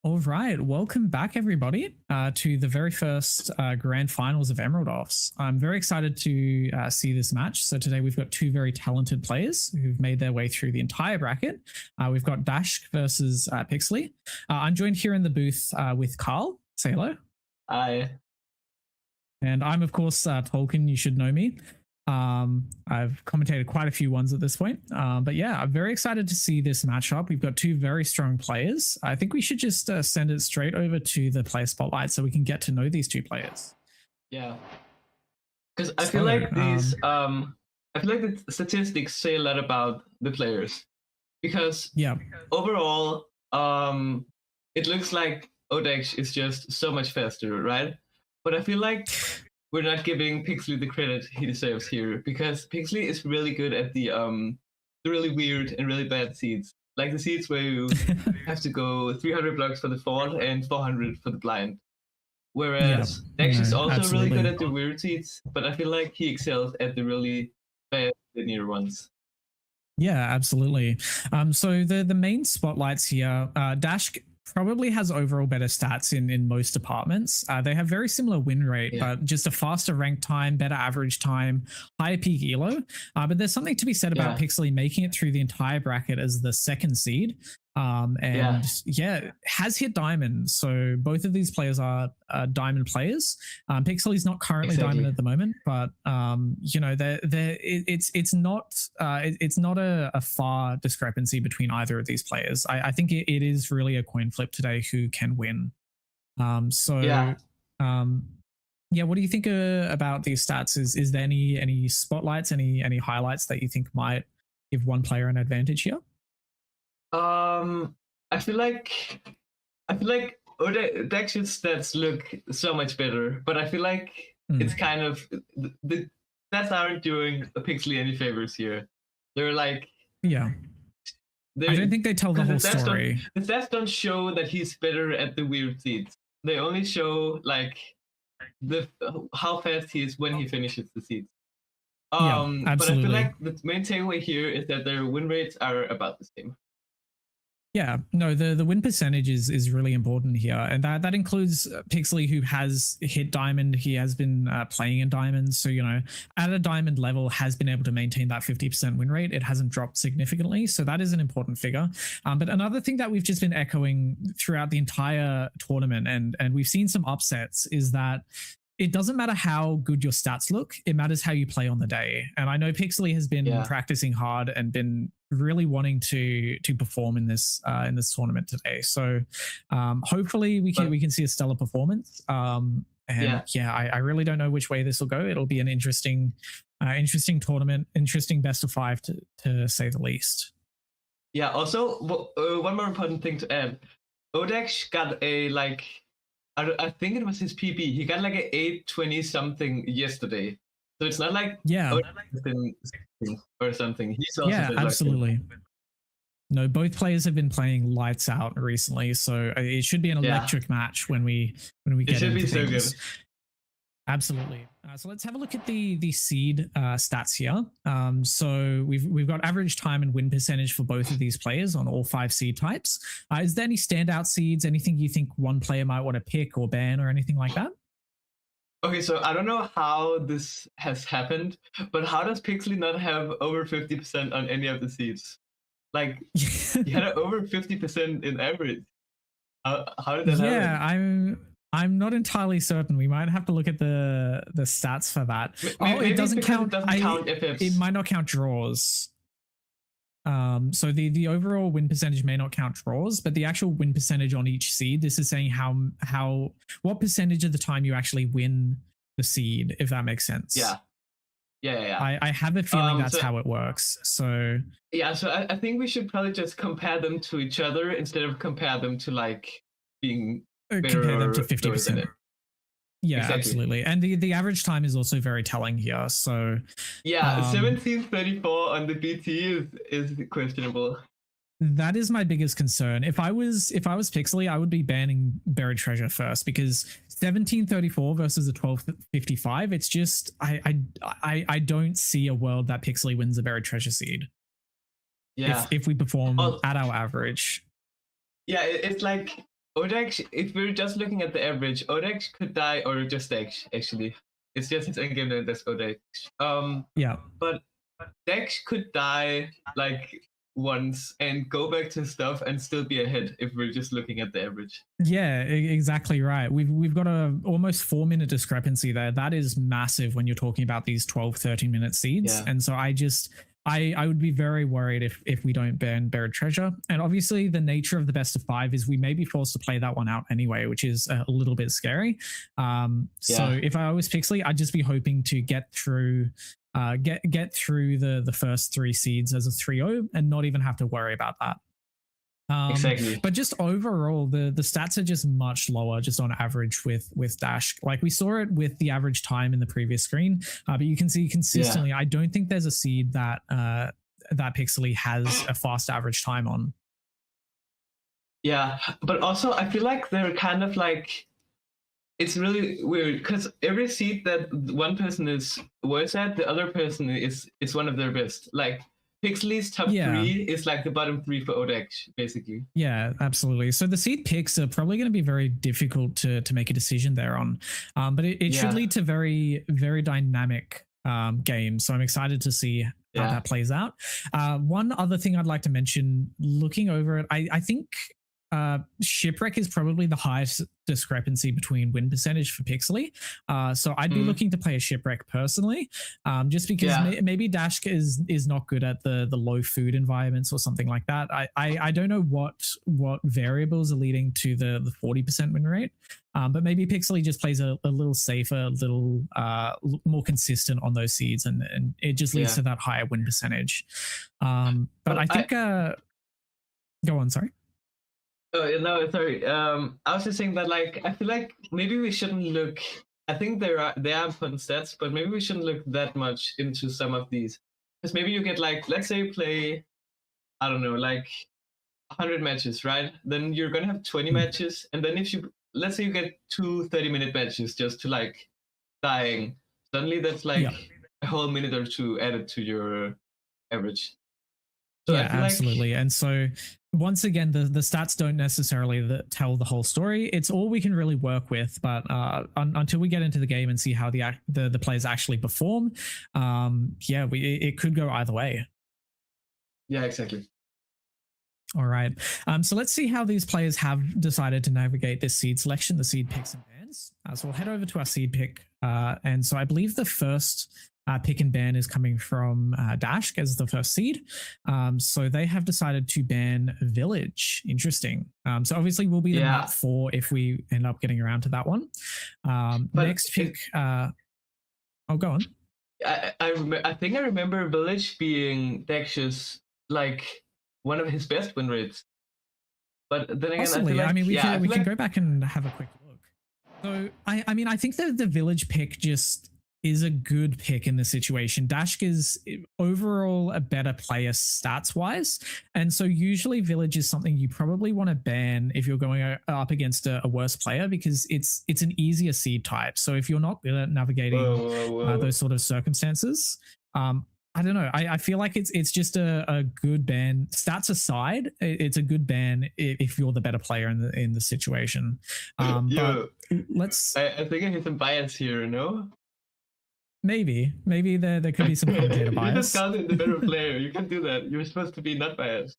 All right, welcome back, everybody, to the very first grand finals of Emerald Offs. I'm very excited to see this match. So today we've got two very talented players who've made their way through the entire bracket. We've got Dash versus Pixley. I'm joined here in the booth with Carl. Say hello. Hi. And I'm, of course, Tolkien. You should know me. I've commentated quite a few ones at this point. But yeah, I'm very excited to see this matchup. We've got two very strong players. I think we should just send it straight over to the player spotlight so we can get to know these two players. Yeah. Because I feel like these I feel like the statistics say a lot about the players. Because overall, it looks like Odex is just so much faster, right? But I feel like we're not giving Pixley the credit he deserves here, because Pixley is really good at the really weird and really bad seeds. Like the seeds where you have to go 300 blocks for the fall and 400 for the blind. Whereas Dex is also really good at the weird seeds, but I feel like he excels at the really bad linear ones. Yeah, absolutely. So the main spotlights here, Dash probably has overall better stats in most departments. They have very similar win rate, but just a faster rank time, better average time, higher peak elo. But there's something to be said about Pixley making it through the entire bracket as the second seed. Has hit diamond. So both of these players are diamond players. Pixley's not currently diamond at the moment, but it's not a far discrepancy between either of these players. I think it is really a coin flip today who can win. What do you think about these stats? Is there any spotlights, any highlights that you think might give one player an advantage here? I feel like Dex's stats look so much better, but I feel like it's kind of the stats aren't doing Pixley any favors here. They're like, I don't think they tell the whole story. The stats don't show that he's better at the weird seeds. They only show like how fast he is when he finishes the seeds. Absolutely. But I feel like the main takeaway here is that their win rates are about the same. Yeah, no, the win percentage is really important here. And that includes Pixley, who has hit diamond. He has been playing in diamond. So, at a diamond level has been able to maintain that 50% win rate. It hasn't dropped significantly. So that is an important figure. But another thing that we've just been echoing throughout the entire tournament, and we've seen some upsets, is that it doesn't matter how good your stats look. It matters how you play on the day. And I know Pixley has been practicing hard and been really wanting to perform in this tournament today. So hopefully we can see a stellar performance. I really don't know which way this will go. It'll be an interesting tournament, interesting best of five to say the least. Yeah. Also, one more important thing to add: Odex got a I think it was his PB. He got like an 820 something yesterday. So it's not like or something. He's also absolutely. No, both players have been playing lights out recently, so it should be an electric match when we get into things. It should be so good. Absolutely. So let's have a look at the seed stats here. So we've got average time and win percentage for both of these players on all 5 seed types. Is there any standout seeds? Anything you think one player might want to pick or ban or anything like that? Okay, so I don't know how this has happened, but how does Pixley not have over 50% on any of the seeds? Like, he had over 50% in average. How did that happen? Yeah, I'm not entirely certain. We might have to look at the stats for that. Maybe it doesn't count. It might not count draws. So the overall win percentage may not count draws, but the actual win percentage on each seed, this is saying what percentage of the time you actually win the seed, if that makes sense. Yeah. I have a feeling that's how it works. So I think we should probably just compare them to each other instead of compare them to like being compare them to 50%. Yeah, exactly. Absolutely. And the average time is also very telling here. So 1734 on the BT is questionable. That is my biggest concern. If I was Pixley, I would be banning Buried Treasure first, because 1734 versus a 1255, it's just I don't see a world that Pixley wins a Buried Treasure seed. Yeah. If we perform at our average. Yeah, it's like Odex, if we're just looking at the average, Odex could die, or just Dex, actually. It's just its endgame name that's Odex. Yeah. But Dex could die like once and go back to stuff and still be ahead if we're just looking at the average. Yeah, exactly right. We've got a almost 4-minute discrepancy there. That is massive when you're talking about these 12, 13-minute seeds. Yeah. And so I would be very worried if we don't ban Buried Treasure. And obviously the nature of the best of 5 is we may be forced to play that one out anyway, which is a little bit scary. So if I was Pixely, I'd just be hoping to get through through the first 3 seeds as a 3-0 and not even have to worry about that. Exactly. But just overall, the stats are just much lower, just on average with Dash. Like we saw it with the average time in the previous screen, but you can see consistently. Yeah. I don't think there's a seed that that Pixely has a fast average time on. Yeah, but also I feel like they're kind of like, it's really weird because every seed that one person is worse at, the other person is one of their best. Like Pixely's top 3 is like the bottom 3 for Odex, basically. Yeah, absolutely. So the seed picks are probably going to be very difficult to make a decision there on, but it should lead to very, very dynamic games. So I'm excited to see how that plays out. One other thing I'd like to mention, looking over it, I think Shipwreck is probably the highest discrepancy between win percentage for Pixely. So I'd be looking to play a Shipwreck personally, just because maybe Dashk is not good at the low food environments or something like that. I don't know what variables are leading to the 40% win rate, but maybe Pixely just plays a little safer, a little more consistent on those seeds, and it just leads to that higher win percentage. But I think go on, sorry. Oh no, sorry. I was just saying that, like, I feel like maybe we shouldn't look. I think there are fun stats, but maybe we shouldn't look that much into some of these, because maybe you get, like, let's say you play, I don't know, like 100 matches, right? Then you're gonna have 20 matches, and then if you, let's say you get 2 30-minute matches just to like dying, suddenly that's like a whole minute or 2 added to your average. So yeah, absolutely. And so once again, the stats don't necessarily tell the whole story. It's all we can really work with. But until we get into the game and see how the players actually perform, it could go either way. Yeah, exactly. All right. So let's see how these players have decided to navigate this seed selection, the seed picks and bans. So we'll head over to our seed pick. And so I believe the first pick and ban is coming from Dashk as the first seed. So they have decided to ban Village. Interesting. So obviously we'll be the map 4 if we end up getting around to that one. Next pick. Go on. I think I remember Village being Dash's, like, one of his best win rates. But then again, possibly. I mean, we can go back and have a quick look. So I mean, I think that the Village pick just is a good pick in the situation. Dashk is overall a better player stats wise. And so usually Village is something you probably want to ban if you're going up against a worse player, because it's an easier seed type. So if you're not good at navigating those sort of circumstances, I don't know. I feel like it's just a good ban. Stats aside, it's a good ban if you're the better player in the situation. But let's. I think I hit some bias here, no? Maybe there could be some commentator bias. You just counted the better player. You can't do that. You're supposed to be not biased.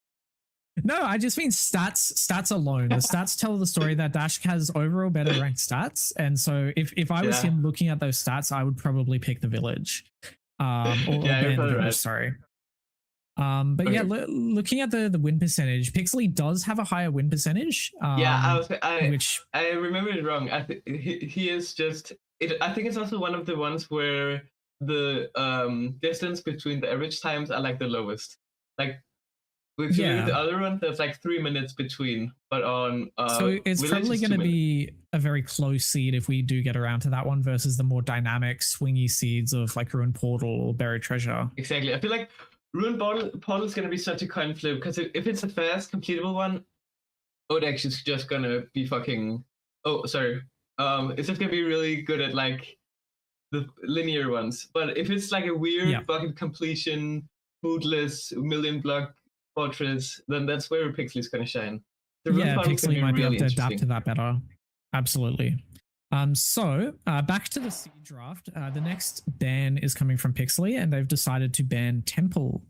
No, I just mean stats alone. The stats tell the story that Dashk has overall better ranked stats, and so if I was him looking at those stats, I would probably pick the Village. Or ban the Village, right. Sorry. But looking at the win percentage, Pixely does have a higher win percentage. I remember it wrong. I think he is just. I think it's also one of the ones where the distance between the average times are like the lowest. Like if you look at the other one, there's like 3 minutes between. But on so it's probably going to be a very close seed if we do get around to that one versus the more dynamic, swingy seeds of like Ruined Portal or Buried Treasure. Exactly. I feel like Ruined Portal is going to be such a coin flip, because if it's a fast completable one, Odex is just going to be fucking. Oh, sorry. It's just gonna be really good at like the linear ones. But if it's like a weird bucket completion, foodless, million block fortress, then that's where Pixely's gonna shine. Yeah, Pixely might be able to adapt to interesting. that better. Absolutely. So back to the seed draft. The next ban is coming from Pixely, and they've decided to ban Temple.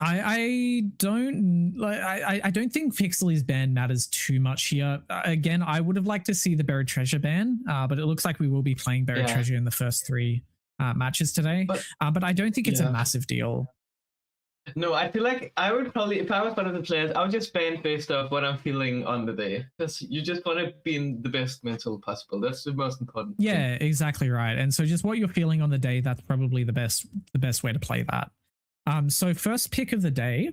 I don't like. I don't think Pixely's ban matters too much here. Again, I would have liked to see the Buried Treasure ban, but it looks like we will be playing Buried Treasure in the first 3 matches today. But I don't think it's a massive deal. No, I feel like I would probably, if I was one of the players, I would just ban based off what I'm feeling on the day, because you just want to be in the best mental possible. That's the most important. Yeah, thing. Exactly right. And so just what you're feeling on the day, that's probably the best way to play that. So first pick of the day,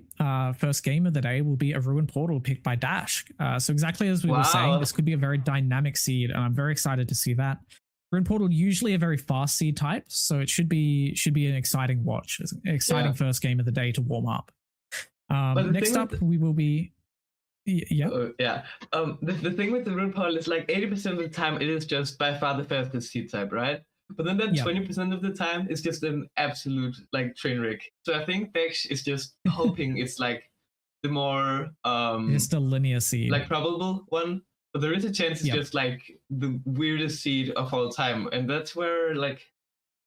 first game of the day will be a Ruin Portal picked by Dash. So exactly as we were saying, this could be a very dynamic seed, and I'm very excited to see that. Ruin Portal usually a very fast seed type, so it should be an exciting watch, an exciting first game of the day to warm up. Next up, we will be the thing with the Ruin Portal is like 80% of the time it is just by far the fastest seed type, right? But then that 20% of the time is just an absolute like train wreck. So I think Bex is just hoping it's like the more just a linear seed, like probable one. But there is a chance it's just like the weirdest seed of all time, and that's where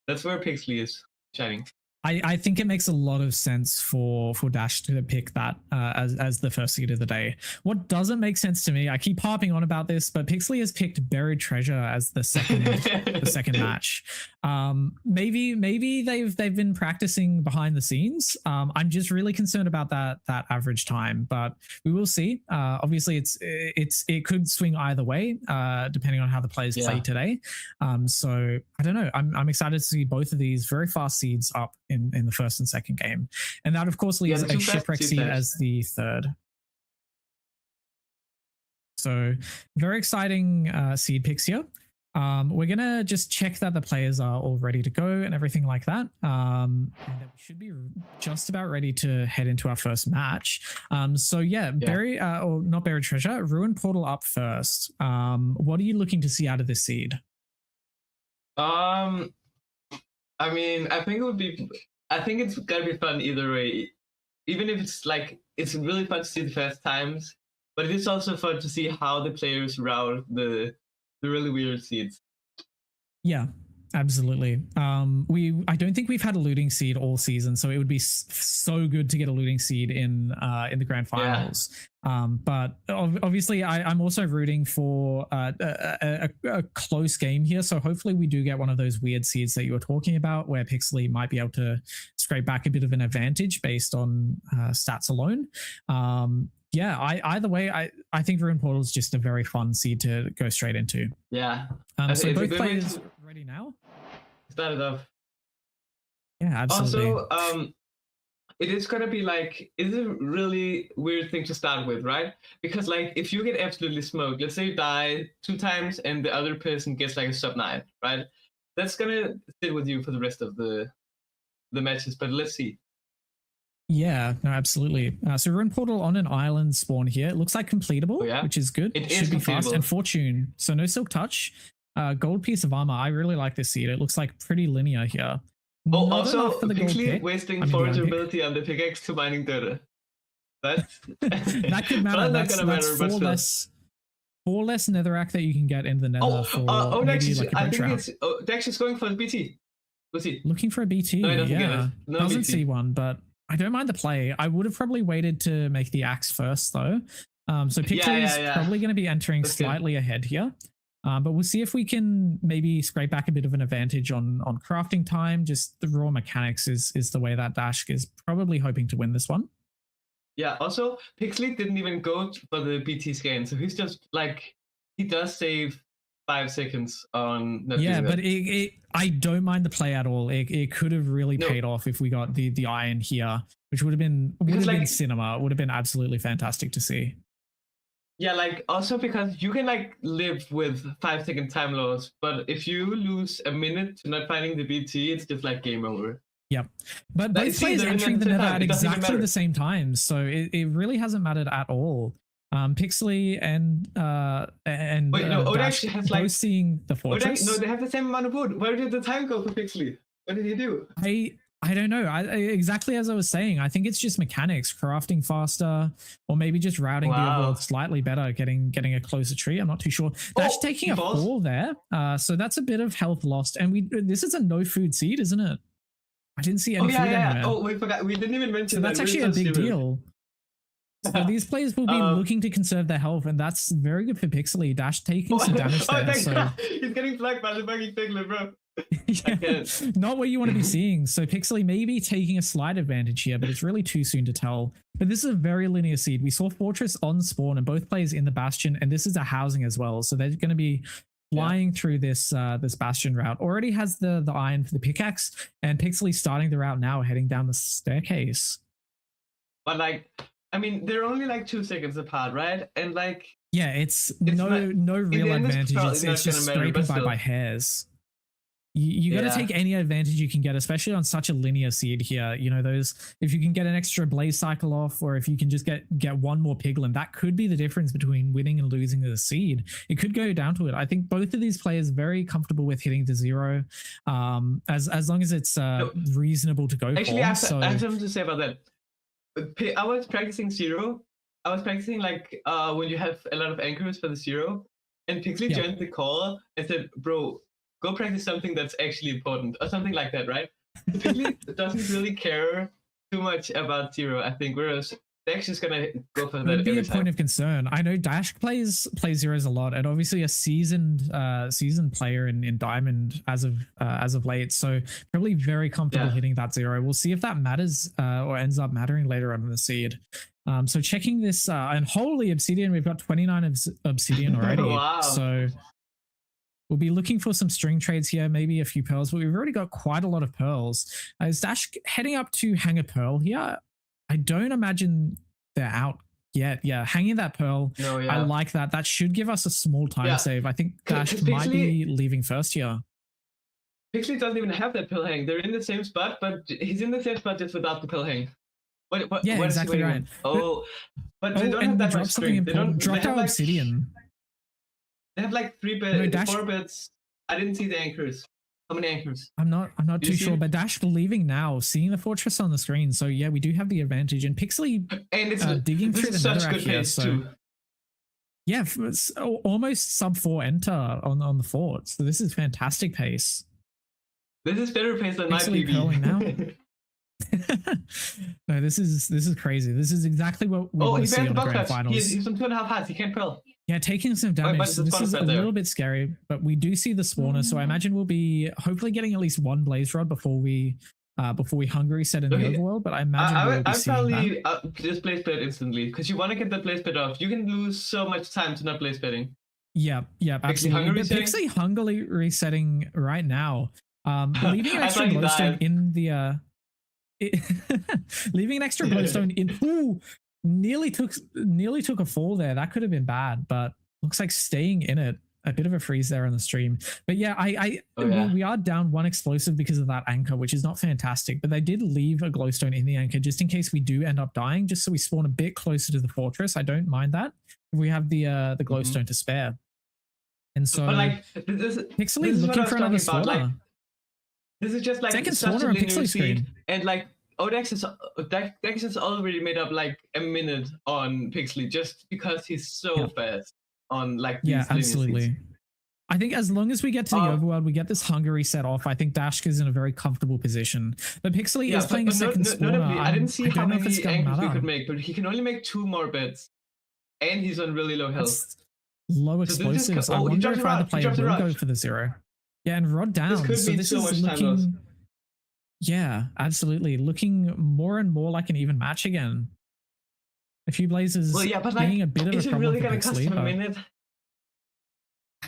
Pixely is shining. I think it makes a lot of sense for Dash to pick that as the first seed of the day. What doesn't make sense to me, I keep harping on about this, but Pixely has picked Buried Treasure as the second match. Maybe they've been practicing behind the scenes. I'm just really concerned about that average time, but we will see. Obviously, it could swing either way depending on how the players play today. So I don't know. I'm excited to see both of these very fast seeds up in the first and second game, and that of course leaves a Shipwreck seed as the third. So very exciting seed picks here. We're gonna just check that the players are all ready to go and everything like that, and that we should be just about ready to head into our first match. So Buried or not Buried Treasure, Ruin Portal up first. What are you looking to see out of this seed? I mean, I think it's gonna be fun either way. Even if it's like, it's really fun to see the first times, but it is also fun to see how the players route the really weird seeds. Yeah, absolutely. I don't think we've had a looting seed all season, so it would be so good to get a looting seed in the grand finals. But obviously, I'm also rooting for a close game here. So hopefully, we do get one of those weird seeds that you were talking about, where Pixely might be able to scrape back a bit of an advantage based on stats alone. Either way, I think Ruin Portal is just a very fun seed to go straight into. Yeah. So both players ready now? Start it off. Yeah, absolutely. Also, it is gonna be like, it's a really weird thing to start with, right? Because like, if you get absolutely smoked, let's say you die 2 times and the other person gets like a sub 9, right? That's gonna sit with you for the rest of the matches. But let's see. Yeah, no, absolutely. So Ruin Portal on an island spawn here. It looks like completable, which is good. It should be fast. And Fortune. So no Silk Touch. Gold piece of armor. I really like this seed. It looks like pretty linear here. Oh, also Pixely wasting forage ability on the pickaxe to mining data. That could matter. That's four less netherrack that you can get in the nether for maybe like a I think Dex is going for the BT. We'll see. Looking for a BT. No, doesn't see one, but I don't mind the play. I would have probably waited to make the axe first, though. So Pixely is probably going to be entering slightly ahead here. But we'll see if we can maybe scrape back a bit of an advantage on crafting time. Just the raw mechanics is the way that Dash is probably hoping to win this one. Yeah, also, Pixely didn't even go for the BT scan. So he's just like, he does save 5 seconds on but I don't mind the play at all. It could have really paid off if we got the iron here, which would have been cinema. It would have been absolutely fantastic to see. Yeah, like also because you can like live with 5-second time loss, but if you lose a minute to not finding the BT, it's just like game over. Yep. But both players entering the nether at exactly the same time, so it really hasn't mattered at all. Pixely and Dash has both seeing the fortress. No, they have the same amount of wood. Where did the time go for Pixely? What did he do? I don't know. Exactly as I was saying, I think it's just mechanics, crafting faster, or maybe just routing the overworld slightly better, getting a closer tree. I'm not too sure. Dash taking a fall there, so that's a bit of health lost. And this is a no food seed, isn't it? I didn't see any food anywhere. Oh, we forgot. We didn't even mention that. That's actually a big deal. So these players will be looking to conserve their health, and that's very good for Pixely. Dash taking some damage there. So he's getting flagged by the fucking Piglet, bro. Yeah, not what you want to be seeing. So Pixely may be taking a slight advantage here, but it's really too soon to tell. But this is a very linear seed. We saw Fortress on spawn and both players in the Bastion, and this is a housing as well. So they're going to be flying through this this Bastion route. Already has the iron for the pickaxe, and Pixely starting the route now, heading down the staircase. But like, I mean, they're only like 2 seconds apart, right? And like, yeah, it's no real advantage. It's just scraping by hairs. You got to take any advantage you can get, especially on such a linear seed here. You know, if you can get an extra blaze cycle off, or if you can just get one more piglin, that could be the difference between winning and losing the seed. It could go down to it. I think both of these players very comfortable with hitting the 0, as long as it's reasonable to go for. Actually, I have something to say about that. I was practicing 0. I was practicing like when you have a lot of anchors for the 0, and Pixely joined the call and said, "Bro, go practice something that's actually important," or something like that, right? Pixely doesn't really care too much about 0, I think, whereas Dash is gonna go for that. It would be a point of concern. I know Dash plays zeros a lot, and obviously a seasoned player in Diamond as of late, so probably very comfortable hitting that 0. We'll see if that matters or ends up mattering later on in the seed. So checking this, and holy Obsidian, we've got 29 Obsidian already. Wow. So we'll be looking for some string trades here, maybe a few pearls, but we've already got quite a lot of pearls. Is Dash heading up to hang a pearl here? I don't imagine they're out yet. Yeah, hanging that pearl. No, yeah. I like that. That should give us a small time save. I think Dash might be leaving first here. Pixely doesn't even have that pearl hang. They're in the same spot, but he's in the same spot just without the pearl hang. What exactly right. But they don't have that much string. They don't drop our Obsidian. They have like 3 beds, 4 beds. I didn't see the anchors. How many anchors? I'm not too sure, but Dash leaving now, seeing the fortress on the screen. So yeah, we do have the advantage, and Pixely and it's digging through the netherrack here. So yeah, it's almost sub 4 enter on the fort. So this is fantastic pace. This is better pace than Pixely my PB. Now. No, this is crazy. This is exactly what we want to see on the grand finals. He's on 2.5 hearts. He can't pearl. Yeah, taking some damage. So this is a little bit scary, but we do see the spawner. So I imagine we'll be hopefully getting at least 1 blaze rod before we hungry set in the overworld. But I imagine I'll probably just blaze bed instantly, because you want to get that blaze bed off. You can lose so much time to not blaze bedding. Yeah, absolutely. Pixely hungrily resetting right now. Leaving an extra glowstone in the leaving an extra glowstone in. Ooh, nearly took a fall there. That could have been bad, but looks like staying in it. A bit of a freeze there on the stream. But yeah, we are down 1 explosive because of that anchor, which is not fantastic. But they did leave a glowstone in the anchor just in case we do end up dying, just so we spawn a bit closer to the fortress. I don't mind that if we have the glowstone to spare. And so, but like, Pixely is looking for another spawner. Like, this is just like second spawner on Pixely screen, and like Odex is already made up like a minute on Pixely just because he's so fast on like these absolutely. Seeds. I think as long as we get to the overworld, we get this Hungary set off. I think Dashk is in a very comfortable position. But Pixely is playing a second spawner. I didn't see how many angles we could make, but he can only make 2 more beds, and he's on really low health. That's low explosives. I wonder if either player will go for the 0. Yeah, and Rod down. This could be so much looking. Yeah, absolutely. Looking more and more like an even match again. A few blazes but like, being a bit of a problem. Is it really going to cost him a minute?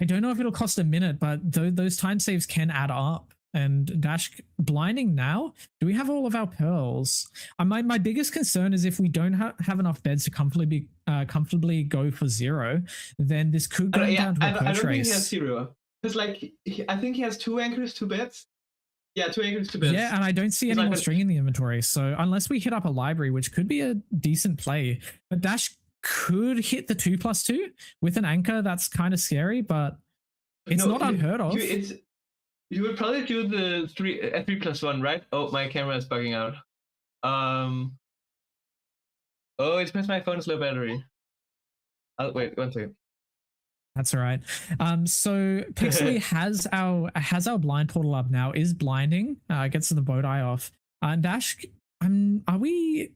I don't know if it'll cost a minute, but those time saves can add up. And Dash blinding now. Do we have all of our pearls? My biggest concern is if we don't have enough beds to comfortably go for 0, then this could go down to a perch race. I don't think he has 0. Because like I think he has 2 anchors, 2 beds. Yeah, 2 anchors, 2 beds. Yeah, and I don't see any more string in the inventory. So unless we hit up a library, which could be a decent play, but Dash could hit the 2+2 with an anchor. That's kind of scary, but it's not unheard of. You would probably do the 3+1, right? Oh, my camera is bugging out. Oh, it's because my phone's low battery. Oh, wait, one second. That's all right. So Pixely has our blind portal up now. Is blinding. Gets the boat eye off. Dash, are we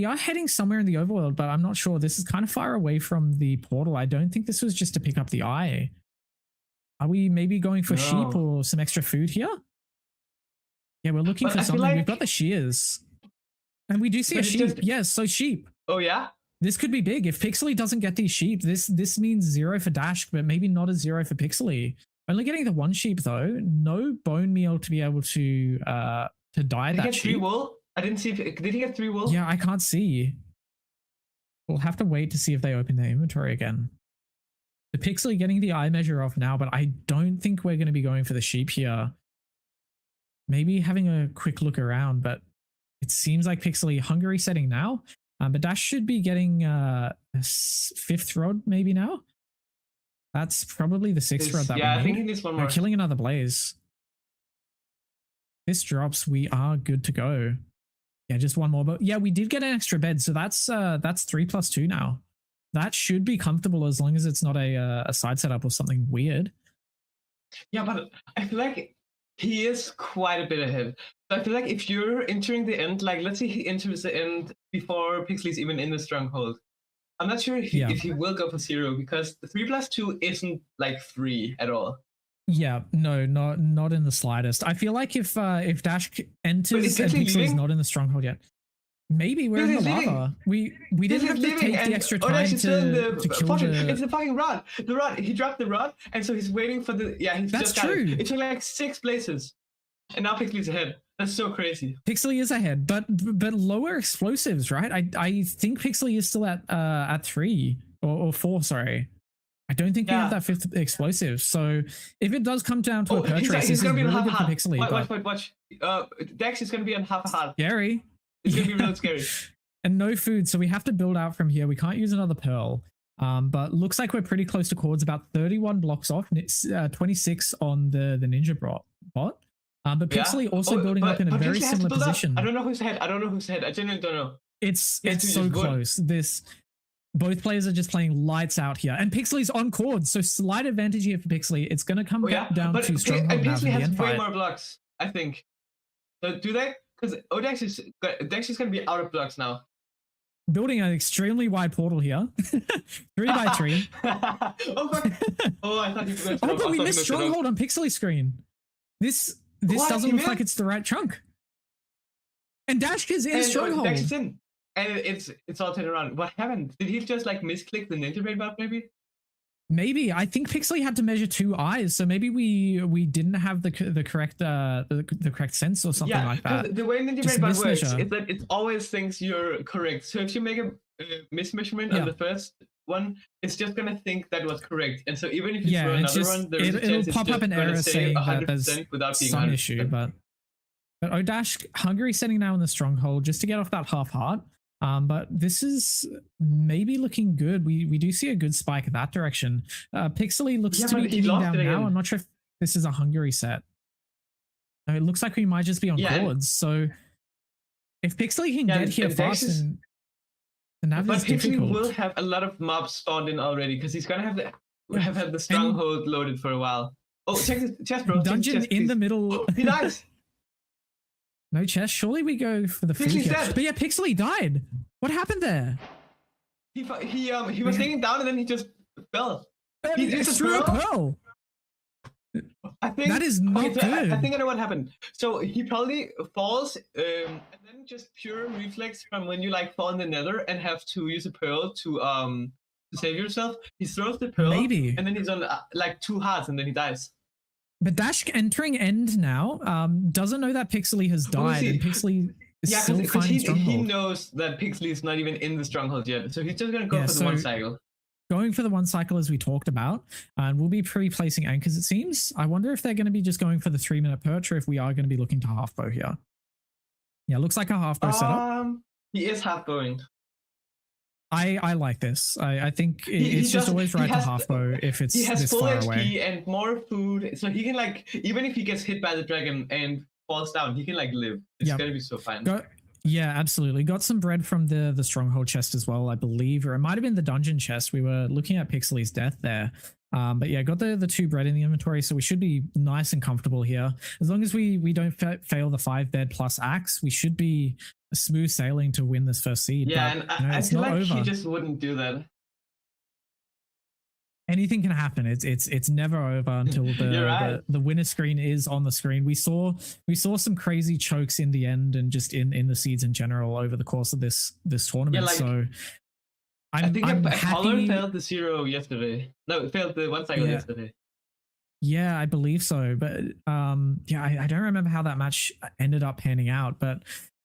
are heading somewhere in the overworld, but I'm not sure. This is kind of far away from the portal. I don't think this was just to pick up the eye. Are we maybe going for sheep or some extra food here? Yeah, we're looking for something. We've got the shears. And we do see a sheep. Yes, so sheep. Oh, yeah? This could be big. If Pixely doesn't get these sheep, this means 0 for Dash, but maybe not a 0 for Pixely. Only getting the 1 sheep though. No bone meal to be able to dye that sheep. Did he get 3 wool? I didn't see. Did he get 3 wool? Yeah, I can't see. We'll have to wait to see if they open their inventory again. The Pixely getting the eye measure off now, but I don't think we're going to be going for the sheep here. Maybe having a quick look around, but it seems like Pixely hungry setting now. But Dash should be getting a 5th rod maybe now. That's probably the 6th rod that we need. I think he needs 1 more. We're killing another blaze. This drops, we are good to go. Yeah, just 1 more. But yeah, we did get an extra bed, so that's 3+2 now. That should be comfortable as long as it's not a side setup or something weird. Yeah, but I feel like he is quite a bit ahead. So I feel like if you're entering the end, like let's say he enters the end before Pixely's even in the stronghold, I'm not sure if he will go for 0 because the 3+2 isn't like 3 at all. Yeah, no, not in the slightest. I feel like if Dash enters and Pixely's not in the stronghold yet, maybe we're in the lava. We didn't have to take the extra time to kill the... It's the fucking rod. The rod. He dropped the rod, and so he's waiting for the... Yeah, he's That's just true. It took like 6 places. And now Pixely's ahead. That's so crazy. Pixely is ahead, but lower explosives, right? I think Pixely is still at 3 or 4, sorry. I don't think we have that 5th explosive. So if it does come down to a purchase, he's going to be on really half a heart. Pixely. Watch. Dex is going to be on half a heart. Scary. It's going to be really scary. And no food, so we have to build out from here. We can't use another pearl. But looks like we're pretty close to cords, about 31 blocks off, 26 on the ninja bot. But Pixely also building up in a very similar position. I don't know who's ahead. I genuinely don't know. It's so close. Both players are just playing lights out here. And Pixely's on cords, so slight advantage here for Pixely. It's going to come down to stronghold. And Pixely has way more blocks, I think. So do they? Because Dex is going to be out of blocks now. Building an extremely wide portal here. 3x3. Oh, fuck. Oh, I thought you were going to... Oh, but we missed stronghold on Pixely screen. This doesn't look like it's the right chunk. And Dash is in stronghold. Dash is in. And it's all turned around. What happened? Did he just like misclick the ninja raid bot maybe? Maybe. I think Pixely had to measure 2 eyes, so maybe we didn't have the correct the correct sense or something like that. The way ninja raid bot works is that it always thinks you're correct. So if you make a mismeasurement on the first one, it's just gonna think that was correct. And so even if you throw another one, there's a chance it'll pop up an error saying that there's without being some issue. But Odash hungry setting now in the stronghold just to get off that half heart. But this is maybe looking good. We do see a good spike in that direction. Pixely looks to be digging down now. I'm not sure if this is a Hungary set. It looks like we might just be on cords. So if Pixely can get here fast and that is difficult. Pixely will have a lot of mobs spawned in already because he's gonna have had the stronghold loaded for a while. Oh, check the chest, bro. Dungeon in the middle. Oh, he dies. No chest. Surely we go for the food here. But yeah, Pixely died. What happened there? He was hanging down and then he just fell. He used a pearl. I think that is not good. I think I know what happened. So he probably falls and then just pure reflex from when you like fall in the nether and have to use a pearl to save yourself. He throws the pearl and then he's on like 2 hearts and then he dies. But Dash entering end now doesn't know that Pixely has died and Pixely is still finding stronghold. He knows that Pixely is not even in the stronghold yet, so he's just going to go for the 1 cycle. Going for the 1 cycle as we talked about, and we'll be pre-placing anchors it seems. I wonder if they're going to be just going for the 3-minute perch or if we are going to be looking to half bow here. Yeah, looks like a half bow setup. He is half bowing. I like this. I think it's just always right to half bow if it's he has this full far HP away. and more food, so he can like, even if he gets hit by the dragon and falls down, he can like live. It's gonna be so fine. Yeah, absolutely. Got some bread from the stronghold chest as well, I believe, or it might have been the dungeon chest. We were looking at Pixely's death there. But yeah, got the 2 bread in the inventory, so we should be nice and comfortable here. As long as we don't fail the 5 bed plus axe, we should be smooth sailing to win this first seed. Yeah, but, and I feel like he just wouldn't do that. Anything can happen. It's never over until the winner screen is on the screen. We saw some crazy chokes in the end and just in the seeds in general over the course of this tournament. Yeah, like, so I think Apollo failed the 0 yesterday. No, it failed the 1 cycle yesterday. Yeah, I believe so. But yeah, I don't remember how that match ended up panning out. But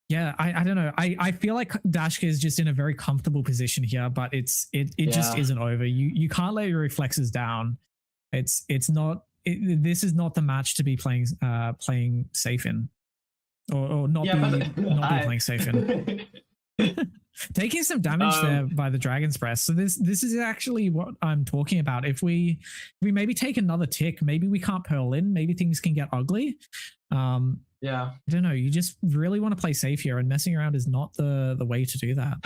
yeah, I don't know. I feel like Dashka is just in a very comfortable position here, but it just isn't over. You can't let your reflexes down. It's not. This is not the match to be playing safe in, or not be playing safe in. Taking some damage there by the Dragon's Breath. So this is actually what I'm talking about. If we maybe take another tick, maybe we can't pearl in. Maybe things can get ugly. Yeah, I don't know. You just really want to play safe here, and messing around is not the way to do that.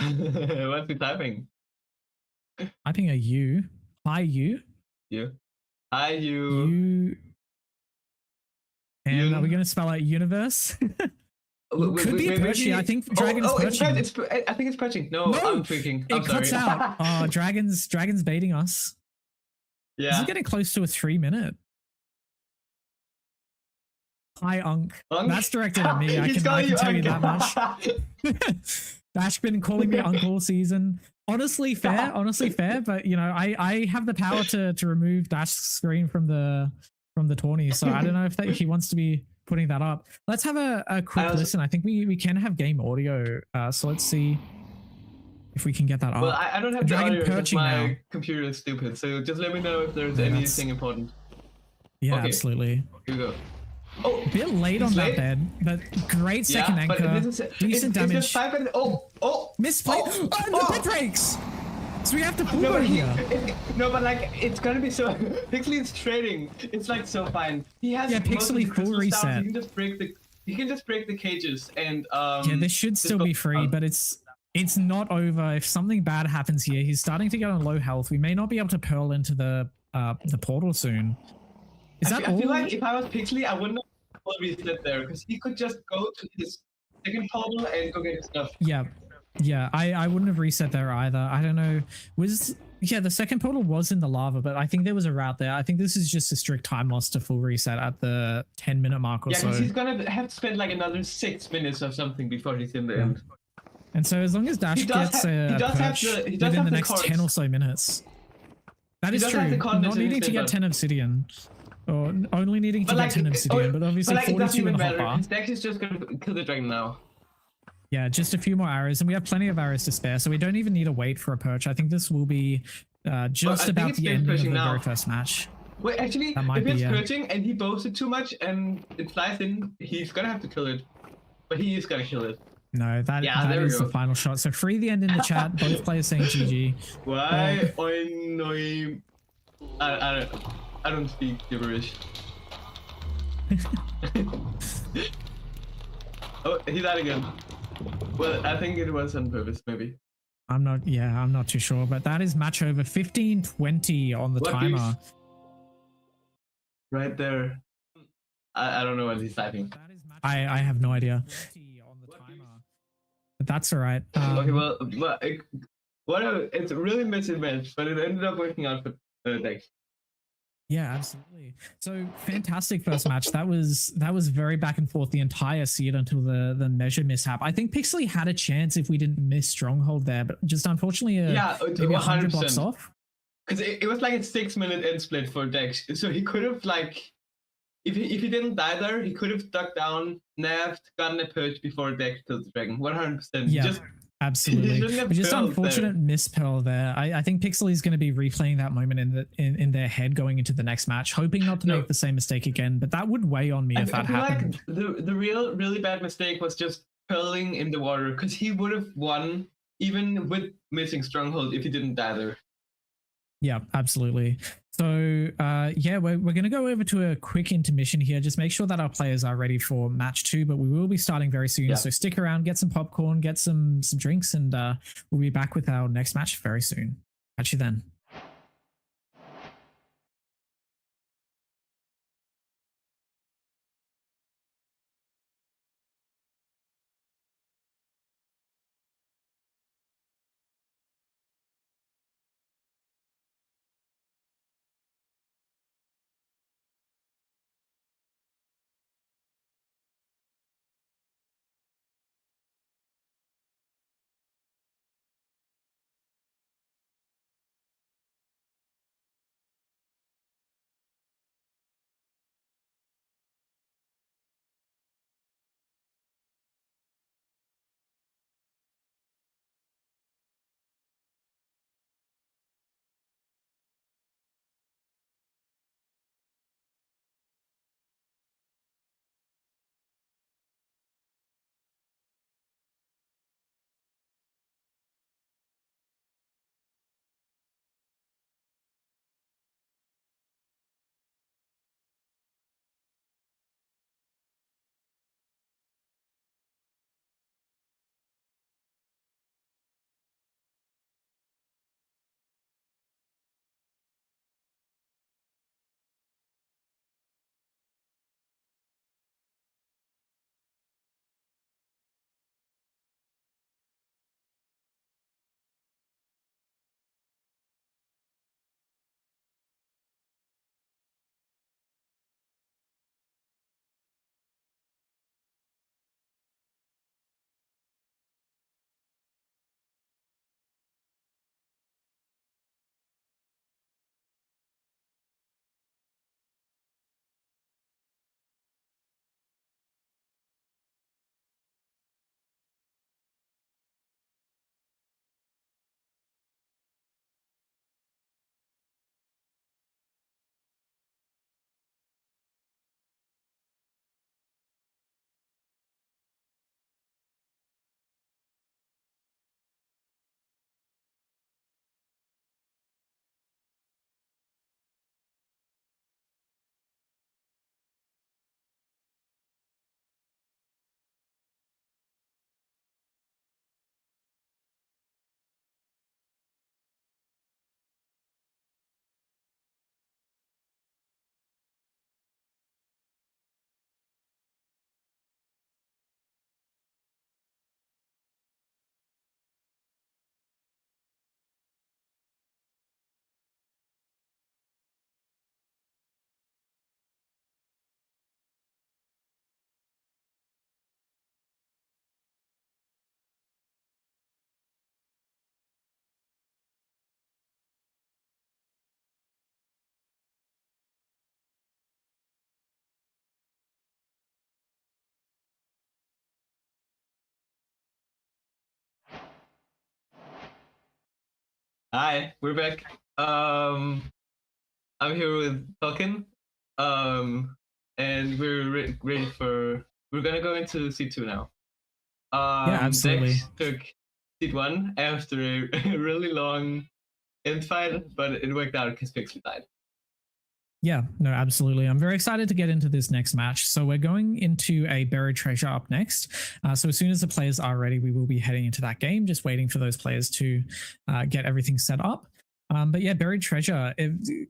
What's he typing? Typing a U. Hi U. You. Hi U. U. And are we going to spell out universe? Could be Perchy. I think Dragon's perching. I think it's perching. No, I'm tweaking. It cuts out. Oh, Dragon's baiting us. Yeah. This is getting close to a 3-minute. Hi, Unk. That's directed at me. I can tell you that much. Dash been calling me Unk all season. Honestly fair, but you know, I have the power to remove Dash's screen from the tourney, so I don't know if he wants to be putting that up. Let's have a quick listen. I think we can have game audio, so let's see if we can get that up. Well, I don't have Dragon the audio because my computer is stupid, so just let me know if there's anything important. Yeah, okay. Absolutely. Here we go. Oh, a bit late on that bed, but great second anchor. Decent damage. Misplay. The pit breaks. So we have to pull here. No, but like it's gonna be so. Pixely is trading. It's like so fine. He has Pixely full reset. He can just break the cages and yeah, this should still be free, but it's not over. If something bad happens here, he's starting to get on low health. We may not be able to pearl into the portal soon. I feel like if I was Pixely, I wouldn't have full reset there because he could just go to his second portal and go get his stuff. Yeah, I wouldn't have reset there either. I don't know. The second portal was in the lava, but I think there was a route there. I think this is just a strict time loss to full reset at the 10-minute mark or so. Yeah, because he's gonna have to spend like another 6 minutes or something before he's in the end. And so as long as Dash gets a perch within the next 10 or so minutes. That is true. Not needing to get 10 obsidian. Or only needing to get 10 obsidian, but obviously 42 and a hotbar. His deck is just gonna kill the dragon now. Yeah, just a few more arrows, and we have plenty of arrows to spare, so we don't even need to wait for a perch. I think this will be just about the end of the very first match. Wait, actually, if it's perching and he bows it too much and it flies in, he's gonna have to kill it. But he is gonna kill it. No, that is the final shot. So free the end in the chat. Both players saying GG. Why? I don't speak gibberish. Oh, he's out again. Well, I think it was on purpose, maybe. I'm not too sure, but that is match over 15-20 on the timer. Right there. I don't know what he's typing. I have no idea. But that's all right. Okay, well, it's a really messy match, but it ended up working out for the deck. Yeah, absolutely. So fantastic first match. That was very back and forth the entire seed until the measure mishap. I think Pixely had a chance if we didn't miss Stronghold there, but just unfortunately maybe 100 blocks off. Because it was like a 6-minute end split for Dex. So he could have like if he didn't die there, he could have ducked down, nabbed, gotten a perch before Dex killed the dragon. 100%. Yeah. Absolutely, just unfortunate mispearl there. I think Pixely is going to be replaying that moment in their head going into the next match, hoping not to make the same mistake again. But that would weigh on me if that happened. Like the really bad mistake was just pearling in the water, because he would have won even with missing Stronghold if you didn't die there. Yeah, absolutely. So yeah, we're going to go over to a quick intermission here. Just make sure that our players are ready for match 2, but we will be starting very soon. Yeah. So stick around, get some popcorn, get some drinks, and we'll be back with our next match very soon. Catch you then. Hi, we're back. I'm here with Falcon, and we're ready for. We're gonna go into C2 now. Yeah, absolutely. Dex took seat 1 after a really long infight, but it worked out because Pixley died. Yeah, no, absolutely. I'm very excited to get into this next match. So we're going into a buried treasure up next. So as soon as the players are ready, we will be heading into that game, just waiting for those players to get everything set up. But yeah, buried treasure,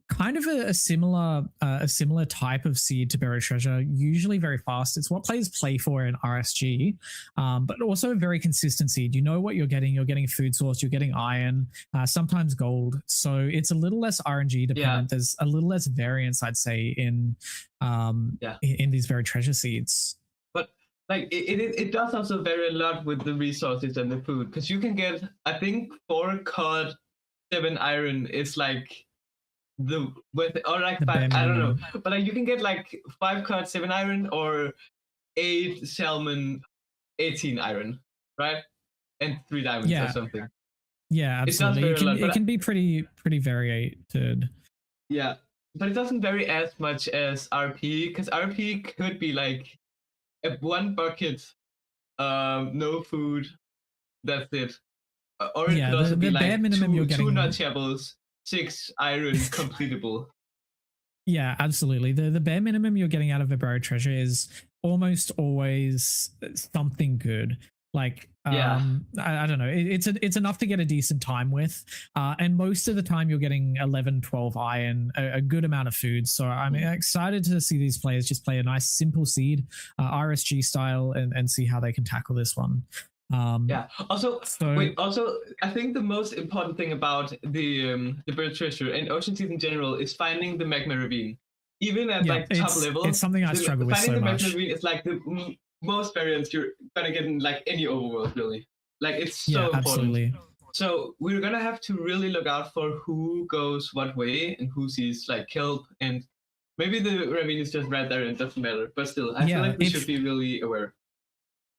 kind of a similar type of seed to buried treasure. Usually very fast. It's what players play for in RSG, but also a very consistent seed. You know what you're getting. You're getting food source. You're getting iron. Sometimes gold. So it's a little less RNG dependent. Yeah. There's a little less variance, I'd say, in these buried treasure seeds. But like it does also vary a lot with the resources and the food, because you can get, I think, 4 cod. 7 iron is like the with, or like 5, I don't know, but like you can get like 5 cod 7 iron or 8 salmon 18 iron, right? And 3 diamonds or something. Yeah, absolutely. It can be pretty variated. Yeah, but it doesn't vary as much as RP, because RP could be like 1 bucket, no food, that's it. or it Yeah, could also the be bare like minimum you're two getting. nunchables, 6 iron completable. Yeah, absolutely. The bare minimum you're getting out of a buried treasure is almost always something good. Like Yeah. I don't know. It's enough to get a decent time with. And most of the time you're getting 11, 12 iron, a good amount of food. So I'm excited to see these players just play a nice simple seed, RSG style, and see how they can tackle this one. Yeah. Also, I think the most important thing about the buried treasure and Ocean Seas in general is finding the magma ravine. Even at like top level, it's something I struggle with so much. Finding the magma ravine is like the most variance you're gonna get in like any overworld, really. Like it's so important. Absolutely. So we're gonna have to really look out for who goes what way and who sees like kelp, and maybe the ravine is just right there and it doesn't matter. But still, I feel like we should be really aware.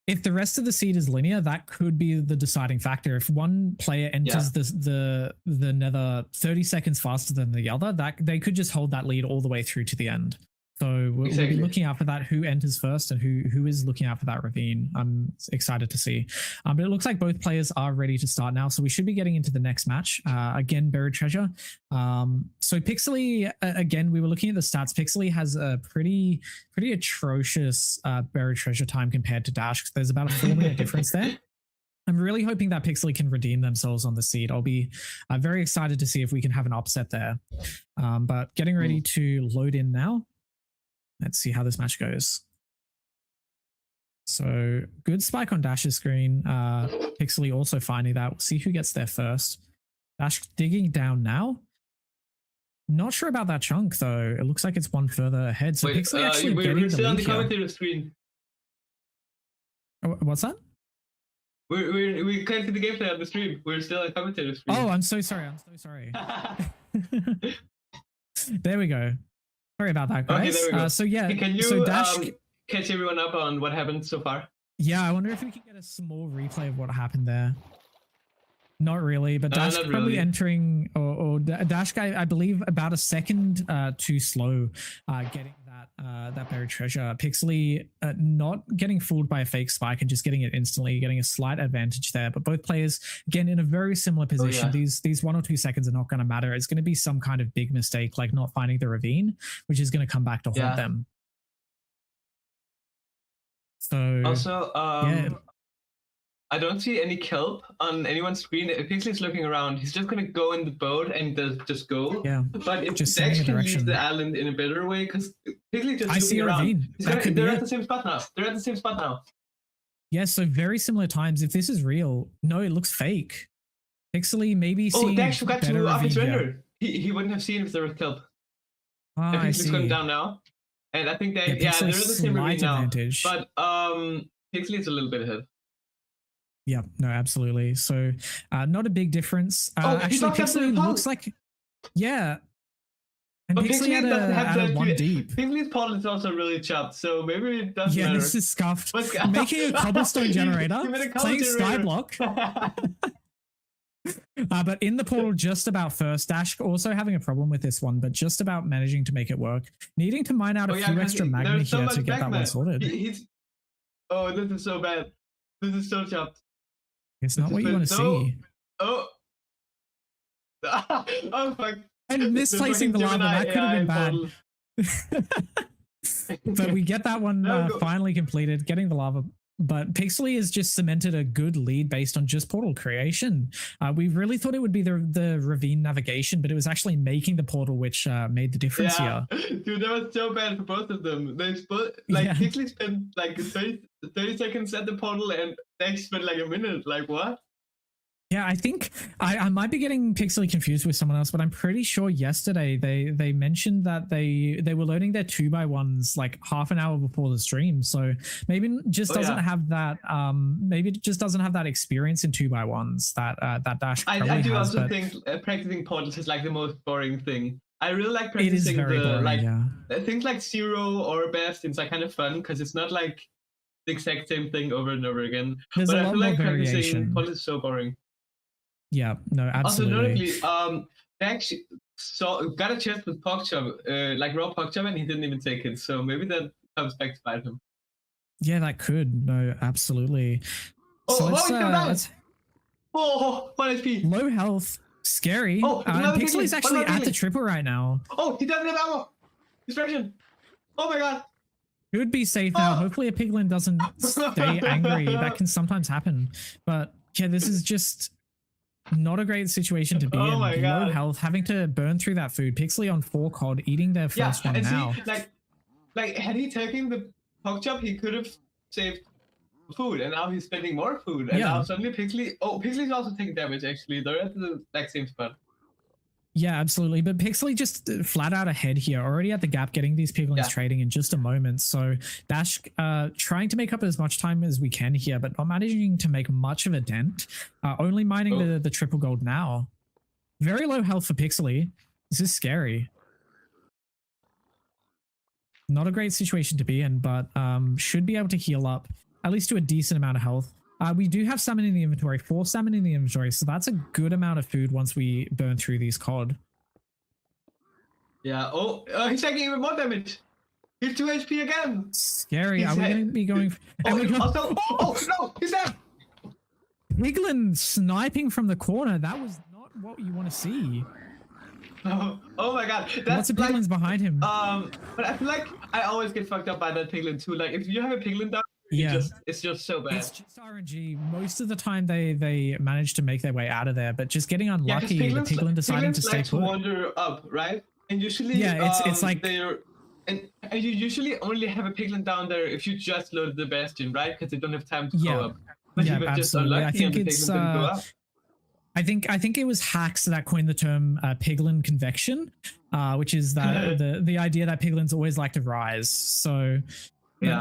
If the rest of the seed is linear, that could be the deciding factor. If one player enters the nether 30 seconds faster than the other, that they could just hold that lead all the way through to the end. So we'll be looking out for that, who enters first and who is looking out for that ravine. I'm excited to see. But it looks like both players are ready to start now. So we should be getting into the next match. Again, buried treasure. So Pixely, again, we were looking at the stats. Pixely has a pretty atrocious buried treasure time compared to Dash. There's about a 4-minute difference there. I'm really hoping that Pixely can redeem themselves on the seed. I'll be very excited to see if we can have an upset there. But getting ready to load in now. Let's see how this match goes. So good spike on Dash's screen. Pixely also finding that. We'll see who gets there first. Dash digging down now. Not sure about that chunk though. It looks like it's one further ahead. So Pixely actually getting the lead on the here. commentator screen. What's that? We can't see the gameplay on the stream. We're still on commentator screen. Oh, I'm so sorry. There we go. Sorry about that, guys. Okay, there we go. So yeah, can you Dash catch everyone up on what happened so far? Yeah, I wonder if we can get a small replay of what happened there. Not really, but Dash probably really entering or Dash guy, I believe, about a second too slow getting that buried treasure. Pixely not getting fooled by a fake spike and just getting it instantly, getting a slight advantage there. But both players, again, in a very similar position. These 1 or 2 seconds are not going to matter. It's going to be some kind of big mistake, like not finding the ravine, which is going to come back to haunt them. So also, I don't see any kelp on anyone's screen. If Pixely's looking around, he's just gonna go in the boat and just go. Yeah. But if Dash can use the island in a better way, because Pixely just looking around. They're at the same spot now. They're at the same spot now. Yeah, so very similar times. If this is real, no, it looks fake. Pixely maybe seeing Dash forgot to up his render. He wouldn't have seen if there was kelp. Ah, I see. Going down now. And I think they're the same ravine now. Advantage. But Pixely's a little bit ahead. Yeah, no, absolutely. So not a big difference. Actually, Pixely looks like, and Pixely had a 1 deep. Pixely's portal is also really chopped, so maybe it doesn't matter. This is scuffed. Making a cobblestone generator, playing Skyblock. But in the portal just about first. Dash also having a problem with this one, but just about managing to make it work. Needing to mine out a few extra magma here to get that one sorted. This is so bad. This is so chopped. It's not what you want to see. Oh fuck. And misplacing the lava, that could have been bad. But we get that one finally completed, getting the lava. But Pixely has just cemented a good lead based on just portal creation. We really thought it would be the ravine navigation, but it was actually making the portal which made the difference here. Dude, that was so bad for both of them. They Pixely spent like 30 seconds at the portal and they spent like a minute. Like what? Yeah, I think I might be getting Pixely confused with someone else, but I'm pretty sure yesterday they mentioned that they were loading their 2x1s like half an hour before the stream. So maybe it just doesn't have that experience in 2x1s that Dash probably I do has, also think practicing portals is like the most boring thing. I really like practicing things like Zero or Bastions are kind of fun because it's not like the exact same thing over and over again. There's but a lot I feel like variation. Practicing portals is so boring. Yeah, no, absolutely. Also, notably, they actually got a chest with PogChop, like raw PogChop, and he didn't even take it. So maybe that comes back to bite him. Yeah, that could. No, absolutely. Oh, let's Oh, 1 HP. Low health. Scary. Oh, another Pixley's Piglin. actually Another at the Piglin. triple right now. Oh, he doesn't have ammo. Distraction. Oh my god. Could be safe now. Oh. Hopefully a piglin doesn't stay angry. That can sometimes happen. But yeah, this is just not a great situation to be Oh in. my God. Low health, having to burn through that food. Pixley on 4 COD, eating their first one and now. see, like had he taken the pork chop, he could have saved food, and now he's spending more food, and now suddenly Pixley's also taking damage. Actually, they're at the same spot. Yeah, absolutely. But Pixley just flat out ahead here, already at the gap, getting these piglins trading in just a moment. So Dash trying to make up as much time as we can here, but not managing to make much of a dent. Only mining the triple gold now. Very low health for Pixley. This is scary. Not a great situation to be in, but should be able to heal up at least to a decent amount of health. We do have salmon in the inventory, 4 salmon in the inventory, so that's a good amount of food once we burn through these COD. Yeah, he's taking even more damage. He's 2 HP again. Scary. Are we going to be going... no, he's dead. Piglin sniping from the corner. That was not what you want to see. Oh my god. Lots of piglins behind him. But I feel like I always get fucked up by that piglin too. Like, if you have a piglin down, it's just so bad. It's just RNG. Most of the time they manage to make their way out of there, but just getting unlucky, the piglin deciding to stay put. Wander up, right? And usually it's like they're and you usually only have a piglin down there if you just loaded the bastion, right? Because they don't have time to go up. But he was just unlucky. I think and the it's piglin didn't go up. I think it was Hacks that coined the term piglin convection, which is that the idea that piglins always like to rise. So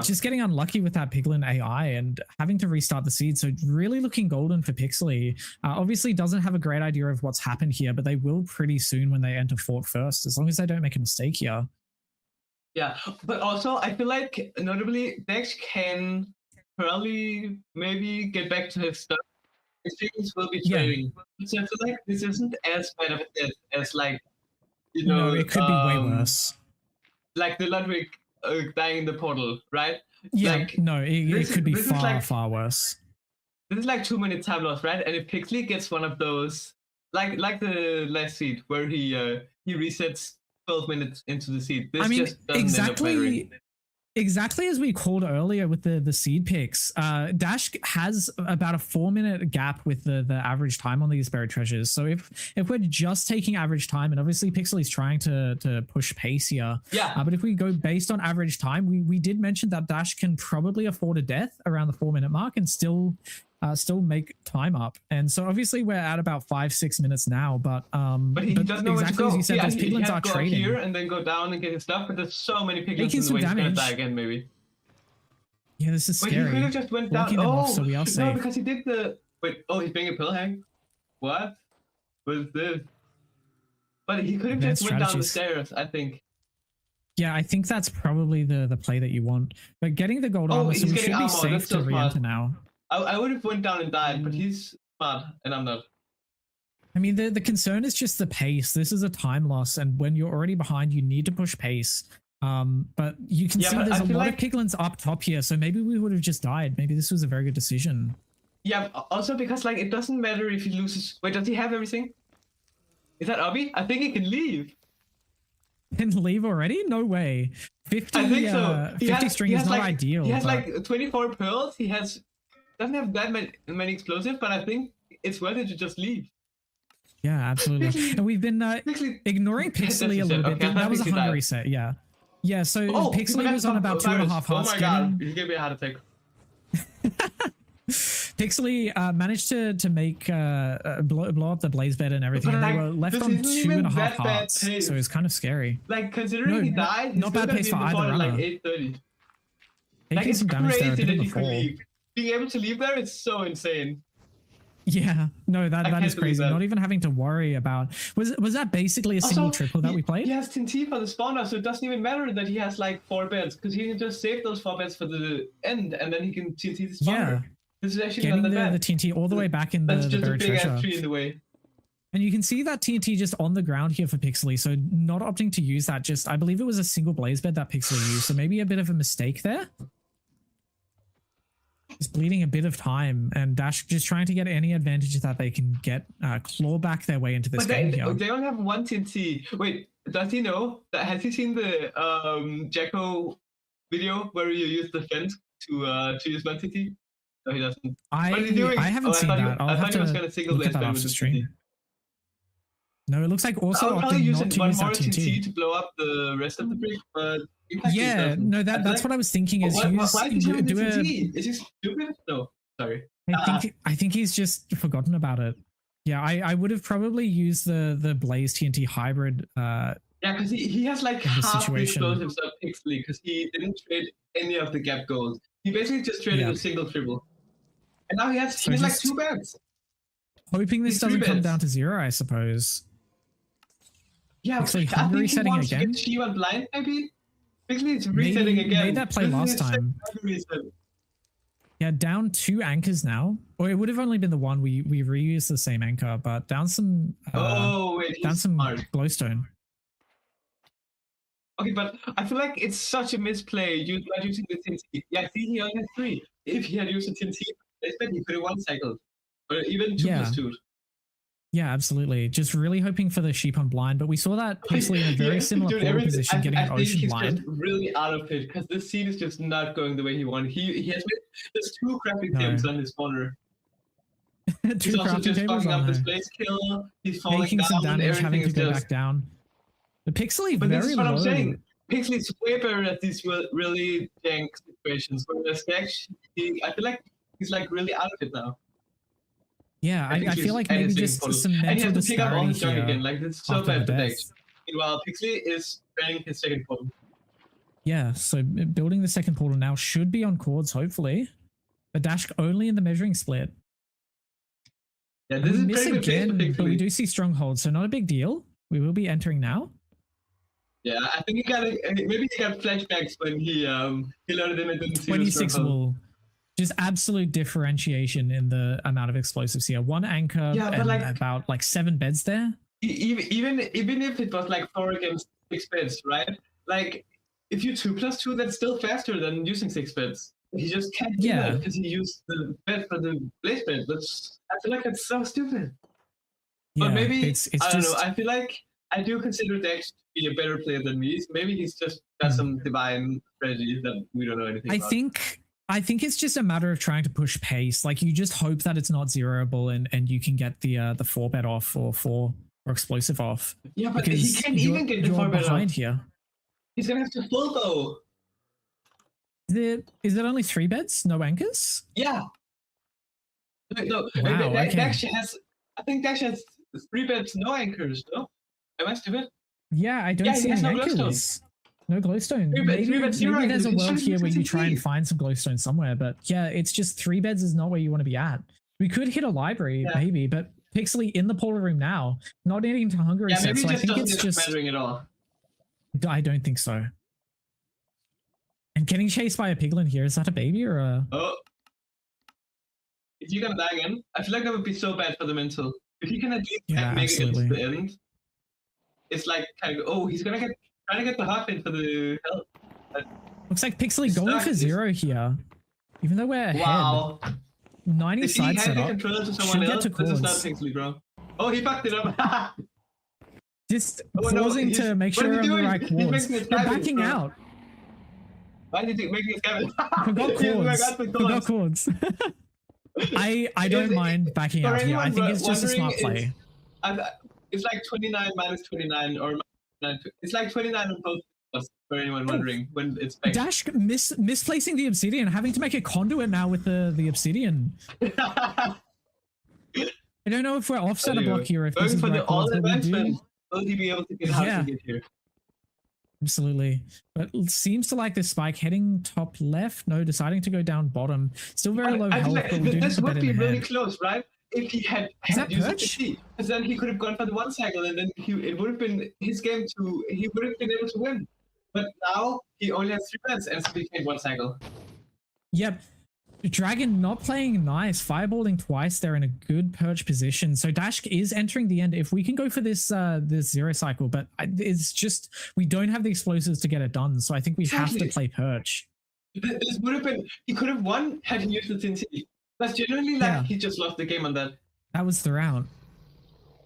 just getting unlucky with that piglin AI and having to restart the seed. So really looking golden for Pixley. Obviously doesn't have a great idea of what's happened here, but they will pretty soon when they enter Fort first, as long as they don't make a mistake here. Yeah, but also I feel like notably Dex can probably maybe get back to his stuff. His piglins will be trading. So I feel like this isn't as bad of a death as like, No, it could be way worse. Like the Ludwig dying in the portal, right? Yeah, like, no, it could be far worse. This is like 2 minute time loss, right? And if Pixley gets one of those, like the last seed where he resets 12 minutes into the seed. This just doesn't end up mattering. Exactly as we called earlier with the seed picks, Dash has about a 4-minute gap with the average time on these buried treasures. So if we're just taking average time, and obviously Pixley's trying to push pace here, but if we go based on average time, we did mention that Dash can probably afford a death around the 4-minute mark and still make time up. And so obviously we're at about 5-6 minutes now, but he doesn't know exactly where to go. as you said, those piglins are trading here and then go down and get his stuff, but there's so many piglins making in the way he's gonna damage. die again, maybe. Yeah, this is scary. But he could have just went down. Them off, so we are safe. No, because he did the he's being a pill hang. What was this? But he could have just went down the stairs, I think. Yeah, I think that's probably the play that you want. But getting the gold armor, so we should be safe to re-enter now. I would have went down and died, but he's smart, and I'm not. I mean, the concern is just the pace. This is a time loss, and when you're already behind, you need to push pace. But you can see there's a lot of piglins up top here, so maybe we would have just died. Maybe this was a very good decision. Yeah, also because like it doesn't matter if he loses. Wait, does he have everything? Is that Obby? I think he can leave. Can leave already? No way. 50, I think so. 50 string is not ideal. He has like 24 pearls. He doesn't have that many explosives, but I think it's worth it to just leave. Yeah, absolutely. And we've been ignoring Pixley a little bit. Okay, that was a hungry set, yeah. Yeah, so Pixley was on about 2.5 hearts. Oh my god, you gave me a heart attack. Pixley managed to make blow up the blaze bed and everything, and they were left on 2.5 hearts, so it's kind of scary. Like, considering he died, he's not bad pace for either runner. Like 8:30. Taking some damage there, a bit of a fall. Being able to leave there is so insane. Yeah, no, that is crazy. Not even having to worry about was that basically a single triple that we played? He has TNT for the spawner, so it doesn't even matter that he has like 4 beds, because he can just save those 4 beds for the end, and then he can TNT the spawner. Yeah. This is actually getting the TNT all the way back in the buried treasure. That's just a big ass tree in the way. And you can see that TNT just on the ground here for Pixley, so not opting to use that. Just, I believe it was a single blaze bed that Pixley used, so maybe a bit of a mistake there. is bleeding a bit of time, and Dash just trying to get any advantage that they can get, claw back their way into this game here. They only have one TNT. Wait, does he know that? Has he seen the Jacko video where you use the fence to use one TNT? No, he doesn't. I haven't seen that. I thought he was going to single look at that after stream. No, it looks like also I'll probably use not to one use more that TNT to blow up the rest of the brick, but yeah, no, that's what I was thinking. Is why is he doing the TNT? Is he stupid? No, sorry. I think he's just forgotten about it. Yeah, I would have probably used the Blaze TNT hybrid. Yeah, because he has like half the explosives of Pixley because he didn't trade any of the gap goals. He basically just traded a single triple, and now he has like 2 beds. Hoping this doesn't come down to 0, I suppose. Yeah, Pixley Hungary setting again. She went blind, maybe. Pixley is resetting again. Made that play last time. Yeah, down 2 anchors now. Or it would have only been the one. We reused the same anchor, but down some. Down some glowstone. Okay, but I feel like it's such a misplay not using the TNT. Yeah, see, he only has 3. If he had used the TNT, I bet he could have 1 cycle. Or even 2+2. Yeah, absolutely. Just really hoping for the sheep on blind, but we saw that Pixley in a very similar position, getting an ocean blind. Just really out of it because the scene is just not going the way he wanted. He has made there's 2 crafting tables on his corner. He's also just fucking up this place kill. He's falling making down. Some damage, having to go just back down. The Pixley very low. But this is what I'm saying. Pixley's way better at these really jank situations. Whereas Dash, I feel like he's like really out of it now. Yeah, I feel like maybe just some mental and he has to pick up all his junk here again. Like it's so bad for Dash. Meanwhile, Pixley is training his second portal. Yeah, so building the second portal now should be on chords, hopefully. But Dash only in the measuring split. Yeah, this is miss again, but we do see strongholds, so not a big deal. We will be entering now. Yeah, I think maybe he got flashbacks when he loaded them and didn't see 26 wool. Just absolute differentiation in the amount of explosives here. 1 anchor and like, about like 7 beds there. Even if it was like 4 against 6 beds, right? Like if you 2+2, that's still faster than using 6 beds. He just can't do that because he used the bed for the blaze bed. I feel like that's so stupid. But maybe it's I don't know. I feel like I do consider Dex to be a better player than me. Maybe he's just got some divine strategy that we don't know anything about. I think it's just a matter of trying to push pace. Like you just hope that it's not zeroable and you can get the 4-bet off or 4 or explosive off. Yeah, but he can't even get the 4-bet behind off. Here. He's gonna have to full go. Is it only 3 beds? No anchors? Yeah. No. Wow, Dash has. I think Dash has 3 beds, no anchors. No, am I stupid? Yeah, I don't see any anchors. No glowstone. Maybe there's a world here where you try and find some glowstone somewhere, but yeah, it's just 3 beds is not where you want to be at. We could hit a library, maybe, but Pixley in the portal room now, not needing to Hungary set, so I think it's just measuring at all. I don't think so. And getting chased by a piglin here, is that a baby or a... Oh. If you're gonna die again, I feel like that would be so bad for the mental. If he can at least make it to the end, it's like kind of, he's trying to get the hop in for the help. Looks like Pixley going for 0 here. Even though we're ahead. 90 side setup. Should get to chords. This is not Pixley, bro. Oh, he fucked it up. Just pausing to make sure we're on the right chords. They're backing out. Why did you make it Kevin? Forgot chords. I don't mind backing out here. I think it's just a smart play. It's like 29 minus 29 or it's like 29 on both of us, for anyone wondering when it's back. Dash misplacing the obsidian, having to make a conduit now with the obsidian. I don't know if we're offset a block here. If this is right all advancement, will he be able to get how to get here? Absolutely. But it seems to like this spike heading top left. No, deciding to go down bottom. Still very low health, but we do this would be really head. Close, right? If he had used the C, because then he could have gone for the 1 cycle, and then it would have been his game he would have been able to win. But now he only has 3 bets and still can't 1 cycle. Yep. Dragon not playing nice, fireballing twice there in a good perch position. So Dash is entering the end. If we can go for this 0 cycle, but it's just we don't have the explosives to get it done. So I think we have to play perch. This would have been. He could have won had he used the TNT. That's genuinely like he just lost the game on that. That was the round.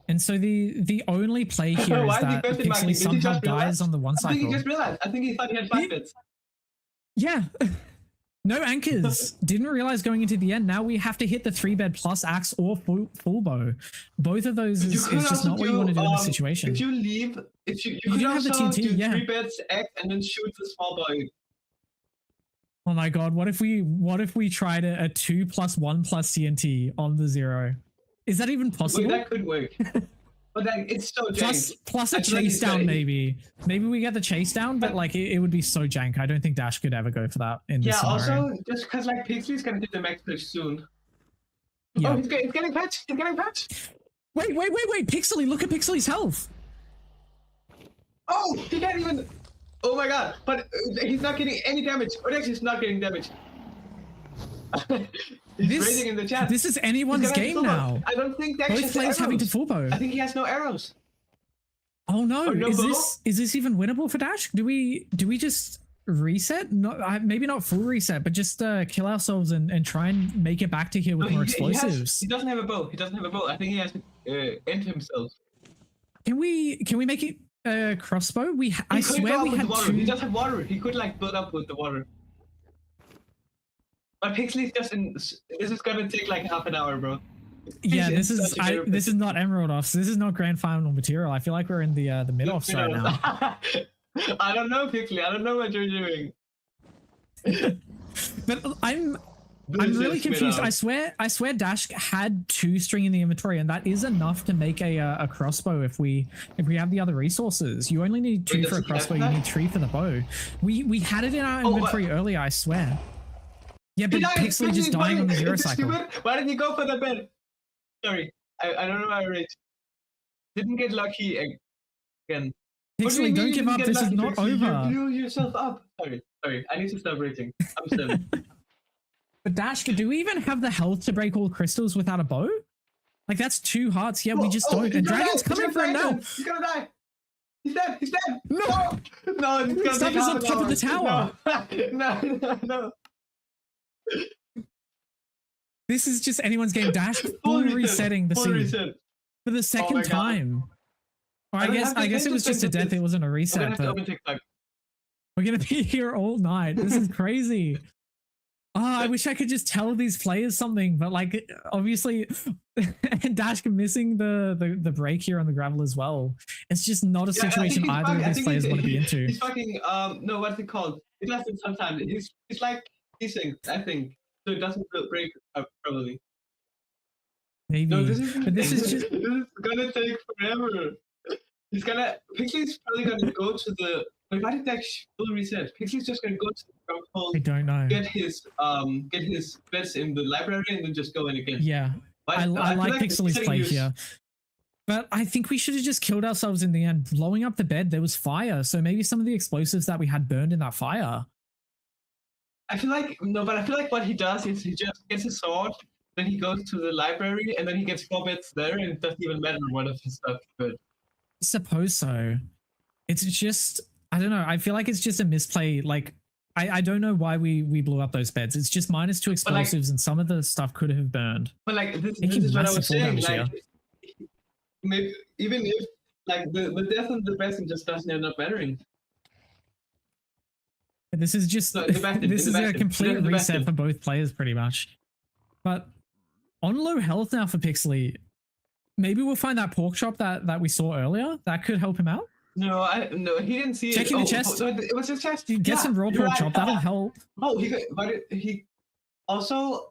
And so the only play here is that Pixely somehow dies on the one cycle. I think he just realized. I think he thought he had 5 bits. Yeah. No anchors. Didn't realize going into the end. Now we have to hit the 3-bed plus axe or full bow. Both of those is just not what you want to do in this situation. If you leave, you could don't have the TNT, do 3 beds axe and then shoot the small bow. Oh my god! What if we tried a 2+1+ TNT on the 0? Is that even possible? Wait, that could work. But it's so jank. Plus a chase down, maybe. Maybe we get the chase down, but like it would be so jank. I don't think Dash could ever go for that in this scenario. Also just because like Pixley's gonna get the max push soon. Yeah. Oh, he's getting patched. He's getting patched. Wait! Pixley, look at Pixley's health. Oh, he can't even. Oh my god! But he's not getting any damage. Odex is not getting damage. He's raiding in the chat. This is anyone's game now. I don't think Dash both players having to full bow. I think he has no arrows. Oh no! Is this even winnable for Dash? Do we just reset? Maybe not full reset, but just kill ourselves and try and make it back to here with more explosives. He doesn't have a bow. I think he has to end himself. Can we make it crossbow? I swear we had two. He does have water. He could like build up with the water. But Pixley's just in. This is gonna take like half an hour, bro. Yeah, this is not Emerald Offs. This is not grand final material. I feel like we're in the mid offs right now. I don't know, Pixley. I don't know what you're doing. But I'm really confused. I swear Dash had 2 string in the inventory, and that is enough to make a crossbow if we have the other resources. You only need 2 for a crossbow. You need 3 for the bow. We had it in our inventory earlier, I swear. Yeah, but Pixley just dying on the 0 cycle. Why did he go for the bed? Sorry, I don't know why I raged. Didn't get lucky again. Pixley, don't give up. This is not over. You blew yourself up. Sorry. I need to stop raging. I'm 7. But Dash, do we even have the health to break all crystals without a bow? Like that's 2 hearts. Yeah, we just don't. And Dragon's coming for him now. He's gonna die. He's dead. He's dead. No. Stuff is on top of the tower. No. This is just anyone's game. Dash full resetting the scene for the second time. Or I guess it was just a death. It wasn't a reset. But we're gonna be here all night. This is crazy. I wish I could just tell these players something, but like obviously, and Dash missing the break here on the gravel as well. It's just not a situation either of these players want to be into. He's fucking no, what's it called? It lasted some time. He's like teasing, I think. So it doesn't break up probably. Maybe. No, this is just this is gonna take forever. Pixley's probably gonna go to the why did that full reset? Pixley's just gonna go to the drum hole. I don't know. Get his bets in the library and then just go in again. Yeah. I like Pixley's play here. But I think we should have just killed ourselves in the end. Blowing up the bed, there was fire. So maybe some of the explosives that we had burned in that fire. I feel like what he does is he just gets his sword, then he goes to the library, and then he gets 4 bits there, and it doesn't even matter what of his stuff is good. I suppose so. It's just, I don't know. I feel like it's just a misplay. Like, I don't know why we blew up those beds. It's just -2 explosives, and some of the stuff could have burned. But like, this is what I was saying. Like, maybe, even if like the death of the best just doesn't end up mattering. This is just this is a complete reset for both players pretty much. But on low health now for Pixley, maybe we'll find that pork chop that we saw earlier. That could help him out. No, he didn't see Checking the chest. It was his chest. Get some raw pork chop. That'll help. Oh, he also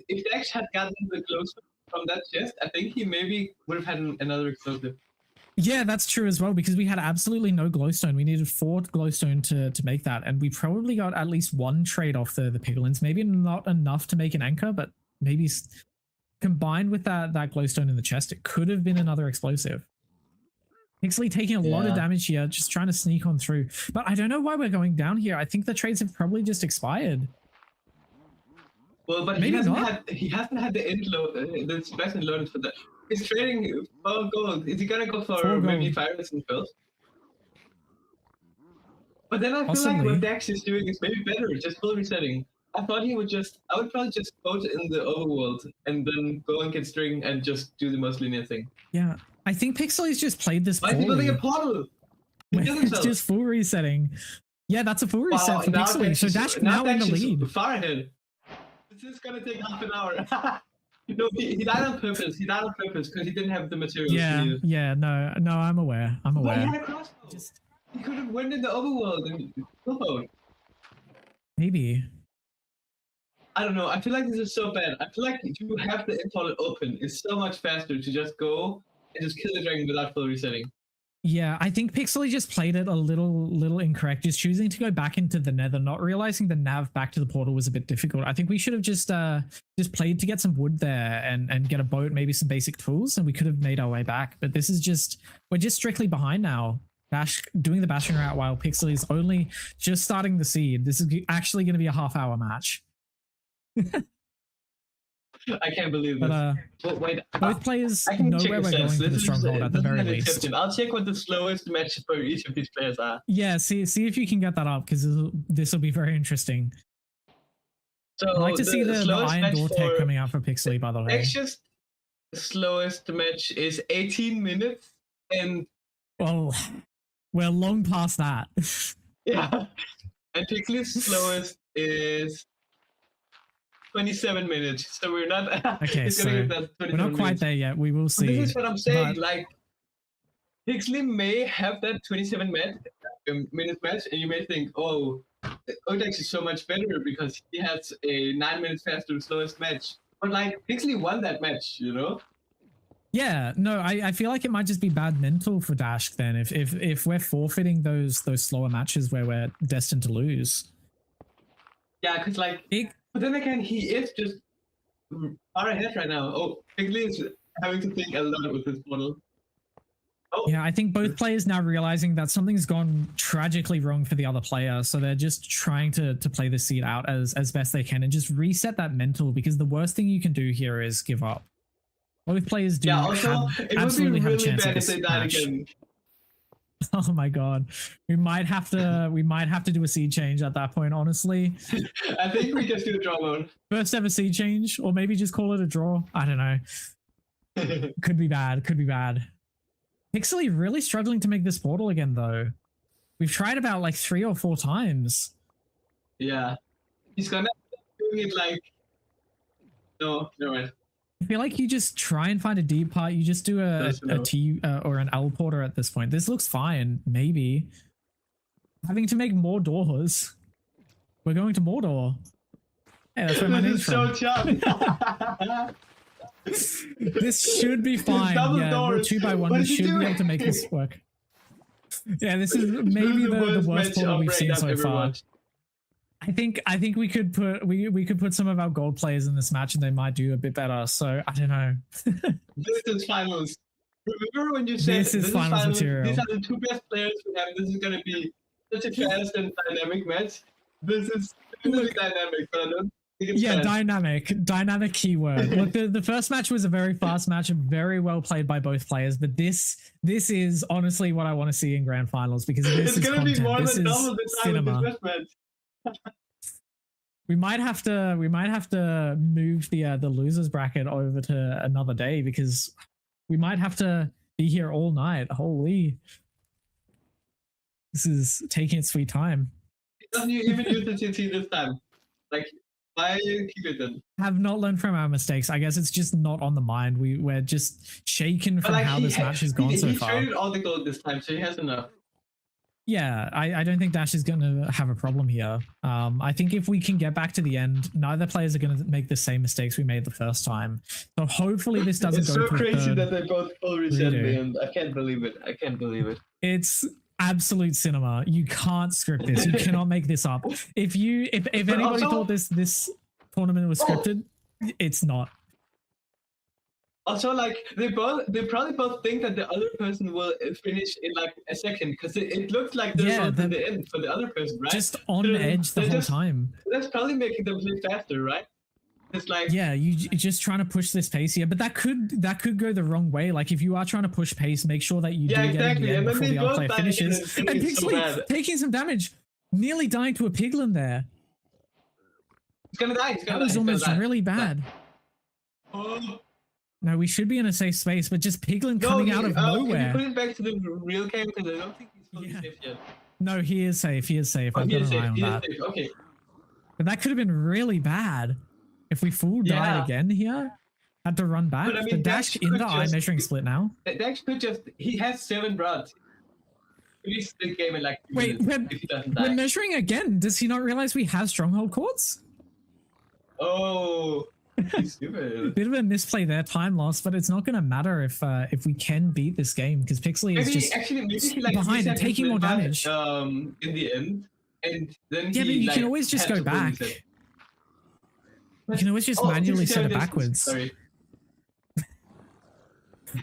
if Dex had gotten the glowstone from that chest, I think he maybe would have had another explosive. Yeah, that's true as well, because we had absolutely no glowstone. We needed 4 glowstone to make that, and we probably got at least 1 trade off the piglins. Maybe not enough to make an anchor, but maybe combined with that glowstone in the chest, it could have been another explosive. Pixley taking a lot of damage here, just trying to sneak on through. But I don't know why we're going down here. I think the trades have probably just expired. Well, but maybe he hasn't had the end load, the special loaded for that. He's trading 4 gold. Is he gonna go for maybe Fires and Pills? But then I feel like Possibly. what Dax is doing is maybe better, just full resetting. I thought he would just, I would probably just go in the overworld and then go and get string and just do the most linear thing. Yeah, I think Pixely's just played this Why is he building a poorly. portal? It's just full resetting. Yeah, that's a full reset for Pixely. So Dash now in the lead. Far ahead. This is gonna take half an hour. No, he died on purpose. He died on purpose because he didn't have the materials. Yeah, no, I'm aware. I'm aware. But he had a crossbow. He could have went in the overworld and killed. Maybe. I don't know. I feel like this is so bad. I feel like to have the portal open is so much faster to just go and just kill the dragon without full resetting. Yeah, I think Pixely just played it a little incorrect, just choosing to go back into the nether, not realizing the nav back to the portal was a bit difficult. I think we should have just played to get some wood there and get a boat, maybe some basic tools, and we could have made our way back. But this is just, we're just strictly behind now. Bash doing the bashing route while Pixely is only just starting the seed. This is actually going to be a half-hour match. I can't believe this. But wait, both players know where we're going for the stronghold at the very least. I'll check what the slowest match for each of these players are. Yeah, see if you can get that up, because this will be very interesting. So I'd like to see the Iron Door tech coming out for Pixely, by the way. Nexus, the slowest match is 18 minutes, and well, we're long past that. Yeah, and Pixely's slowest is 27 minutes, so we're not. Okay, so we're not quite there yet. We will see. But this is what I'm saying. Like, Pixely may have that 27 minute match, and you may think, oh, Odex is so much better because he has a 9 minutes faster slowest match. But like, Pixely won that match, you know? Yeah, no, I feel like it might just be bad mental for Dash then if we're forfeiting those slower matches where we're destined to lose. Yeah, because like. But then again, he is just far ahead right now. Oh, Pixely is having to think a lot with this model. Oh. Yeah, I think both players now realizing that something's gone tragically wrong for the other player, so they're just trying to play the seed out as best they can and just reset that mental, because the worst thing you can do here is give up. Both players do absolutely have a chance at this match. Again. Oh my god, we might have to do a seed change at that point, honestly. I think we just do a draw mode. First ever seed change, or maybe just call it a draw. I don't know. Could be bad. Pixely really struggling to make this portal again, though. We've tried about like 3 or 4 times. Yeah, he's gonna do it like. No, right. I feel like you just try and find a deep part. You just do a T or an L porter at this point. This looks fine, maybe. Having to make more doors. We're going to Mordor. Hey, that's where my name's from. This should be fine. Yeah, we're 2x1. We should be able to make this work. Yeah, this is maybe the worst portal we've seen so far. I think we could put some of our gold players in this match and they might do a bit better. So I don't know. This is finals. Remember when you said this is finals material? These are the 2 best players we have. This is gonna be such a fast and dynamic match. This is really dynamic, but I don't think it's fast. Dynamic keyword. Look, the first match was a very fast match, very well played by both players. But this is honestly what I want to see in grand finals, because this is content. Be more than double the time cinema. This match. We might have to move the losers bracket over to another day, because we might have to be here all night. Holy, this is taking its sweet time. Don't you even use the TT this time? Like, why keep it then? Have not learned from our mistakes. I guess it's just not on the mind. We're just shaken from how this match has gone so far. He traded all the gold this time, so he has enough. Yeah, I don't think Dash is going to have a problem here. I think if we can get back to the end, neither players are going to make the same mistakes we made the first time. So hopefully this doesn't go to the third. It's so crazy that they both full reset me, and I can't believe it. It's absolute cinema. You can't script this. You cannot make this up. If anybody thought this tournament was scripted, it's not. Also, like, they probably both think that the other person will finish in like a second, because it looks like they're at the end for the other person, right? Just on edge the whole time. That's probably making them play faster, right? It's like, yeah, you're just trying to push this pace here, but that could go the wrong way. Like, if you are trying to push pace, make sure that you do get in the end before the other player finishes. And Pixely taking some damage. Nearly dying to a piglin there. He's gonna die. That was almost really bad. Oh. No, we should be in a safe space, but just piglin coming out of nowhere. Can you put it back to the real game because I don't think he's fully safe yet. No, he is safe. He is safe. I've got an eye on that. Okay. But that could have been really bad if we full died again here. Had to run back. But, I mean, the dash in the eye measuring split now. Dash could just. He has 7 brods. He's the game in like. Wait, when measuring again, does he not realize we have stronghold cords? Oh, he's stupid. Bit of a misplay there, time loss, but it's not going to matter if we can beat this game because Pixley is just maybe he, like, behind and taking more damage. In the end, and then but you can always just go back. You can always just manually set it backwards. Sorry.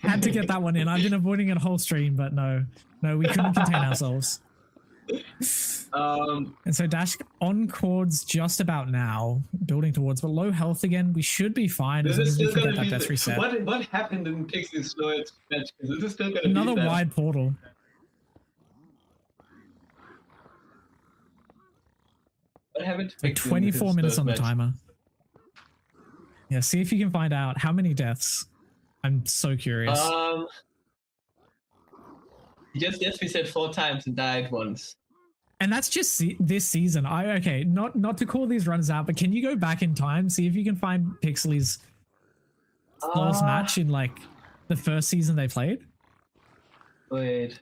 Had to get that one in. I've been avoiding it a whole stream, but no, we couldn't contain ourselves. And so Dash on cords just about now, building towards, but low health again. We should be fine as long as we can get that death reset. What happened in Pixie's slow match? Because this is still gonna another wide portal. What happened to like 24 minutes on the timer. Yeah, see if you can find out how many deaths. I'm so curious. He just reset 4 times and died once. And that's just this season. Okay, not to call these runs out, but can you go back in time, see if you can find Pixley's last match in like the first season they played? Wait.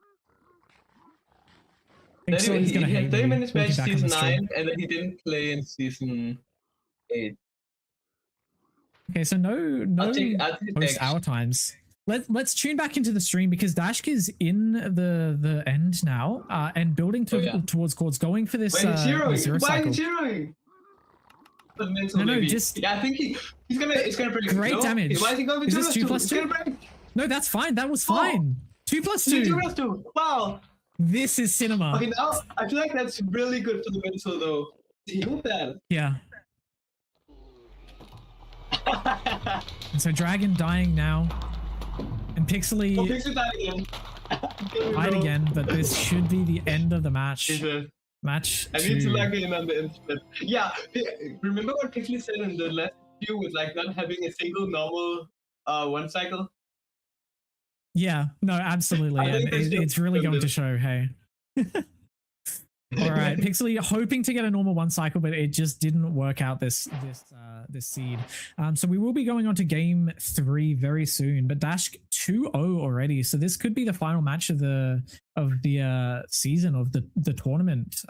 Pixley's gonna hate 30 minutes match season 9, and then he didn't play in season 8. Okay, so no post-hour times. Let's tune back into the stream because Dashk is in the end now and building towards cords, going for this zero cycle. Why is he zeroing? No, just yeah, I think he's gonna break. Great damage. Why is he going is this 2 plus 2? No, that's fine. That was fine. 2 plus 2. 2 plus 2. Wow. This is cinema. Okay, now I feel like that's really good for the mental though. He moved that. Yeah. And so Dragon dying now. And Pixley died again, but this should be the end of the match. Match 2. I need to log in on the instrument. Yeah, remember what Pixley said in the last view with like not having a single normal 1 cycle? Yeah, no, absolutely. And it's really going to show, hey. All right, Pixley hoping to get a normal 1 cycle, but it just didn't work out this seed. So we will be going on to game 3 very soon, but Dash 2-0 already. So this could be the final match of the season of the tournament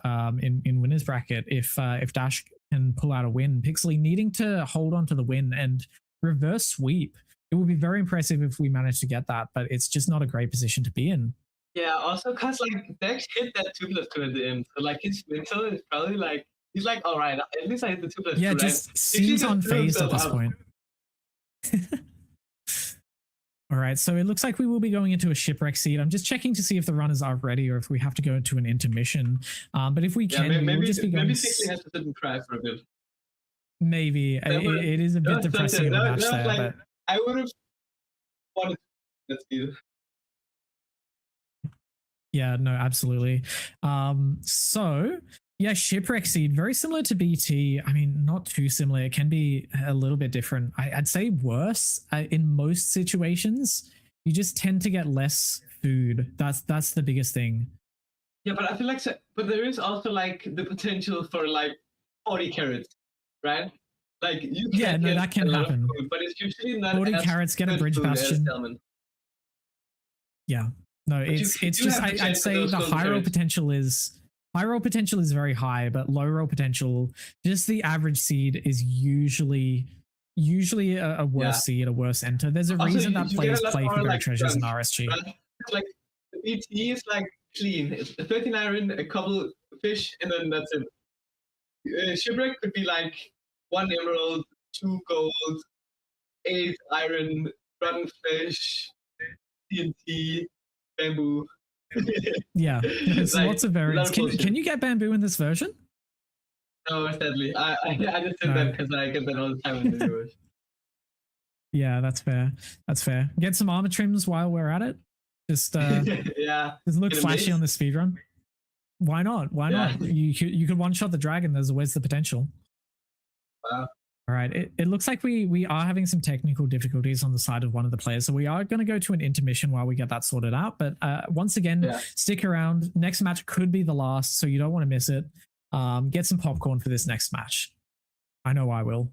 in winners bracket. If Dash can pull out a win, Pixley needing to hold on to the win and reverse sweep. It would be very impressive if we managed to get that, but it's just not a great position to be in. Yeah, also because like Dex hit that 2 plus 2 at the end, so like his mental is probably like he's like, all right, at least I hit the 2 plus 2. Yeah, just seems unfazed at this point. All right, so it looks like we will be going into a shipwreck seed. I'm just checking to see if the runners are ready or if we have to go to an intermission. But if we can, we will just be going. Maybe Pixley has to sit and cry for a bit. Maybe it is a bit depressing in the match there, like, but I would have wanted to see it. Yeah, no, absolutely. So yeah, shipwreck seed, very similar to BT. I mean, not too similar. It can be a little bit different. I'd say worse in most situations. You just tend to get less food. That's the biggest thing. Yeah, but I feel like, but there is also like the potential for like 40 carrots, right? Like you can that can happen. Food, but it's usually not 40 carrots, get a bridge bastion. Yeah. No, it's just I'd say the high roll potential is very high, but low roll potential, just the average seed is usually a worse seed, a worse enter. There's a reason that players play for great treasures in RSG. Right? Like the BT is like clean. It's 13 iron, a couple fish, and then that's it. Shipwreck could be like 1 emerald, 2 gold, 8 iron, rotten fish, TNT. Bamboo. Yeah, there's like, lots of variants. Can you get bamboo in this version? No, sadly. I just did that because I get that all the time in the viewers. Yeah, that's fair. That's fair. Get some armor trims while we're at it. Just yeah. Does it look flashy on the speedrun? Why not? Why not? You could one shot the dragon. Where's the potential? Wow. All right. It looks like we are having some technical difficulties on the side of one of the players, so we are going to go to an intermission while we get that sorted out. But once again, stick around. Next match could be the last, so you don't want to miss it. Get some popcorn for this next match. I know I will.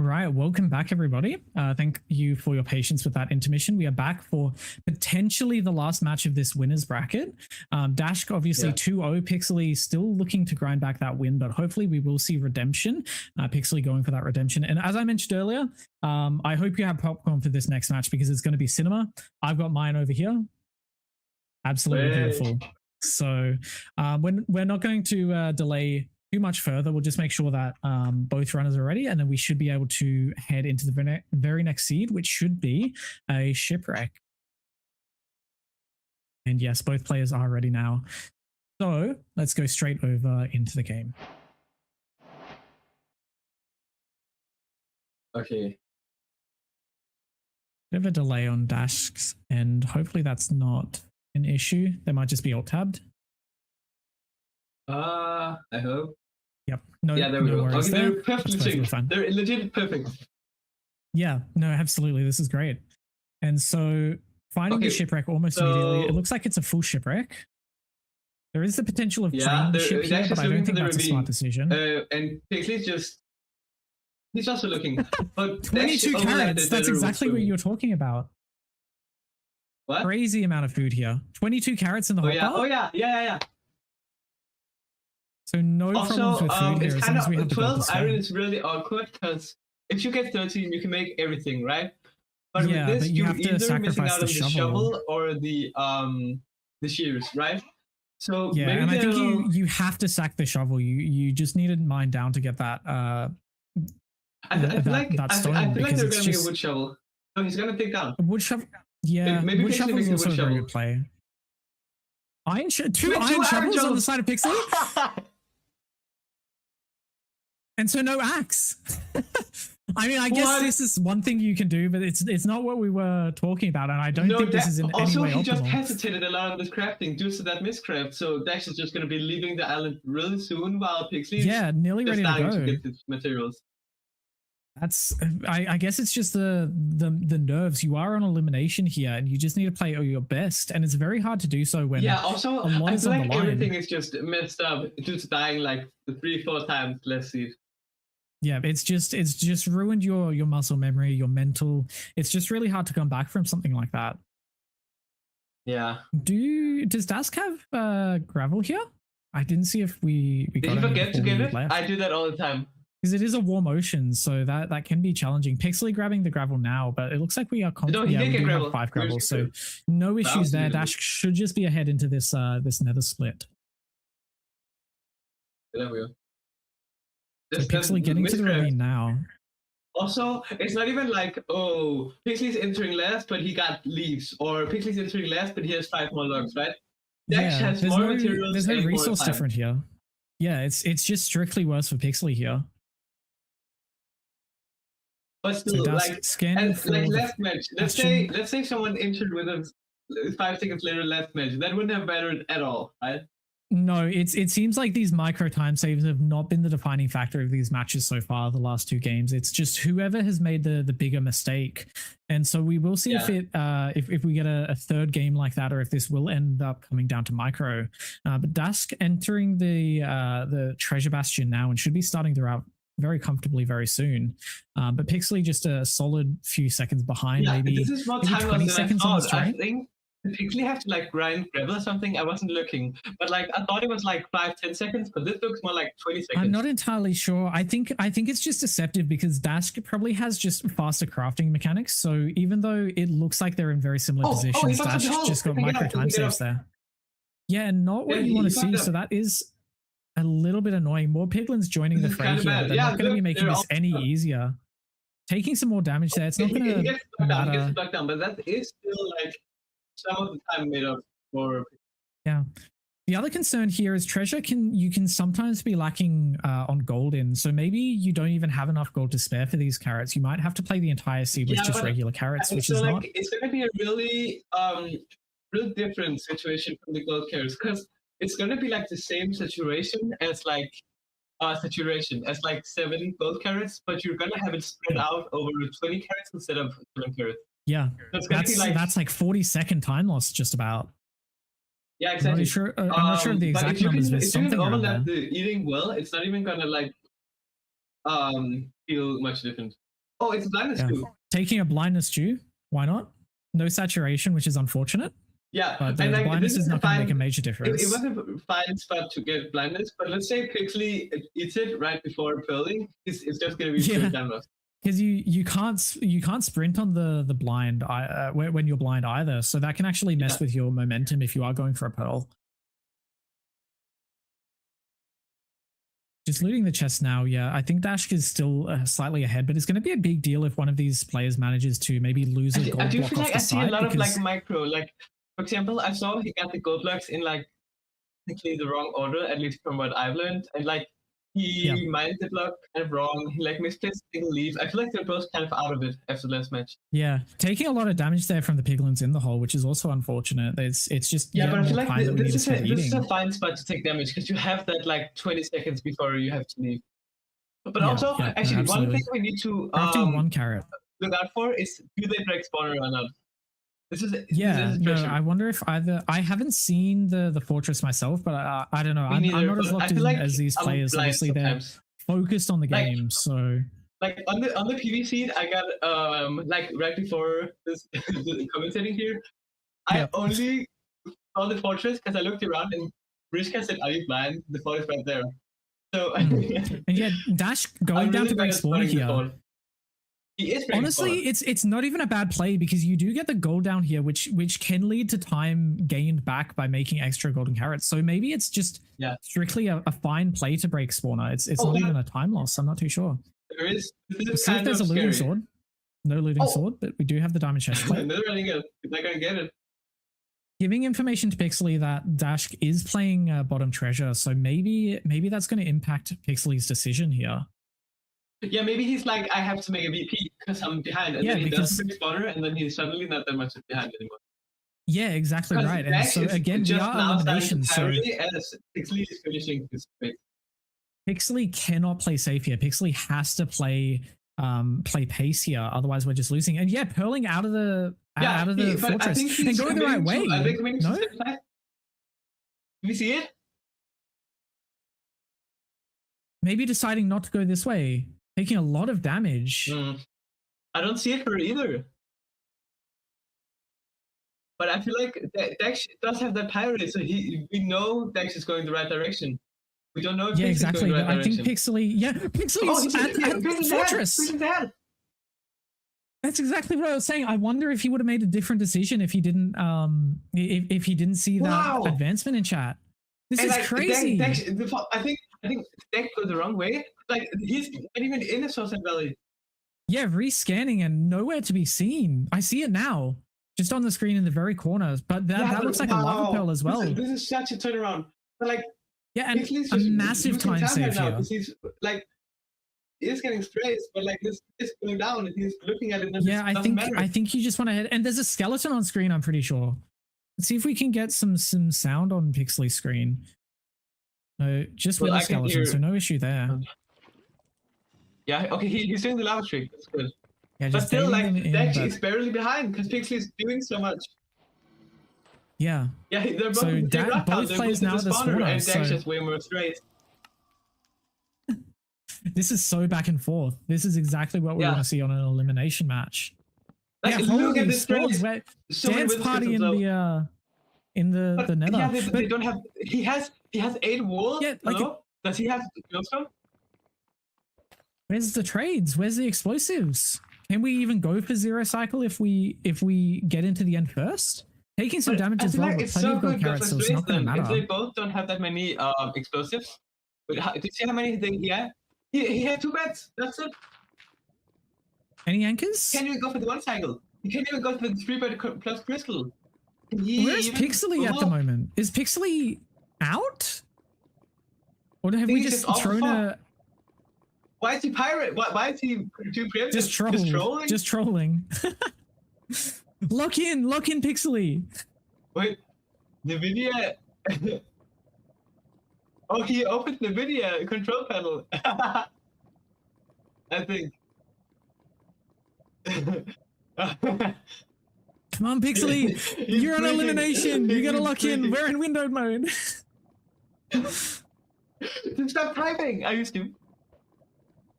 All right, welcome back, everybody. Thank you for your patience with that intermission. We are back for potentially the last match of this winners bracket. Dashk obviously 2-0, Pixely still looking to grind back that win, but hopefully we will see redemption. Pixely going for that redemption. And as I mentioned earlier, I hope you have popcorn for this next match because it's going to be cinema. I've got mine over here. Absolutely beautiful. So we're not going to delay too much further. We'll just make sure that both runners are ready, and then we should be able to head into the very next seed, which should be a shipwreck. And yes, both players are ready now. So let's go straight over into the game. Okay. Bit of a delay on Dashk's, and hopefully that's not an issue. They might just be alt-tabbed. I hope. Yep. No, yeah, there we go. Okay, there. they're perfectly synced. They're legit perfect. Yeah, no, absolutely. This is great. And so finding the shipwreck almost immediately, it looks like it's a full shipwreck. There is the potential of training the ship here, but I don't think that's a smart decision. And Pixley's he's also looking. But 22 carats, that's exactly what you were talking about. What? Crazy amount of food here. 22 carats in the hopper. Oh yeah. So no problems with food here. It's kind of 12 iron is really awkward because if you get 13, you can make everything, right? But with this, but you have to sacrifice the shovel or the shears, right? So yeah, and I think you have to sack the shovel. You just need to mine down to get that. I feel like they're gonna make a wood shovel. No, he's gonna take down a wood shovel. Yeah, maybe wood shovel is also a very good play. Two iron shovels on the side of Pixley. And so no axe. I mean, I guess this is one thing you can do, but it's not what we were talking about, and I don't think this is in any way Also, he optimal. just hesitated a lot on this crafting due to that miscraft, so Dash is just going to be leaving the island really soon while Pixley is nearly ready to go. To get his materials. That's I guess it's just the nerves. You are on elimination here, and you just need to play your best, and it's very hard to do so when also I feel like everything is just messed up due to dying like 3-4 times. Let's see. Yeah, it's just ruined your muscle memory, your mental. It's just really hard to come back from something like that. Yeah. Does Dask have gravel here? I didn't see if we Did you forget to get it? I do that all the time. Because it is a warm ocean, so that can be challenging. Pixley grabbing the gravel now, but it looks like we are confident. No, he did get gravel. Have 5 gravel, so no issues there. Dash should just be ahead into this this nether split. There we go. So Pixley getting to the ravine now. Also, it's not even like, oh, Pixley's entering last, but he got leaves, or Pixley's entering last, but he has 5 more logs, right? Dash has more materials. There's no resource different here. Yeah, it's just strictly worse for Pixley here. But still, so last match. Let's say someone entered with us 5 seconds later last match. That wouldn't have mattered at all, right? No, it seems like these micro time saves have not been the defining factor of these matches so far, the last 2 games. It's just whoever has made the bigger mistake. And so we will see if we get a third game like that, or if this will end up coming down to micro. But Dask entering the treasure bastion now and should be starting the route very comfortably very soon. But Pixley just a solid few seconds behind, maybe, this is more time 20 seconds on the straight. I think Pixley have to like grind gravel or something. I wasn't looking, but like I thought it was like 5-10 seconds, but this looks more like 20 seconds. I'm not entirely sure. I think it's just deceptive because Dask probably has just faster crafting mechanics. So even though it looks like they're in very similar positions, Dash just got micro time saves there. Yeah, not what you want to see. So that is a little bit annoying. More piglins joining the fray here. They're not going to be making this any easier. Taking some more damage there. It's not going to matter. He gets stuck down, but that is still like some of the time made up for. Yeah. The other concern here is treasure you can sometimes be lacking on gold in. So maybe you don't even have enough gold to spare for these carrots. You might have to play the entire seed with just regular carrots, which is not. It's going to be a really different situation from the gold carrots because it's going to be like the same situation as like 7 gold carrots, but you're going to have it spread out over 20 carrots instead of 7 carrots. Yeah, that's like 40-second time loss just about. Yeah, exactly. I'm not sure of the exact numbers. If you can overlap the eating well, it's not even gonna like feel much different. Oh, it's blindness too. Taking a blindness due. Why not? No saturation, which is unfortunate. Yeah, but the blindness is not going to make a major difference. It was a fine spot to get blindness, but let's say Pixley eats it right before pearling. It's just going to be straight down lost. Because you can't sprint on the blind when you're blind either, so that can actually mess with your momentum if you are going for a pearl. Just looting the chest now, yeah. I think Dashk is still slightly ahead, but it's going to be a big deal if one of these players manages to maybe lose a gold block off the side. I do feel like I see a lot of like micro, like for example, I saw he got the gold blocks in like technically the wrong order, at least from what I've learned, and like he mined the block kind of wrong. He like misplaced the leave. I feel like they're both kind of out of it after the last match. Yeah, taking a lot of damage there from the piglins in the hole, which is also unfortunate. It's just but I feel like this is a fine spot to take damage because you have that like 20 seconds before you have to leave. But also, actually, one thing we need to one carrot look out for is do they break spawner or not? This is I wonder if either I haven't seen the fortress myself, but I don't know. I'm not as locked in as these players. Obviously, they're focused on the game, so like on the PV seed, I got like right before this commentating here, I only saw the fortress because I looked around and Rishka said, "Are you blind?" The fortress right there. So and yeah, Dash going down to break spawner here. Honestly, it's not even a bad play because you do get the gold down here, which can lead to time gained back by making extra golden carrots. So maybe it's just strictly a fine play to break spawner. It's not even a time loss. I'm not too sure. There is. See if there's a looting sword. No looting sword, but we do have the diamond chest plate. They're running it. They're gonna get it. Giving information to Pixley that Dashk is playing bottom treasure, so maybe that's going to impact Pixley's decision here. Yeah, maybe he's like, I have to make a VP because I'm behind. And then he does big spawner, and then he's suddenly not that much behind anymore. Yeah, exactly right. And so again, we are elimination. So as Pixley is finishing his phase. Pixley cannot play safe here. Pixley has to play pace here, otherwise we're just losing. And pearling out of the fortress and going the right way. No, do you see it? Maybe deciding not to go this way. Taking a lot of damage. I don't see it for either. But I feel like Dex does have that pirate, so we know Dex is going the right direction. We don't know if Dex is going the right direction. I think Pixley is at the fortress. That's exactly what I was saying. I wonder if he would have made a different decision if he didn't if he didn't see that advancement in chat. This is crazy. I think Dex goes the wrong way. Like he's not even in the Sunset Valley. Yeah, rescanning and nowhere to be seen. I see it now, just on the screen in the very corner. But that looks like a lava pearl as well. This is such a turnaround. But like, and a massive time save here. He's like, he's getting sprays, but like this is going down, and he's looking at it. And I think you just went ahead. And there's a skeleton on screen. I'm pretty sure. Let's see if we can get some sound on Pixley's screen. No, just with the skeleton, so no issue there. Yeah, okay, he's doing the lava streak. That's good. Yeah, but still, like, Dex is barely behind because Pixley's doing so much. Yeah. Yeah, they're both, so both players now at the spawner, and Dex is way more straight. This is so back and forth. This is exactly what we want to see on an elimination match. Like, look at this spawns. Dance party in the nether. Yeah, they don't have. He has 8 walls. Yeah, like does he have glowstone? Where's the trades? Where's the explosives? Can we even go for zero cycle if we get into the end first? Taking some damage as well. Like it's so good because it's not going to matter. If they both don't have that many explosives, but do you see how many he had? He had 2 beds. That's it. Any anchors? He can't even go for the 1 cycle. He can't even go for the 3 bed plus crystal. Where's Pixley at the moment? Is Pixley out? Or have we just thrown a... Why is he pirate? Why is he too preemptive? Just trolling? Just trolling. Lock in Pixley. Wait, NVIDIA... Oh, he opened the NVIDIA control panel. I think. Come on, Pixley. You're on elimination. You gotta lock in. We're in windowed mode. Stop typing. I used to.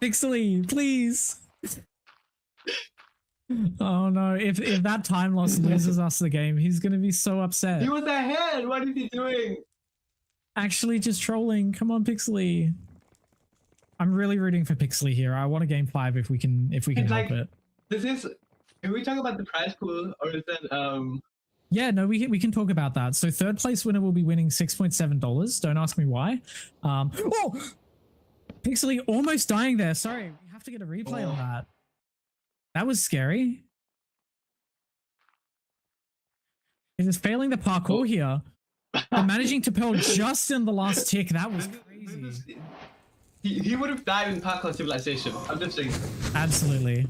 Pixley, please. Oh no, if that time loss loses us the game, he's gonna be so upset. He was ahead. What is he doing? Actually just trolling. Come on, Pixely. I'm really rooting for Pixely here. I want a game 5 if we can help it. This is, can we talk about the prize pool, or is that Yeah, no, we can talk about that. So third place winner will be winning $6.7. Don't ask me why. Oh, Pixely almost dying there. Sorry, we have to get a replay on that. That was scary. It is failing the parkour here. But managing to pearl just in the last tick. That was crazy. He would have died in Parkour Civilization. I'm just saying. Absolutely.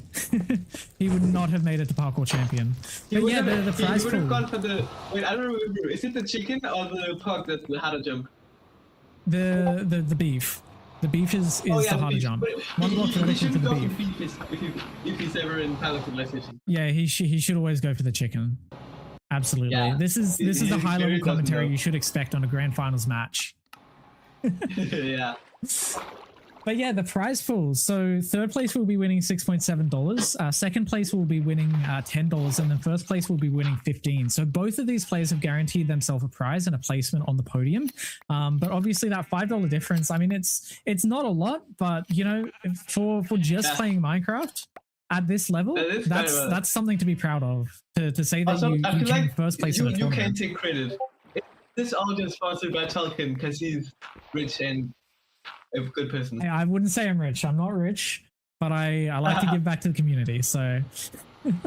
He would not have made it to Parkour Champion. But yeah, the prize pool. He would have gone for the... Wait, I don't remember. Is it the chicken or the pork that's the harder jump? The beef. The beef is the harder jump. One block vertical for the beef. If he's ever in Parkour Civilization. Yeah, he should always go for the chicken. Absolutely. Yeah. This is the high level commentary you should expect on a grand finals match. Yeah. But yeah, the prize pool. So third place will be winning $6.7. Second place will be winning $10, and then first place will be winning $15. So both of these players have guaranteed themselves a prize and a placement on the podium. But obviously that $5 difference, I mean, it's not a lot, but you know, for just playing Minecraft at this level, that's something to be proud of. To say that also, you came like first place in the tournament. You can't take credit. This is all just sponsored by Tolkien because he's rich and a good person. I wouldn't say I'm rich. I'm not rich, but I like to give back to the community. So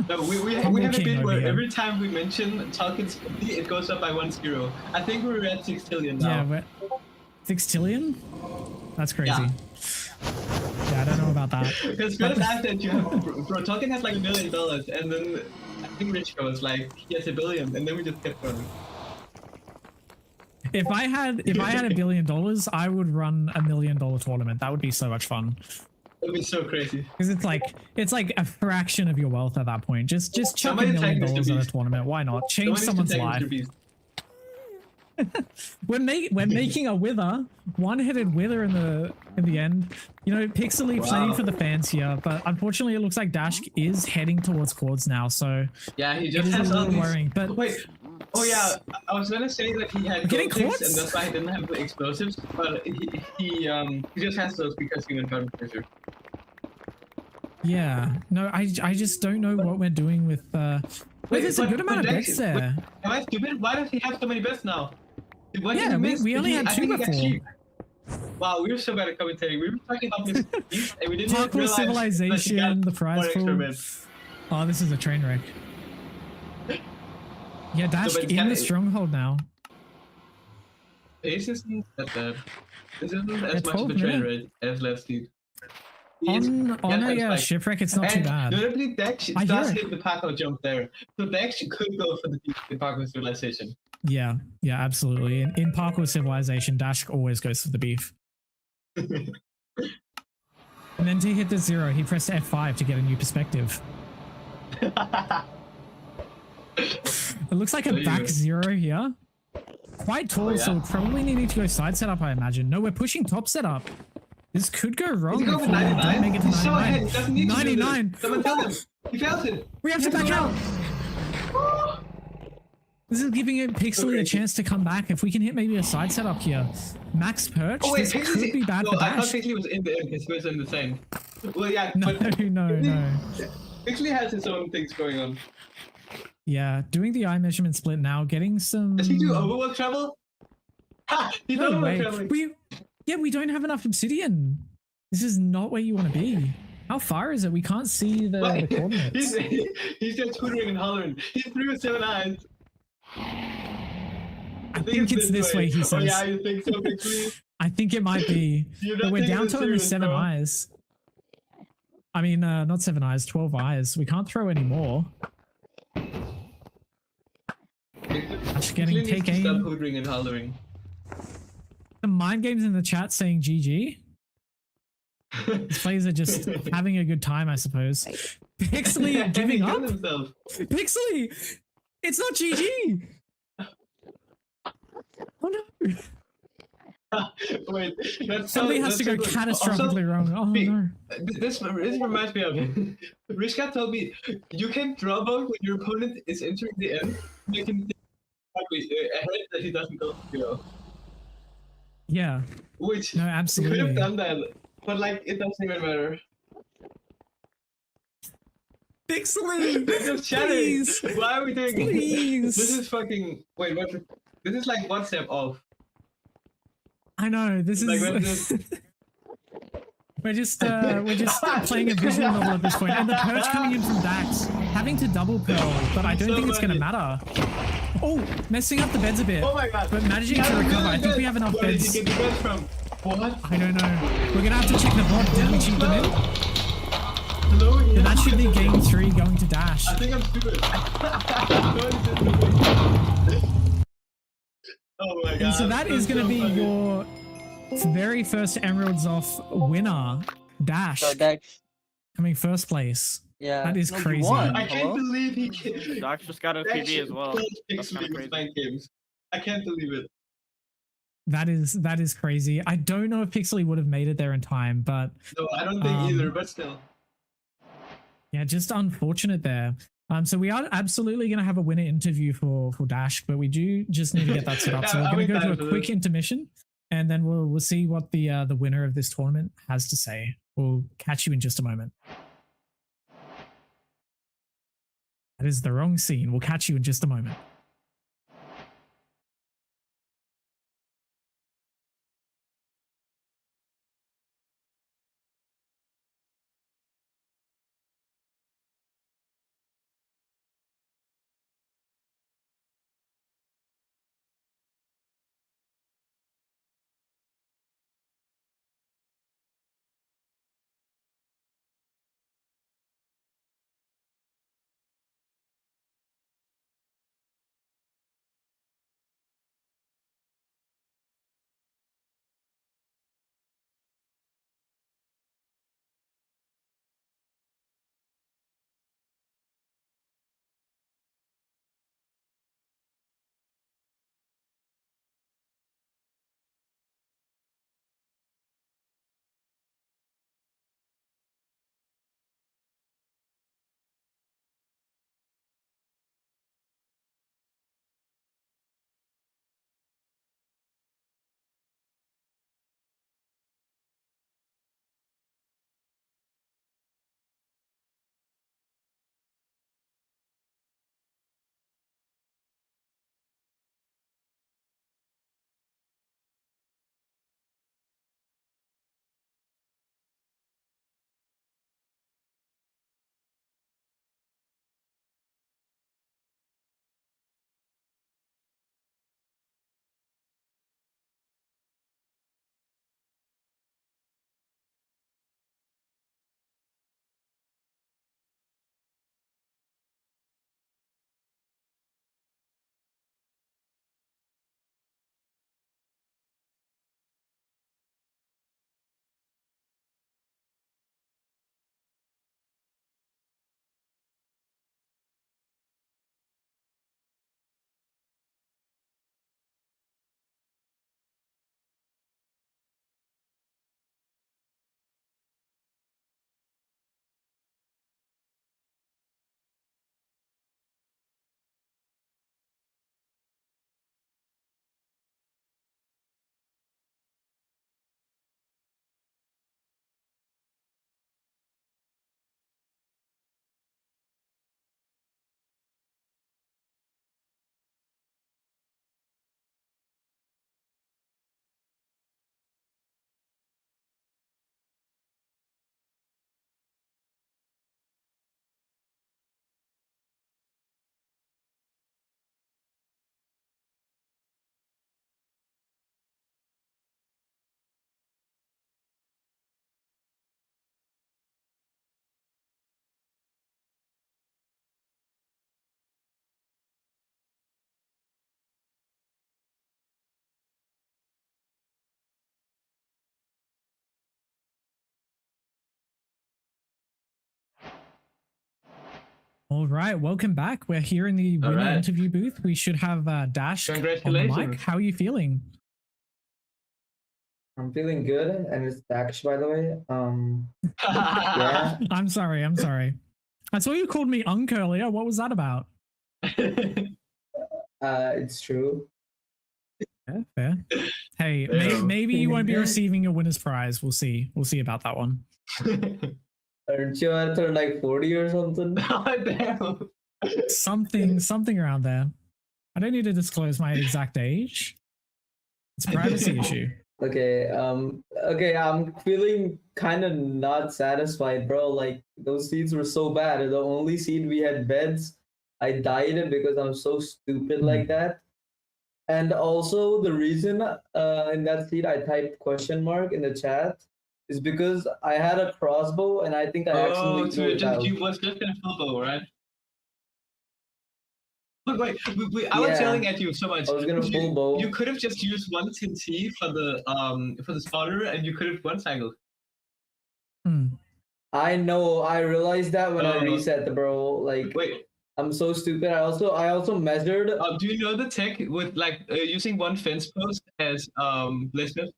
no, we have a bit where every time we mention Tolkien's company, it goes up by 1 0. I think we're at 6 trillion now. Yeah, we're 6 trillion? That's crazy. Yeah, I don't know about that. Because first I said you have, bro, Tolkien has like $1 million, and then I think Rich was like, he has $1 billion, and then we just kept going. If I had $1 billion, I would run $1 million tournament. That would be so much fun. It'd be so crazy. Because it's like a fraction of your wealth at that point. Just chuck $1 million at a tournament. Why not? Change someone's life. We're making a wither, one-headed wither in the end. You know, Pixely playing for the fans here, but unfortunately it looks like Dash is heading towards Cords now. So yeah, he just has a little worrying. But wait. Oh yeah, I was gonna say that he had gold things, and that's why he didn't have the explosives, but he just has those because he went Garden Treasure. Yeah, no, I just don't know what we're doing with there's a good amount of bets there. Am I stupid? Why does he have so many bets now? Yeah, we only had 2 before. Wow, we were so bad at commentating. We were talking about this and we didn't Parkour realize Civilization, the prize pool. Oh, this is a train wreck. Yeah, Dash in the stronghold now. Ace isn't that bad. This isn't as much of a train wreck as last seed. On a shipwreck, it's not too bad. Notably, Dash does hit the parkour jump there. So Dash could go for the Parkour Civilization. Yeah, absolutely. In Parkour Civilization, Dash always goes for the beef. And then to hit the 0, he pressed F5 to get a new perspective. It looks like a back 0 here. Quite tall, so probably needing to go side setup, I imagine. No, we're pushing top setup. This could go wrong if we don't make it to 99. So 99! Someone tell him! He failed it! We have to back out! This is giving it Pixely a chance to come back. If we can hit maybe a side setup here. Max perch, this could be bad for Dash. I thought Pixely was in the end because he was in the same. Well, yeah, no. Pixely has his own things going on. Yeah, doing the eye measurement split now, getting some... Does he do overworld travel? Ha! He's overworld traveling. We don't have enough obsidian. This is not where you want to be. How far is it? We can't see the coordinates. He's just hootering and hollering. He's 3 with 7 eyes. I think it's this way, he says. Oh yeah, you think so, Pixely? I think it might be. But we're down to only 7 eyes. I mean, not 7 eyes, 12 eyes. We can't throw any more. Just getting take aim. Stop hootering and hollering. The mind games in the chat saying GG. These players are just having a good time, I suppose. Pixely giving up? Pixely! It's not GG! Oh no! Wait, Somebody has to go catastrophically wrong. Oh no. This reminds me of Rishka told me you can draw out when your opponent is entering the end. You can think ahead that he doesn't go. Yeah. Which no, absolutely. You could have done that, but like it doesn't even matter. Pixely, just chatting. Why are we doing please? This is fucking. Wait, what? This is like one step off. I know this like, is. We're just playing a visual novel at this point, and the perch coming in from Dax, having to double pearl, but I don't think it's gonna matter. Oh, messing up the beds a bit. Oh my god! But managing to recover. I think we have enough Where beds. Did you get the beds from? What? I don't know. We're gonna have to check the bot. Did we cheat them in? Hello? Yeah. That should be game 3 going to Dash. I think I'm stupid. Oh my god. And so that is going to be funny. Your very first Emeralds off winner, Dash. So Dax. Coming first place. Yeah. That is crazy. I can't believe he can. Dax just got a PB as well. That's kind of crazy. Games. I can't believe it. That is crazy. I don't know if Pixely would have made it there in time, but no, I don't think either. But still, yeah, just unfortunate there. So we are absolutely going to have a winner interview for Dash, but we do just need to get that set up. So we're going to go to a quick intermission, and then we'll see what the winner of this tournament has to say. We'll catch you in just a moment. That is the wrong scene. We'll catch you in just a moment. All right, welcome back. We're here in the winner interview booth. We should have Dash on the mic. How are you feeling? I'm feeling good, and it's Dax, by the way. Yeah. I'm sorry. I saw you called me Unk earlier. What was that about? It's true. Yeah, fair. Hey, maybe you won't be receiving a winner's prize. We'll see. We'll see about that one. Aren't you at like 40 or something? Damn. Something around there. I don't need to disclose my exact age. It's a privacy issue. Okay, I'm feeling kind of not satisfied, bro. Like, those seeds were so bad. The only seed we had beds, I died because I'm so stupid like that. And also the reason in that seed I typed question mark in the chat is because I had a crossbow and I think I accidentally threw it out. You was just in a full bow, right? Look, wait, I was yelling at you so much. I was gonna full bow. You could have just used one TNT for the spotter, and you could have one cycle. I know. I realized that when I reset the bro. Like, wait, I'm so stupid. I also measured. Do you know the tech with like using one fence post as blazesmith?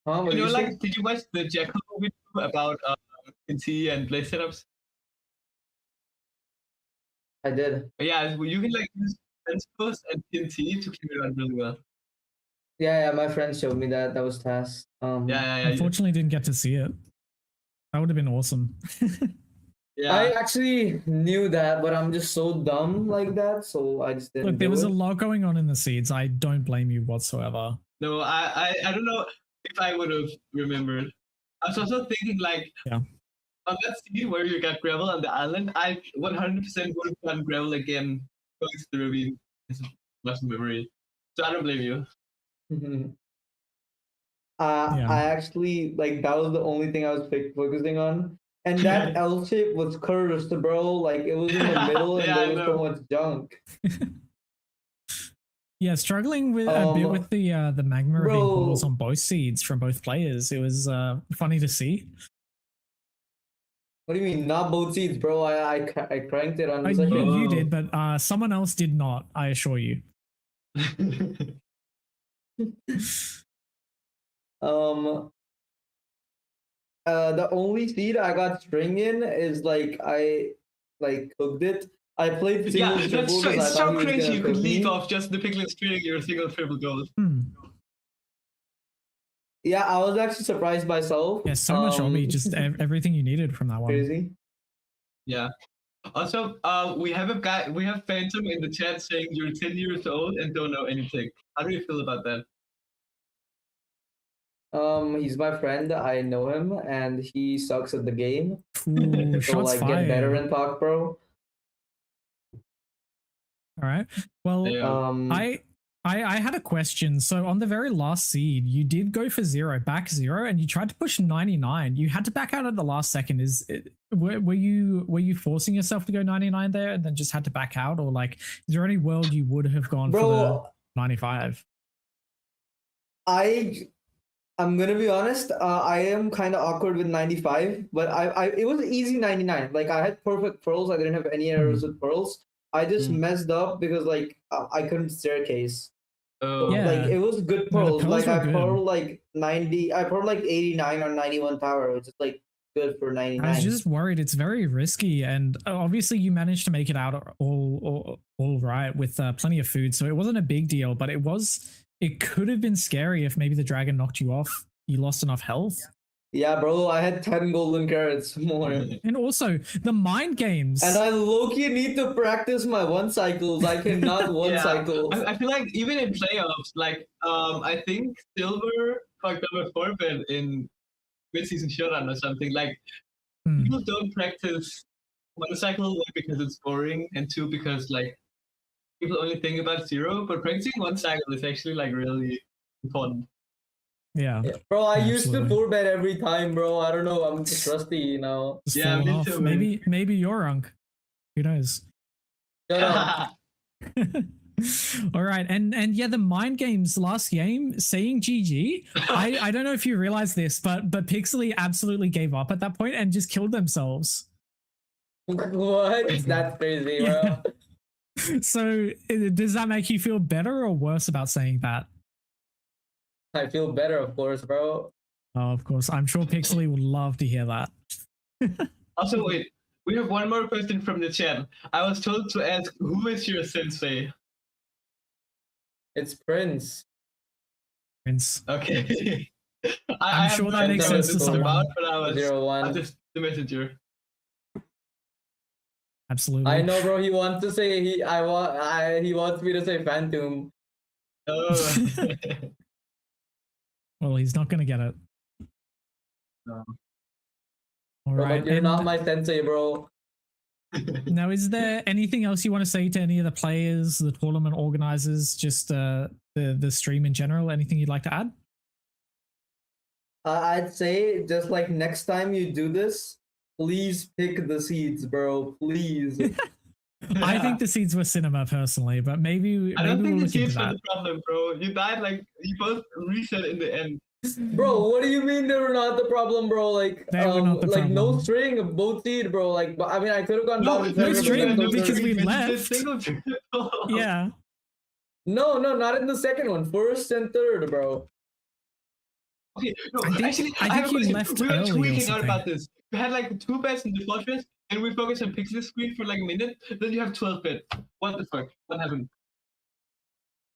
Huh? You know, like, did you watch the Jekyll movie about TNT and blaze setups? I did. Yeah, you can like use fence post and TNT to keep it on really well. Yeah, my friend showed me that. That was task. Yeah. Unfortunately, didn't get to see it. That would have been awesome. Yeah. I actually knew that, but I'm just so dumb like that, so I just didn't. Look, there was a lot going on in the seeds. I don't blame you whatsoever. No, I don't know if I would have remembered. I was also thinking like, on that scene where you got gravel on the island, I 100% would have done gravel again going to the ravine. It's a muscle memory. So I don't blame you. I actually, like, that was the only thing I was focusing on. And that L shape was cursed, bro. Like, it was in the middle and there was so much junk. Yeah, struggling with a bit with the magma ravine portals on both seeds from both players. It was funny to see. What do you mean, not both seeds, bro? I cranked it on the you did, but someone else did not, I assure you. The only seed I got string in is like I cooked it. I played single triple. Yeah, it's so crazy you could leave off just the piglet string your single triple gold. Yeah, I was actually surprised myself. Yeah, so much Obi, just everything you needed from that one. Crazy. Yeah. Also, we have Phantom in the chat saying you're 10 years old and don't know anything. How do you feel about that? He's my friend. I know him, and he sucks at the game. Ooh, so like, get better and talk, bro. All right. Well, I had a question. So on the very last seed, you did go for back zero, and you tried to push 99. You had to back out at the last second. Were you forcing yourself to go 99 there, and then just had to back out, or like, is there any world you would have gone for the 95? I'm gonna be honest. I am kind of awkward with 95, but it was easy 99. Like, I had perfect pearls. I didn't have any errors with pearls. I just messed up because like I couldn't staircase. Like, it was good pearls. No, like I pearled like 90. I pearled like 89 or 91 tower, which is like good for 99. I was just worried. It's very risky, and obviously you managed to make it out all right with plenty of food, so it wasn't a big deal. But it could have been scary if maybe the dragon knocked you off. You lost enough health. Yeah, bro, I had 10 golden carrots more. And also, the mind games. And I low-key need to practice my one cycles. I cannot one cycles. I feel like even in playoffs, like, I think Silver fucked up a forfeit in mid-season showdown or something. Like, people don't practice one cycle, one, because it's boring, and two, because, like, people only think about zero, but practicing one cycle is actually, like, really important. Yeah. Bro, I used to 4-bet every time, bro. I don't know. I'm just rusty, you know. Yeah, me too. Maybe you're Unk. Who knows? Shut All right, and yeah, the mind games last game, saying GG. I don't know if you realize this, but Pixely absolutely gave up at that point and just killed themselves. What? That's crazy, bro. So does that make you feel better or worse about saying that? I feel better, of course, bro. Oh, of course. I'm sure Pixely would love to hear that. Also, wait. We have one more question from the chat. I was told to ask, who is your sensei? It's Prince. Prince. Okay. I'm sure that makes sense to someone. But I was just the messenger. Absolutely. I know, bro. He wants to say he wants me to say Phantom. Oh. Well, he's not gonna get it. No. All Bro, right. but you're not my sensei, bro. Now, is there anything else you want to say to any of the players, the tournament organizers, just the stream in general? Anything you'd like to add? I'd say just like next time you do this, please pick the seeds, bro. Please. I think the seeds were cinema personally, but maybe I don't we'll think the look into seeds were that. the problem, bro. You died like you both reset in the end. Bro, what do you mean they were not the problem, bro? Like, They were not the like no problem. string of both seed, bro. Like, but, I mean, I could have gone down. no string because we left. Yeah. No, not in the second one. First and third, bro. Okay, no, I think have a you question. left We were early or tweaking out something. about this. We had like 2 bets in the fortress, and we focused on Pixel Screen for like a minute. Then you have 12 bets. What the fuck? What happened?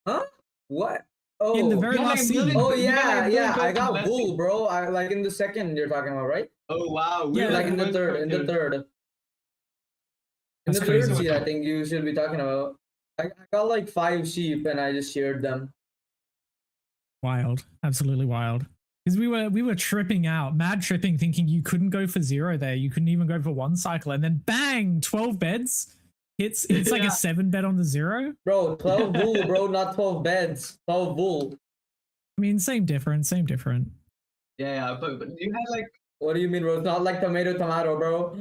Huh? What? Oh, In the very Yeah, like last a million- scene. oh you got, yeah, like, yeah. I million got bets bull, bro. I like in the second you're talking about, right? Oh wow. We Yeah, were, Like in the one third, in the point third. In That's the third crazy. seed, I think you should be talking about. I got like 5 sheep and I just sheared them. Wild. Absolutely wild. Because we were tripping out, mad tripping, thinking you couldn't go for 0 there. You couldn't even go for 1 cycle, and then bang, 12 beds. It's like Yeah. a 7 bet on the 0. Bro, 12 bull, bro, not 12 beds. 12 bull. I mean, same different, same different. Yeah, but you had like What do you mean, bro? It's not like tomato, bro.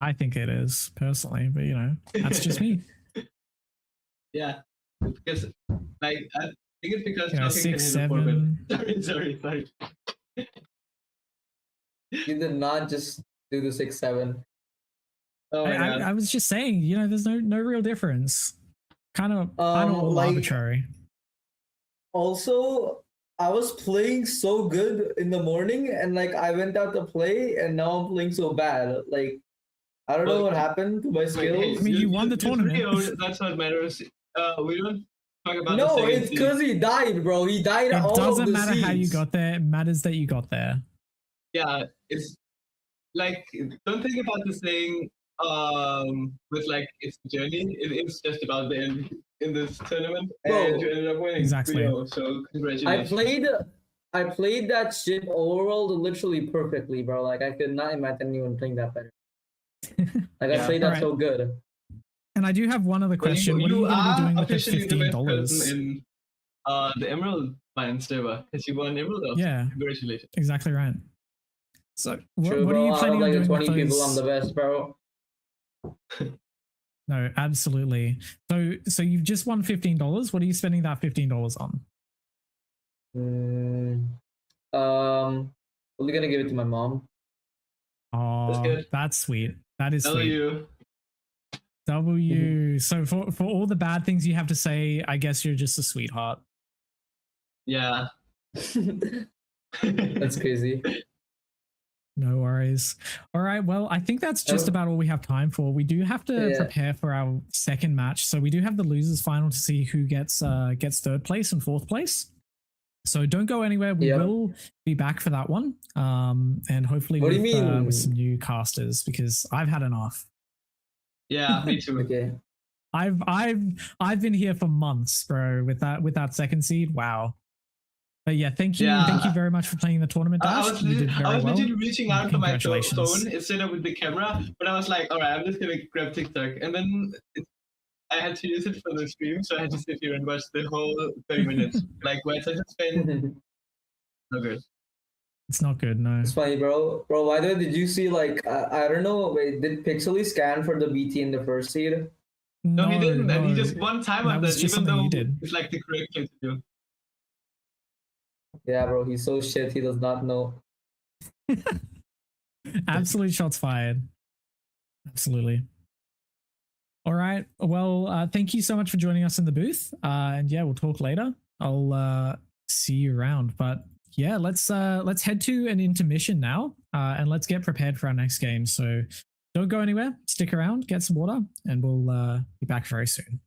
I think it is personally, but you know, that's just me. yeah, because like I think it's because You know, nothing 6, can hit a 7. 4 bet. Sorry. You did not just do the 6, 7. Oh my god. I was just saying, you know, there's no real difference. Kind of all like- arbitrary. Also, I was playing so good in the morning and like I went out to play and now I'm playing so bad. Like, I don't know Well, what happened to my Wait, skills. hey, I mean, you won the you're tournament. 3 old, that's what matters. We don't talk about the No, second it's seed. because he died, bro. He died It all doesn't of the matter how you seeds. got there. It matters that you got there. Yeah, it's like don't think about the saying with like it's a journey. It is just about the end in this tournament, Bro, and you ended up winning. exactly. 3-0, so congratulations. I played that ship overworld literally perfectly, bro. Like I could not imagine anyone playing that better. Like I Yeah. played that Alright. so good. And I do have one other question. What are you going to be doing with the officially the best person $15? in the Emerald Mine server because you won Emerald. Also. Yeah, Congratulations. exactly right. So, what True, are bro. you Out of planning on like doing the with 20 people, I'm those? the best, bro. No, absolutely. So you've just won $15. What are you spending that $15 on? Only gonna give it to my mom. Oh, good. that's sweet. That is sweet. W. W. So for all the bad things you have to say, I guess you're just a sweetheart. Yeah. That's crazy. No worries. All right. Well, I think that's just about all we have time for. We do have to prepare for our second match. So we do have the losers final to see who gets 3rd place and 4th place. So don't go anywhere. We will be back for that one. And hopefully What do you mean? With some new casters because I've had enough. Yeah, me too. Okay. I've been here for months, bro, with that second seed. Wow. But yeah, thank you very much for playing the tournament, Dash. I was well. legit reaching out for my phone Congratulations. instead of with the camera, but I was like, all right, I'm just gonna grab TikTok, and then I had to use it for the stream, so I had to sit here and watch the whole 30 minutes. Like, where I just spent no good. It's not good, no. It's funny, bro. Bro, by the way, did you see like I don't know? Wait, did Pixely scan for the BT in the first seed? No, he didn't, and he just one time on was that, just even something though he did. it's like the correct thing to do. Yeah, bro. He's so shit. He does not know. Absolute shots fired. Absolutely. All right. Well, thank you so much for joining us in the booth. And yeah, we'll talk later. I'll see you around. But yeah, let's head to an intermission now, and let's get prepared for our next game. So don't go anywhere. Stick around, get some water, and we'll be back very soon.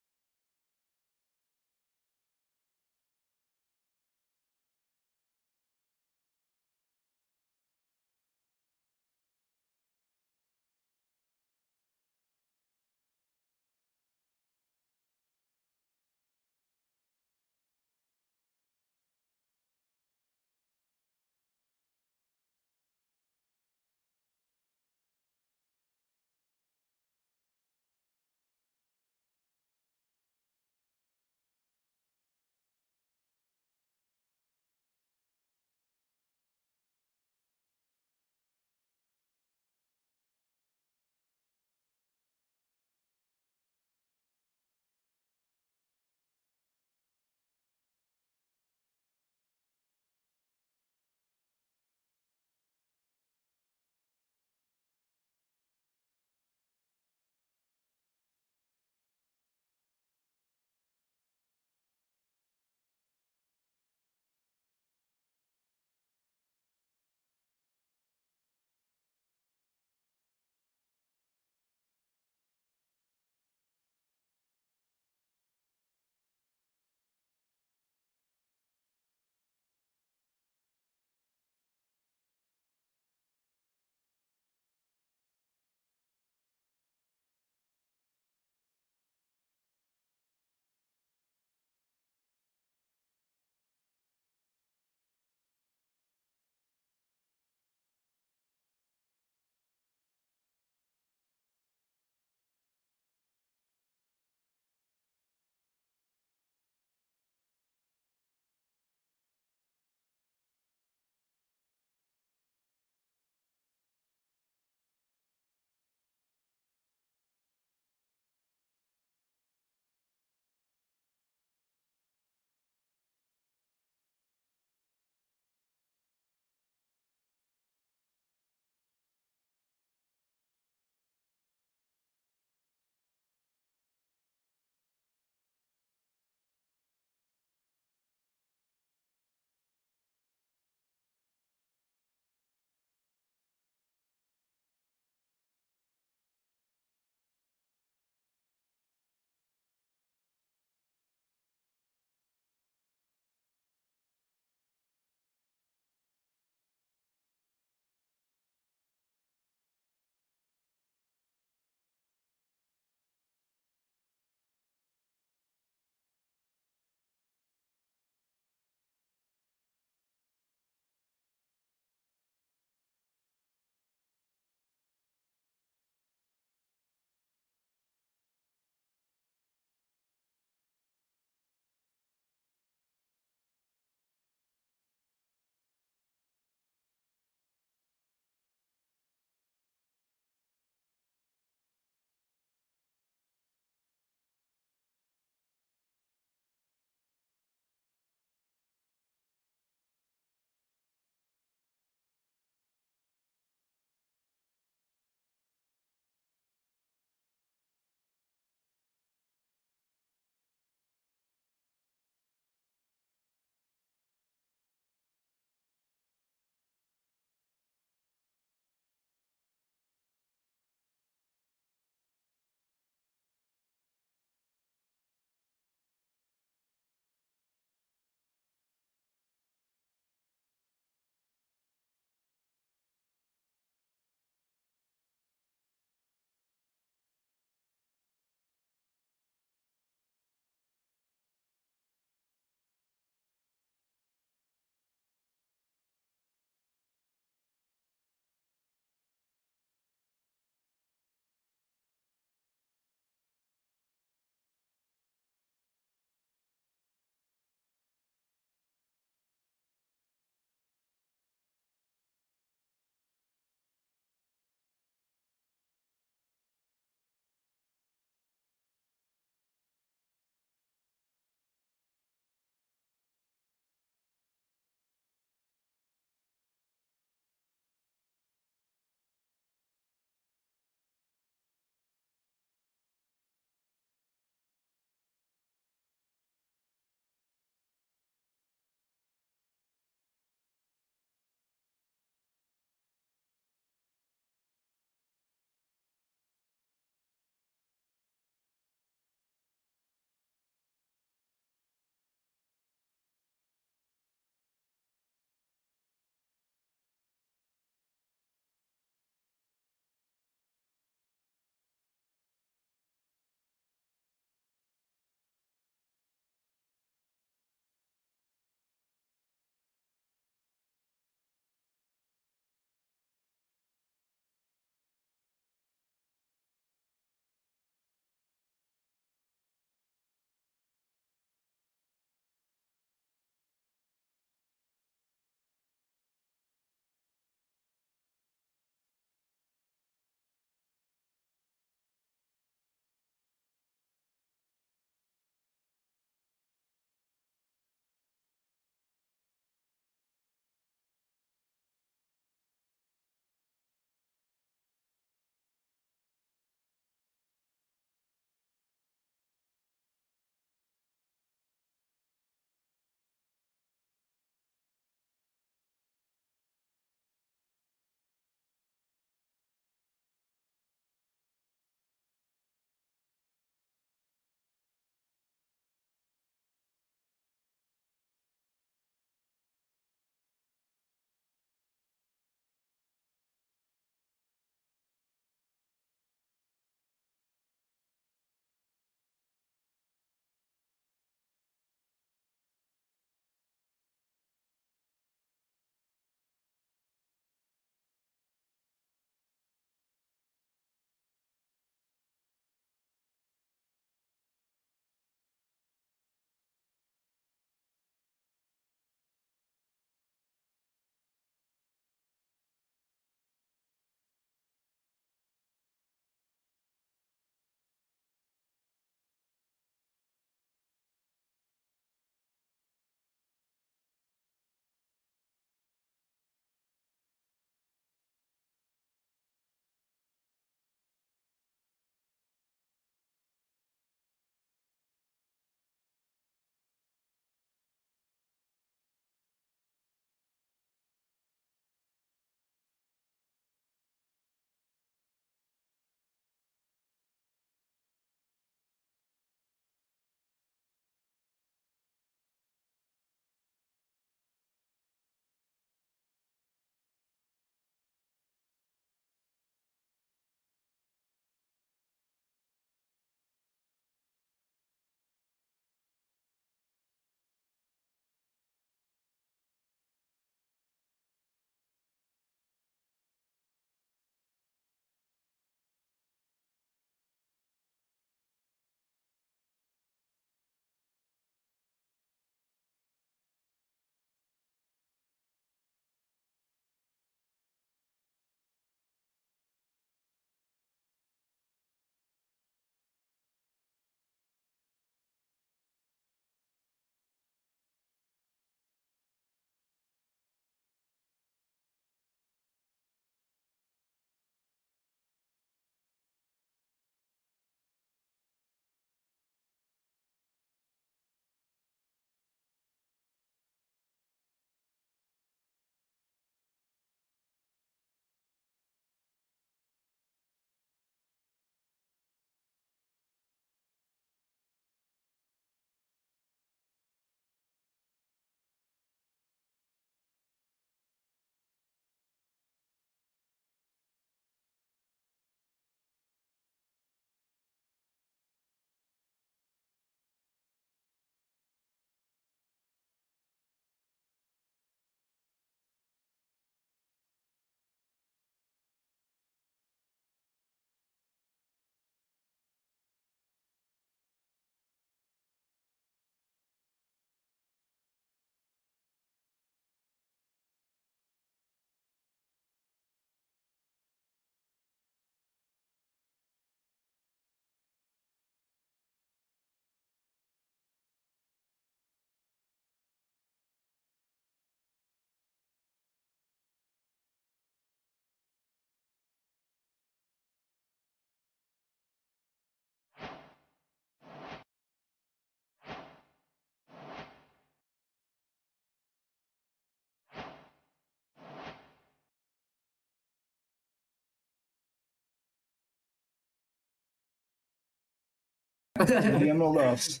The Emerald Offs.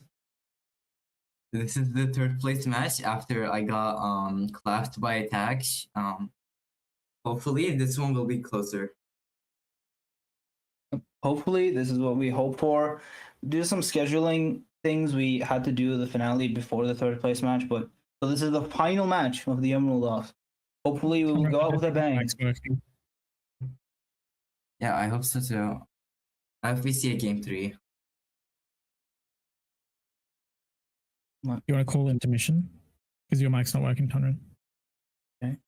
This is the third place match after I got clapped by attacks. Hopefully this one will be closer. Hopefully, this is what we hope for. Due to some scheduling things, we had to do the finale before the third place match, but so this is the final match of the Emerald Off. Hopefully, we will go out with a bang. Yeah, I hope so too. I hope we see a game 3. You want to call intermission? Because your mic's not working, Conrad. Okay.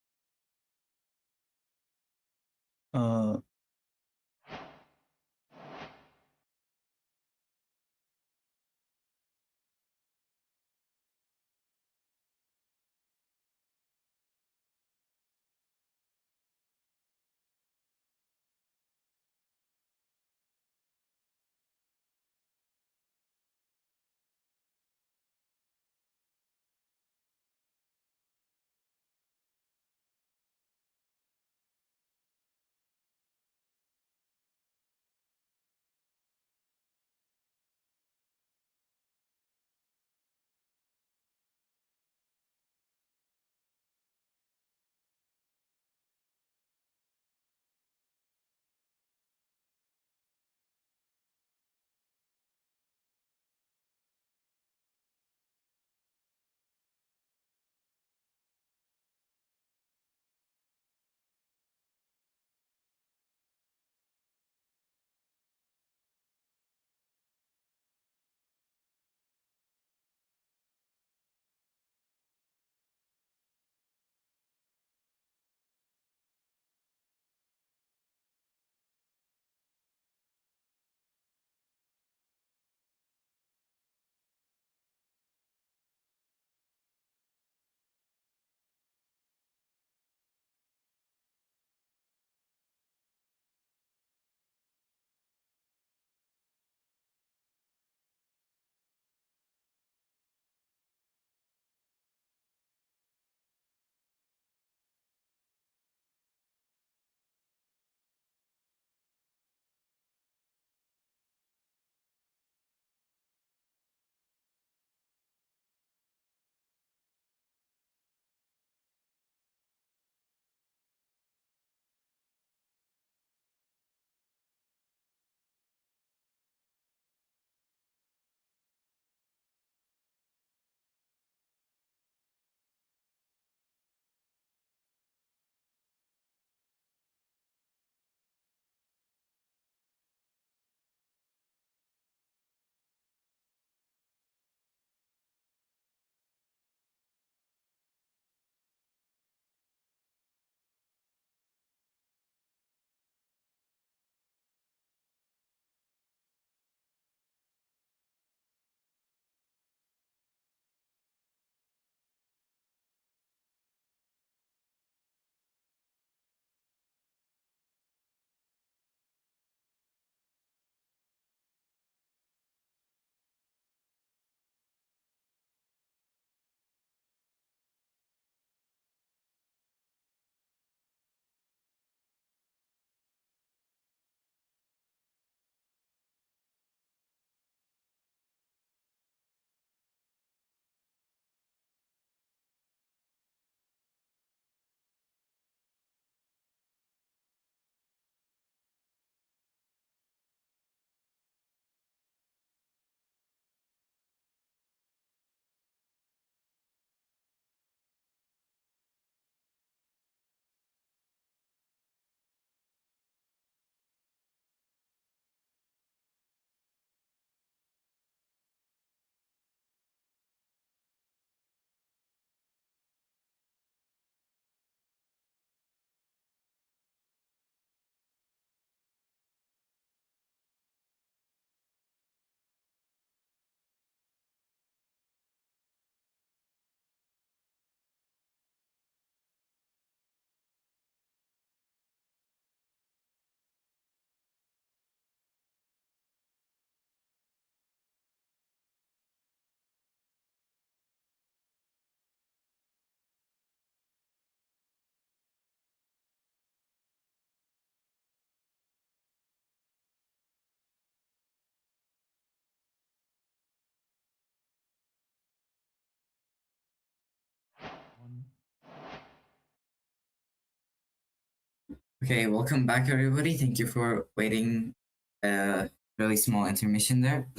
Okay, welcome back, everybody. Thank you for waiting. Really small intermission there.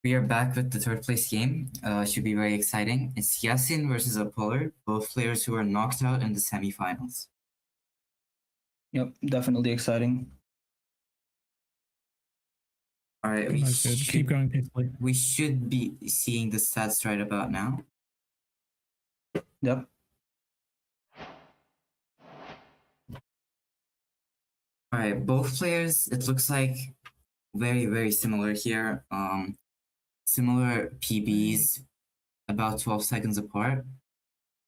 We are back with the third place game. Should be very exciting. It's Yasin versus Apollo, both players who are knocked out in the semifinals. Yep, definitely exciting. All right, Keep going, Pixley. We should be seeing the stats right about now. Yep. All right, both players, it looks like very, very similar here. Similar PBs, about 12 seconds apart.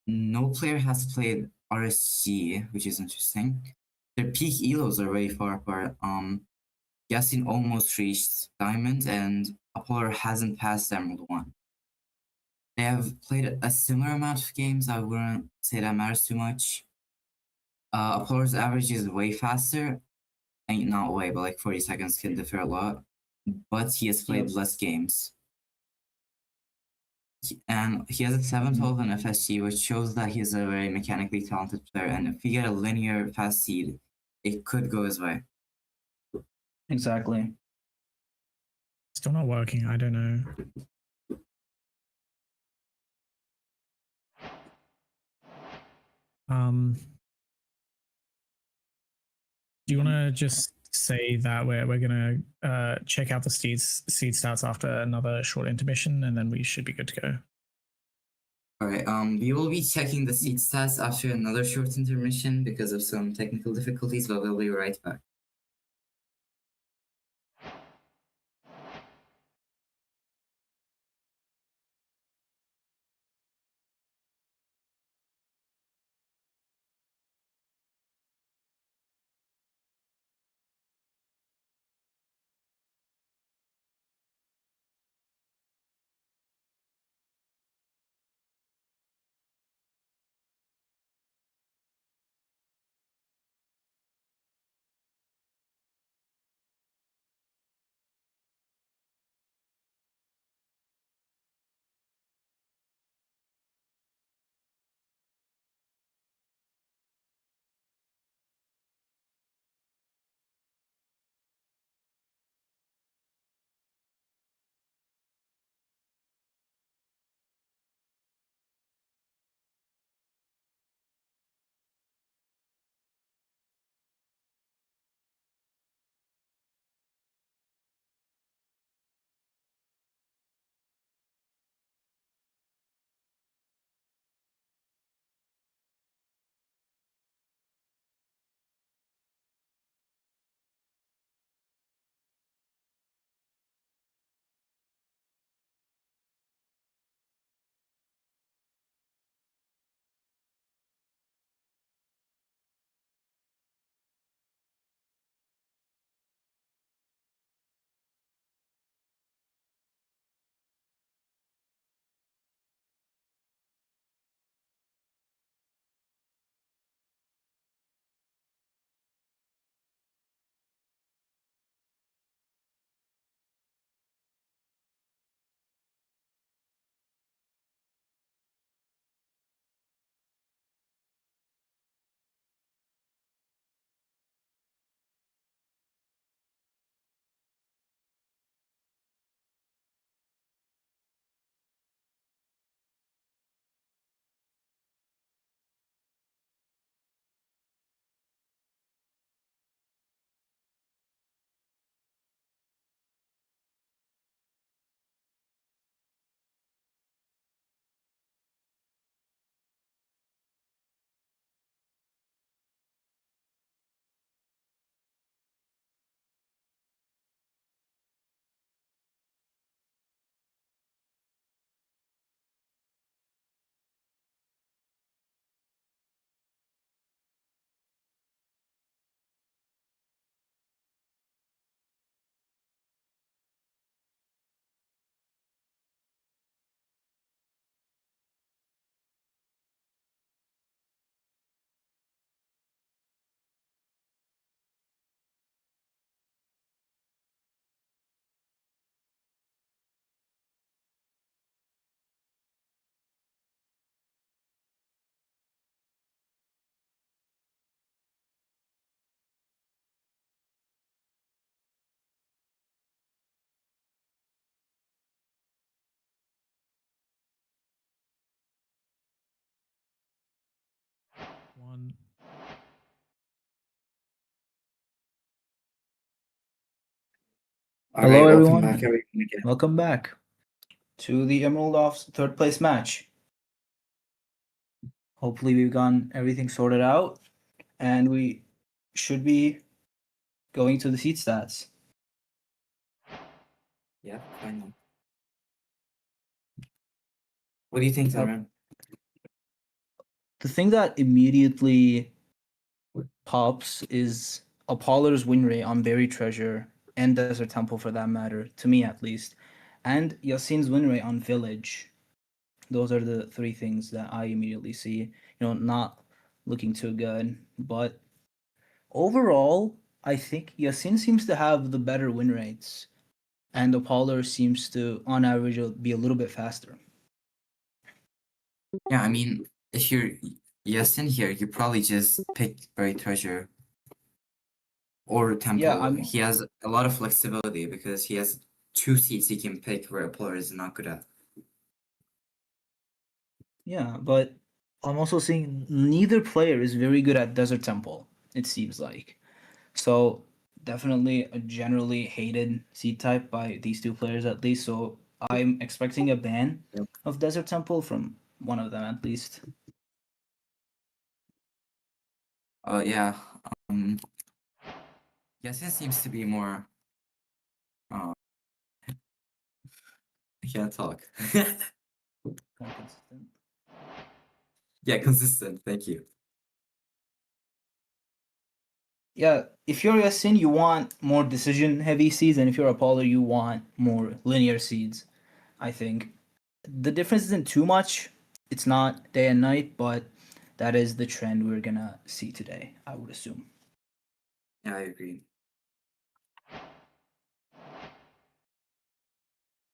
No player has played RSG, which is interesting. Their peak elos are very far apart. Yasin almost reached Diamond, and Apollo hasn't passed Emerald 1. They have played a similar amount of games. I wouldn't say that matters too much. Apollo's average is way faster. And not way, but like 40 seconds can differ a lot. But he has played less games. And he has a 712 in FSG, which shows that he's a very mechanically talented player. And if you get a linear fast seed, it could go his way. Exactly. Still not working. I don't know. Do you want to just say that we're gonna check out the seed stats after another short intermission, and then we should be good to go. All right. We will be checking the seed stats after another short intermission because of some technical difficulties, but we'll be right back. on. All Hello, right, everyone. welcome back, everyone, again. Welcome back to the Emerald Off's third place match. Hopefully, we've gotten everything sorted out, and we should be going to the seat stats. Yeah, finally. What do you think, Tyron? The thing that immediately pops is Apollo's win rate on Berry Treasure and Desert Temple, for that matter, to me at least, and Yasin's win rate on Village. Those are the three things that I immediately see. Not looking too good, but overall, I think Yasin seems to have the better win rates, and Apollo seems to, on average, be a little bit faster. Yeah, I mean, if you're Yasin here, you probably just pick Buried Treasure or Temple. Yeah, he has a lot of flexibility because he has 2 seats he can pick where Apollo is not good at. Yeah, but I'm also seeing neither player is very good at Desert Temple, it seems like. So definitely a generally hated seed type by these two players at least. So I'm expecting a ban of Desert Temple from one of them at least. Yeah. Yasin seems to be more. I can't talk. Consistent. Yeah, consistent. Thank you. Yeah, if you're Yasin, you want more decision heavy seeds, and if you're Apollo, you want more linear seeds, I think. The difference isn't too much. It's not day and night, but that is the trend we're gonna see today, I would assume. Yeah, I agree.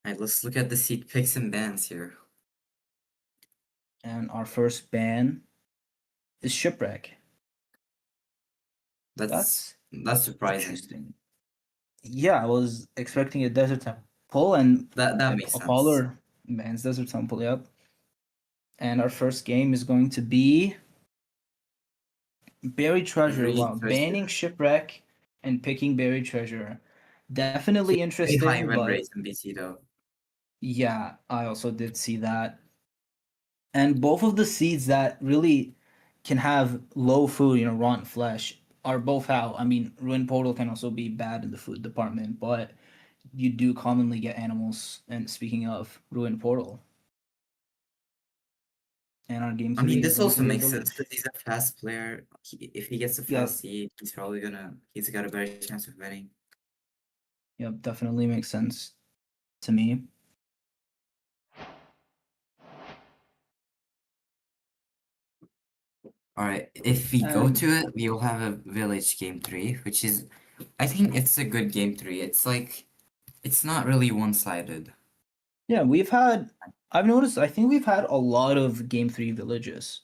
Alright, let's look at the seed picks and bans here. And our first ban is Shipwreck. That's surprising. Interesting. Yeah, I was expecting a Desert Temple, and That makes sense. Apollo bans Desert Temple, yep. And our first game is going to be Buried Treasure. Buried Wow, Treasure. banning Shipwreck and picking Buried Treasure. Definitely interesting, High win but rates in BT though. yeah, I also did see that. And both of the seeds that really can have low food, rotten flesh, are both out. I mean, Ruin Portal can also be bad in the food department, but you do commonly get animals. And speaking of Ruin Portal, and our game. I mean, this also makes Village. sense because he's a fast player. If he gets a fast seed, he's got a better chance of winning. Yep, definitely makes sense to me. All right, if we go to it, we will have a Village game 3, which is, I think it's a good game 3. It's like, it's not really one-sided. Yeah, I've noticed, I think we've had a lot of game 3 villages,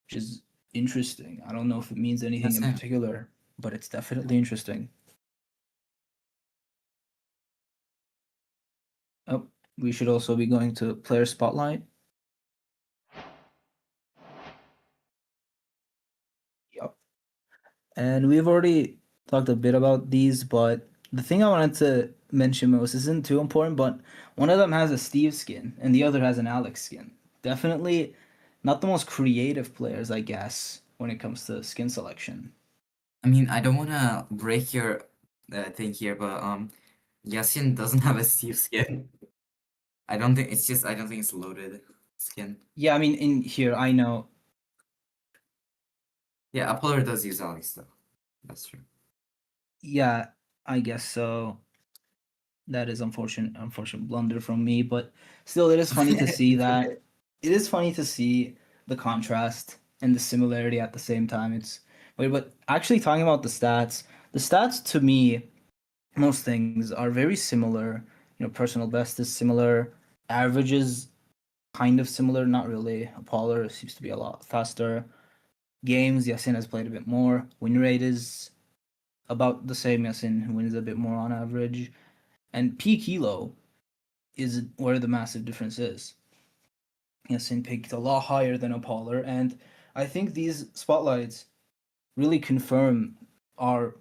which is interesting. I don't know if it means anything in particular, but it's definitely interesting. Oh, we should also be going to player spotlight. Yep. And we've already talked a bit about these, but the thing I wanted to mention most isn't too important, but one of them has a Steve skin and the other has an Alex skin. Definitely not the most creative players, I guess, when it comes to skin selection. I mean, I don't want to break your thing here, but Yasin doesn't have a Steve skin. I don't think it's loaded skin. Yeah, I mean, in here, I know. Yeah, Apollo does use Alex though. That's true. Yeah, I guess so. That is unfortunate blunder from me, but still, it is funny to see that. It is funny to see the contrast and the similarity at the same time. But actually talking about the stats to me, most things are very similar. Personal best is similar, averages kind of similar, not really. Apollo seems to be a lot faster. Games, Yasin has played a bit more. Win rate is about the same. Yasin wins a bit more on average. And peak elo is where the massive difference is. Yasin peaked a lot higher than Apollo, and I think these spotlights really confirm our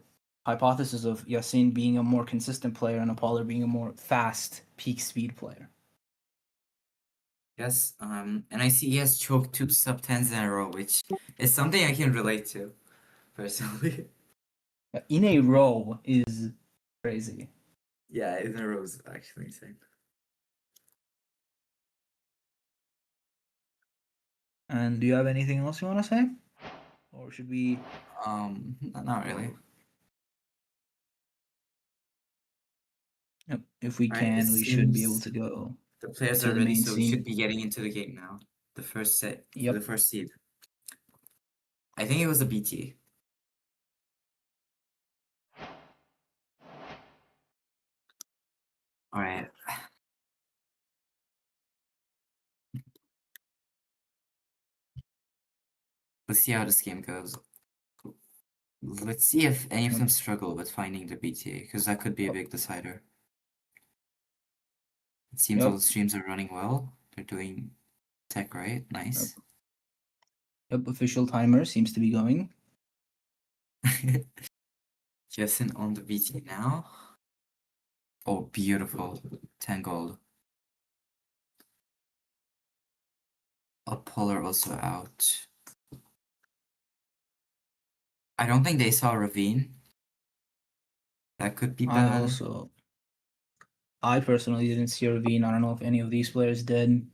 hypothesis of Yasin being a more consistent player and Apollo being a more fast peak speed player. Yes, and I see he has choked 2 sub-10s in a row, which is something I can relate to, personally. In a row is crazy. Yeah, in a row is actually insane. And do you have anything else you want to say? Or should we... Not really. Yep, if we Alright, can, it we should be able seems to go. The players to are the ready, main so we scene. should be getting into the game now. The first set, Yep. the first seed. I think it was a BT. Alright. Let's see how this game goes. Let's see if any of them struggle with finding the BT, because that could be a big decider. It seems all the streams are running well. They're doing tech right. Nice. Yep, official timer seems to be going. Jason on the BT now. Oh, beautiful. 10 gold. Polar also out. I don't think they saw Ravine. That could be bad. I personally didn't see Ravine. I don't know if any of these players did.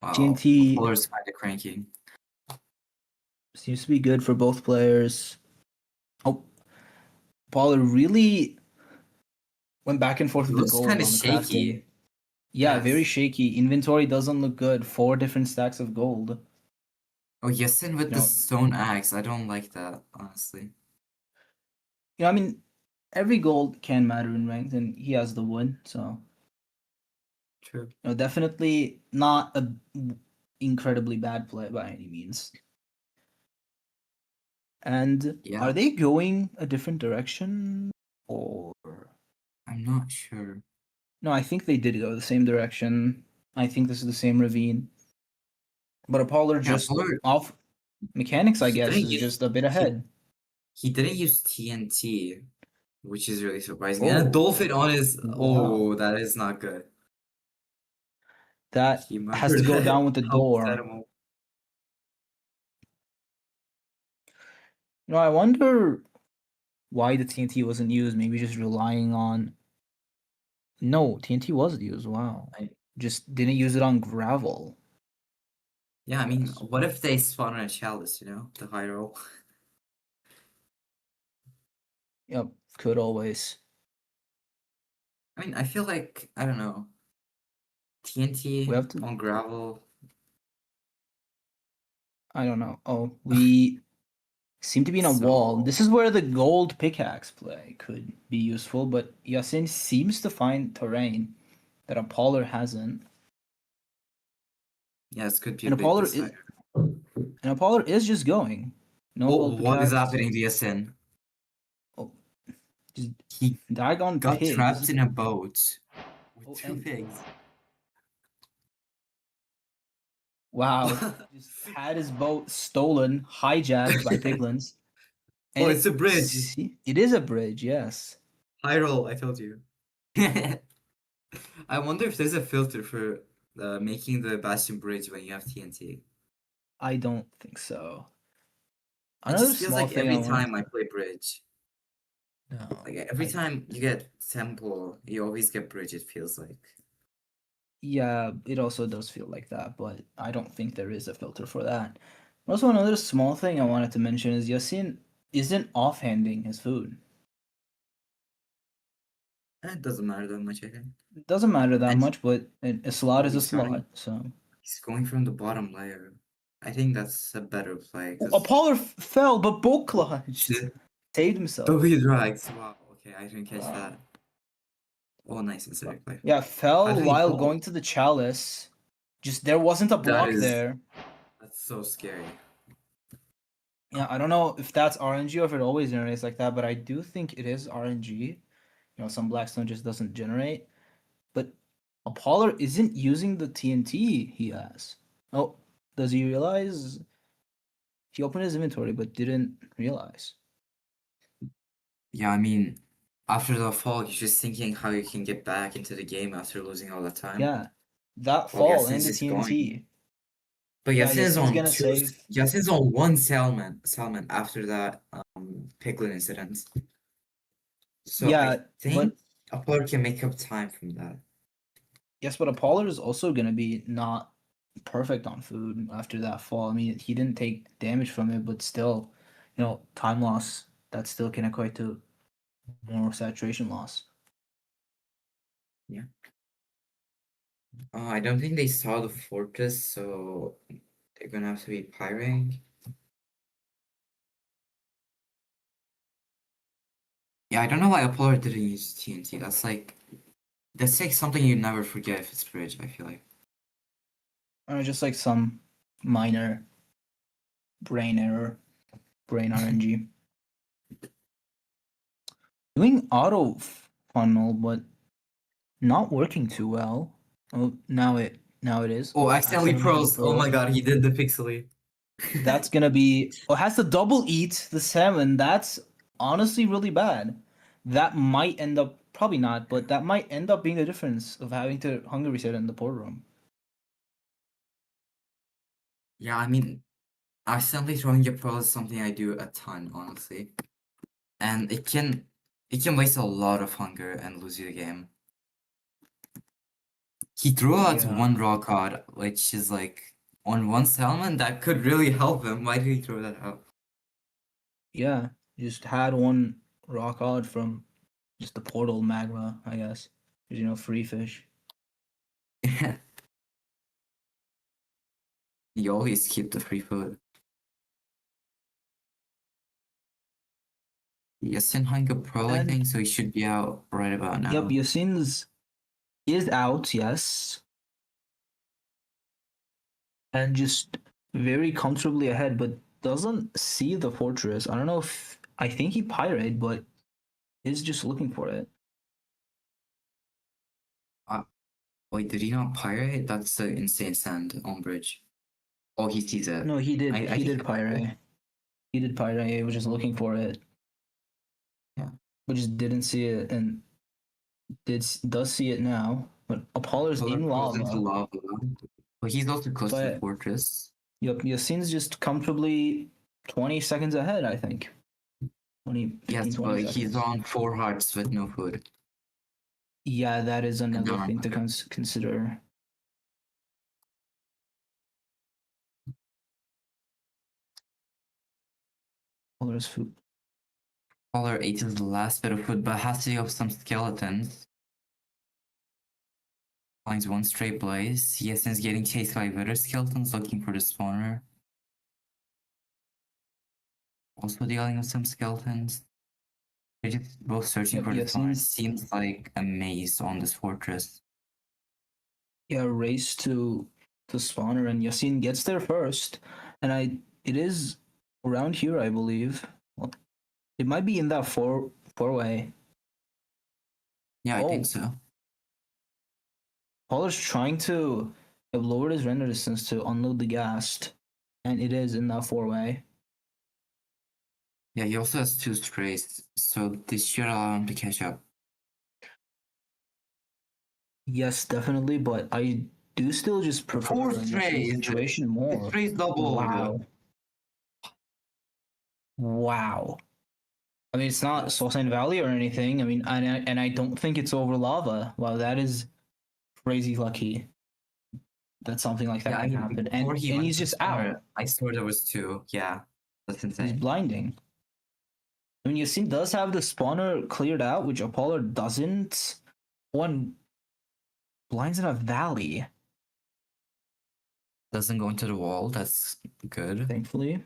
Wow, TNT Polar's kind of cranky. Seems to be good for both players. Oh, Polar really went back and forth with the gold. Kind of shaky. Yeah, Yes. very shaky. Inventory doesn't look good. 4 different stacks of gold. Oh, Yasin with the stone axe. I don't like that, honestly. I mean, every gold can matter in ranked, and he has the wood, so. True. Definitely not a incredibly bad play by any means. And are they going a different direction, or? I'm not sure. No, I think they did go the same direction. I think this is the same ravine. But Apollo just off mechanics, I guess, is just a bit ahead. He didn't use TNT, which is really surprising. And a dolphin on his... Oh, that is not good. That has to go down with the door. I wonder why the TNT wasn't used. Maybe just relying on... No, TNT was used. Wow. I just didn't use it on gravel. Yeah, I mean, what if they spawn on a chalice, the high roll? Yep, could always. I mean, I feel like, I don't know. TNT on gravel. I don't know. Oh, we seem to be in a wall. This is where the gold pickaxe play could be useful, but Yasin seems to find terrain that Apollo hasn't. Yeah, this could be a big decider. And Apollo is just going. What is happening to Yasin? He got trapped in a boat with 2 pigs. Wow. Just had his boat stolen, hijacked by piglins. And it's a bridge. It is a bridge, yes. High roll, I told you. I wonder if there's a filter for making the Bastion bridge when you have TNT. I don't think so. It just feels like every time I play bridge. No. Like every time you get temple, you always get bridge, it feels like. Yeah, it also does feel like that, but I don't think there is a filter for that. Also, another small thing I wanted to mention is Yasin isn't offhanding his food. It doesn't matter that much, I think. It doesn't matter that much, but a slot is a slot, so. He's going from the bottom layer. I think that's a better play. Apollo fell, but bolt clutch. Saved himself. W drags. Wow, okay, I didn't catch that. Oh, nice inside play. Yeah, fell while going to the chalice. Just there wasn't a block there. That's so scary. Yeah, I don't know if that's RNG or if it always generates like that, but I do think it is RNG. Some Blackstone just doesn't generate. But Apollo isn't using the TNT he has. Oh, does he realize? He opened his inventory but didn't realize. Yeah, I mean, after the fall, he's just thinking how you can get back into the game after losing all the time. Yeah, that Well, fall Yasin's and the is TNT. going. But Yeah, Yasin is Yasin's on gonna two. save. Yasin's on one Salmon after that Piglin incident. So Yeah, I think but Apollo can make up time from that. yes, but Apollo is also gonna be not perfect on food after that fall. I mean, he didn't take damage from it, but still, time loss that still can equate to more saturation loss. Yeah. I don't think they saw the fortress, so they're gonna have to be pyring. Yeah, I don't know why Apollo didn't use TNT. That's like something you never forget if it's bridge, I feel like. Or just like some minor brain error, brain RNG. Doing auto funnel, but not working too well. Oh, now it is. Oh, accidentally pros. Oh my god, he did the pixely. That's gonna be. Oh, has to double eat the salmon. That's honestly really bad. That might end up, probably not, but that might end up being the difference of having to hunger reset in the port room. Yeah, I mean, accidentally throwing your pro is something I do a ton, honestly. And it can waste a lot of hunger and lose you the game. He threw out one raw card, which is like on one salmon that could really help him. Why did he throw that out? Yeah, just had one raw card from just the portal magma, I guess. Free fish. Yeah. You always keep the free food. Yasin Hunger Pro, I think, so he should be out right about now. Yep, Yasin's is out, yes. And just very comfortably ahead, but doesn't see the fortress. I don't know if I think he pirate, but is just looking for it. Wait, did he not pirate? That's the insane sand on bridge. Oh, he sees it. No, he did. He did pirate. He did pirate. He was just looking for it. Yeah, but just didn't see it, and does see it now. But Apollo's in lava. But he's also close to the fortress. Yep, Yasin's just comfortably 20 seconds ahead, I think. 20, 15, yes, 20 but seconds. he's on 4 hearts with no food. Yeah, that is another thing to consider. Apollo's food. Apollo ate his last bit of food, but has to give some skeletons. Finds one straight blaze. Yasin's getting chased by better skeletons looking for the spawner. Also dealing with some skeletons. They're just both searching for the spawner. It seems like a maze on this fortress. Yeah, race to the spawner, and Yasin gets there first. And it is around here, I believe. Well, it might be in that four-way. Yeah, I think so. Apollo's trying to have lowered his render distance to unload the ghast, and it is in that 4-way. Yeah, he also has 2 strays, so this should allow him to catch up. Yes, definitely, but I do still just prefer 4 strays situation more. The strays double. Wow. I mean, it's not Sultan Valley or anything. I mean, and I don't think it's over lava. Wow, that is crazy lucky that something like that can happen. And he's just out. I swear there was 2. Yeah, that's insane. He's blinding. I mean, Yasin does have the spawner cleared out, which Apollo doesn't. One blinds in a valley. Doesn't go into the wall. That's good. Thankfully.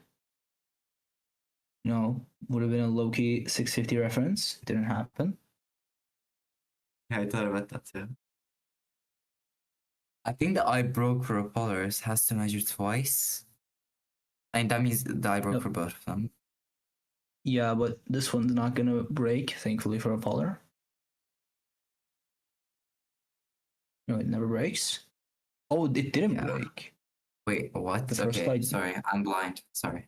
No, would have been a low-key 650 reference. Didn't happen. Yeah, I thought about that too. I think the eye broke for Apollos has to measure twice. And that means the eye broke for both of them. Yeah, but this one's not gonna break, thankfully for Apollo. No, it never breaks. Oh, it didn't break. Wait, what? The first Okay, fight. sorry, I'm blind. Sorry.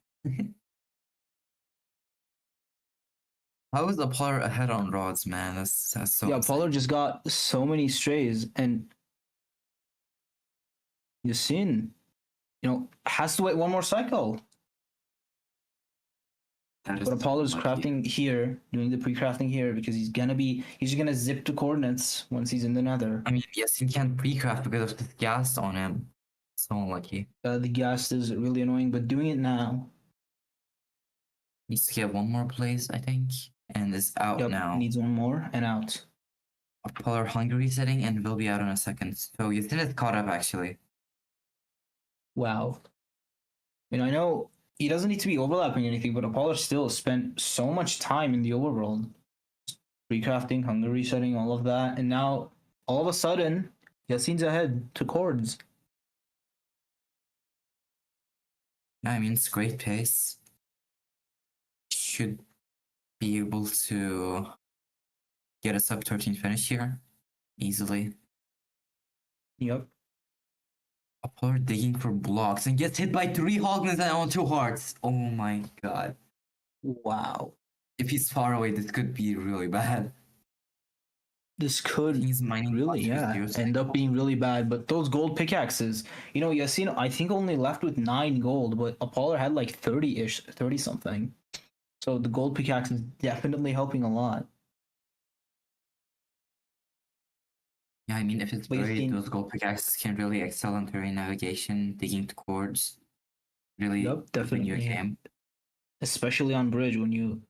How is Apollo ahead on rods, man? That's so Yeah, insane. Pollard just got so many strays, and Yasin, has to wait one more cycle. That is But Apollo's lucky. crafting here, doing the pre-crafting here, because he's just gonna zip to coordinates once he's in the nether. I mean, yes, he can't pre-craft because of the gas on him. So unlucky. The gas is really annoying, but doing it now. Needs to get one more place, I think, and is out Yep, now. needs one more and out. Apollo Hungary setting and will be out in a second. So Yasin is caught up actually. Wow. I know he doesn't need to be overlapping anything, but Apollo still spent so much time in the overworld. Pre-crafting, Hungary setting, all of that, and now all of a sudden, Yasin's ahead to chords. Yeah, I mean, it's great pace. Should be able to get a sub 13 finish here easily. Yep. Apollo digging for blocks and gets hit by 3 Hoglins and on 2 hearts. Oh my god. Wow. If he's far away, this could be really bad. This could He's mining really, blocks end up being really bad. But those gold pickaxes, Yasin, I think only left with 9 gold, but Apollo had like 30-ish, 30 something. So the gold pickaxe is definitely helping a lot. Yeah, I mean, if it's But you buried, think- those gold pickaxes can really excel in terrain navigation, digging to cords. Really Yep, win definitely. your game. Especially on bridge when you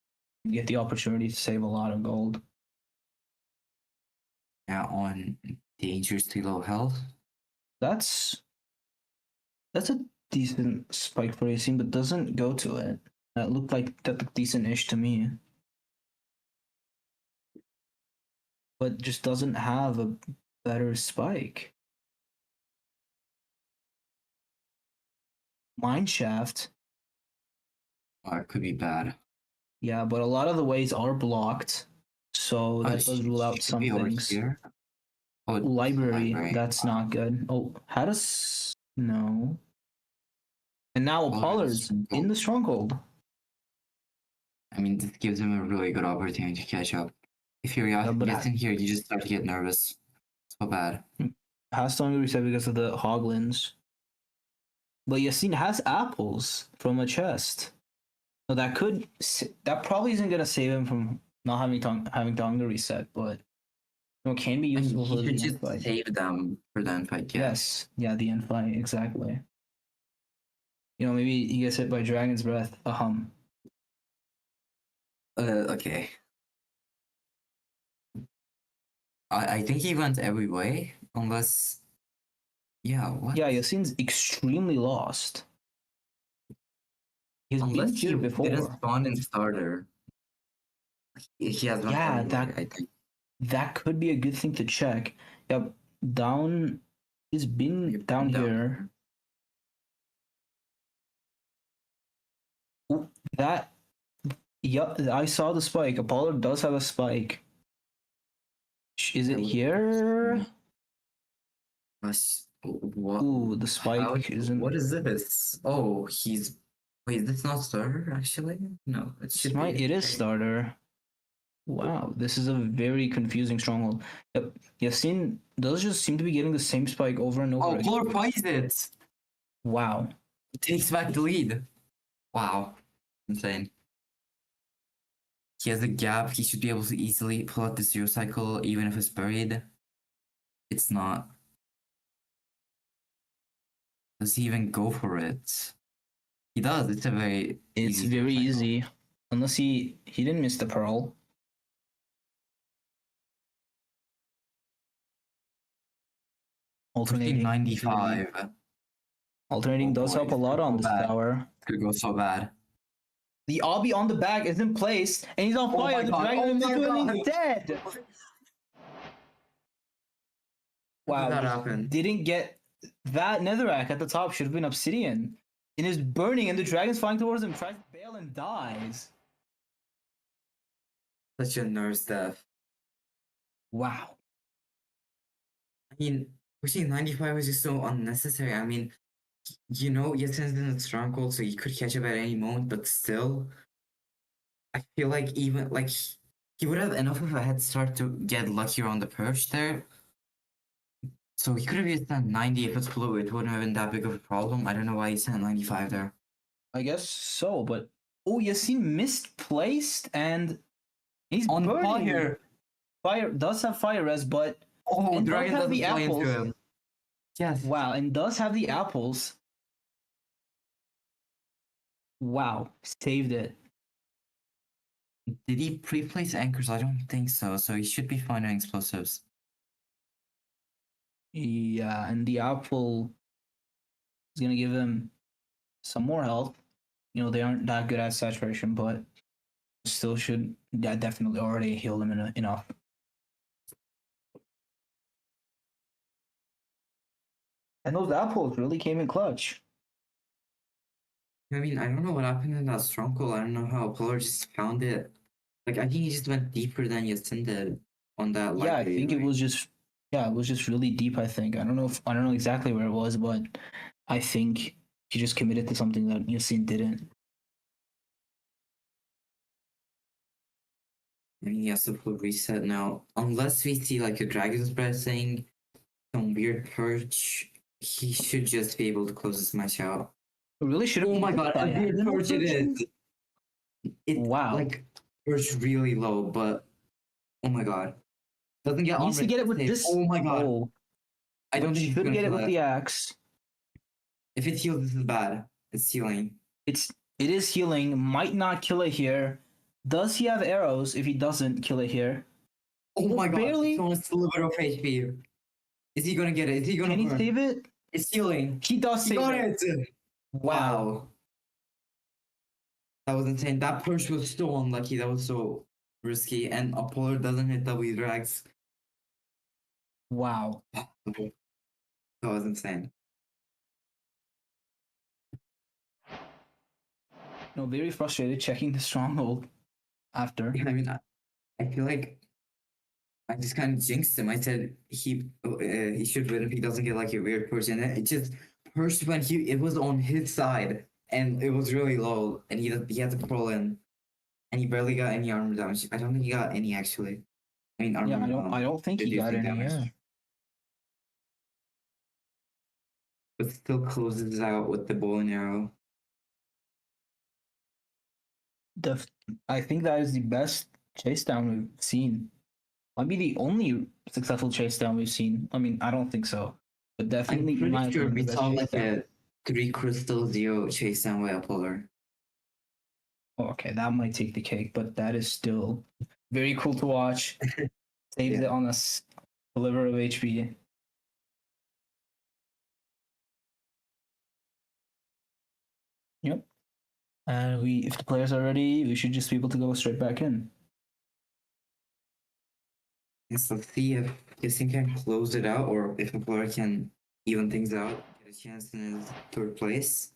get the opportunity to save a lot of gold. Yeah, on dangerously low health. That's a decent spike for Yasin, but doesn't go to it. That looked decent-ish to me. But just doesn't have a better spike. Mineshaft, Oh, it could be bad. yeah, but a lot of the ways are blocked, so that does rule out some things. Here. Oh, Library, that's not good. Oh, how does no? And now Apollo's in the stronghold. I mean, this gives him a really good opportunity to catch up. If you're in here, you just start to get nervous. So bad. Has to only reset because of the Hoglins. But Yasin has apples from a chest. So that probably isn't gonna save him from not having to hunger reset, but it can be useful for the You end fight. just save them for the end fight. Yes, yeah, the end fight, exactly. Maybe he gets hit by Dragon's Breath. Okay. I think he went every way, unless. Yeah, what? Yeah, Yasin's extremely lost. He's Unless been here he before. didn't spawn in starter. He has went Yeah, every way, I think. That could be a good thing to check. Yep, down. He's been down here. Ooh, Yep, I saw the spike. Apollo does have a spike. Is it here? What? Ooh, the spike isn't. What is this? Oh, wait, is this not starter actually? No, it should be. It is starter. Wow, this is a very confusing stronghold. Yep, Yasin does just seem to be getting the same spike over and over Oh, again. Polar finds it! Wow. It takes back the lead. Wow. Insane. He has a gap. He should be able to easily pull out the zero cycle, even if it's buried. It's not. Does he even go for it? He does. It's very. It's easy very cycle. easy. Unless he didn't miss the pearl. Alternating 95. Alternating Oh does boy, help a lot on so this bad. tower. Could go so bad. The obby on the back is in place, and he's on Oh fire. my The God. dragon Oh my is God. dead. How Wow, did that just happen? didn't get that netherrack at the top. Should have been obsidian. It is burning, and the dragon's flying towards him. Tries to bail and dies. Such a nerve death. Wow. I mean, pushing 95 was just so unnecessary. I mean, you know, Yetsen's in a stronghold, so he could catch up at any moment, but still, I feel like even like he would have enough of a head start to get luckier on the perch there. So he could have used that 90 if it's blue. It wouldn't have been that big of a problem. I don't know why he sent 95 there. I guess so, but oh, Yasin misplaced and he's On burning. fire. Fire does have fire res, but Oh, and Dragon does have doesn't the fly into apples. him. Yes. Wow, and does have the apples. Wow, saved it. Did he pre-place anchors? I don't think so. So he should be fine on explosives. Yeah, and the apple is gonna give him some more health. You know, they aren't that good at saturation, but still should definitely already heal them enough. And those apples really came in clutch. I mean, I don't know what happened in that stronghold. I don't know how Polar just found it. Like, I think he just went deeper than Yasin did on that. Yeah, I think it was just really deep. I think I don't know exactly where it was, but I think he just committed to something that Yasin didn't. I mean, he has to full reset now. Unless we see like a Dragon's Breath thing, some weird perch, he should just be able to close this match out. It really should have. Oh my god, a weird perch it is. It, Wow. Like, perch really low, but oh my god. Doesn't get He needs to get it with this. Oh my god. Oh, I don't think he's should gonna get it kill with the axe. If it heals, this is bad. It's healing. It is healing. Might not kill it here. Does he have arrows? If he doesn't kill it here, Oh my god, barely. it's almost a little bit of HP. Is he gonna get it? Is he gonna Can he burn? save it? It's healing. He does He save got it. it! Wow. That was insane. That push was so unlucky. That was so risky. And Apollo doesn't hit W drags. Wow. That was insane. No, very frustrated checking the stronghold after. I mean, I feel like I just kind of jinxed him. I said he should win if he doesn't get like a weird push, and it just pushed when it was on his side and it was really low, and he had to pull in, and he barely got any armor damage. I don't think he got any actually. I mean, armor. Yeah, I don't think he got any. Yeah. But still closes out with the bow and arrow. I think that is the best chase down we've seen. Might be the only successful chase down we've seen. I mean, I don't think so, but definitely. I'm pretty sure opinion, we the best saw chase like down. a 3 crystal 0 chase down by Polar. Oh, okay, that might take the cake, but that is still very cool to watch. Saves it on a sliver of HP. Yep. And if the players are ready, we should just be able to go straight back in. Yes, let's see if Kissing can close it out, or if Polar can even things out, get a chance in his 3rd place.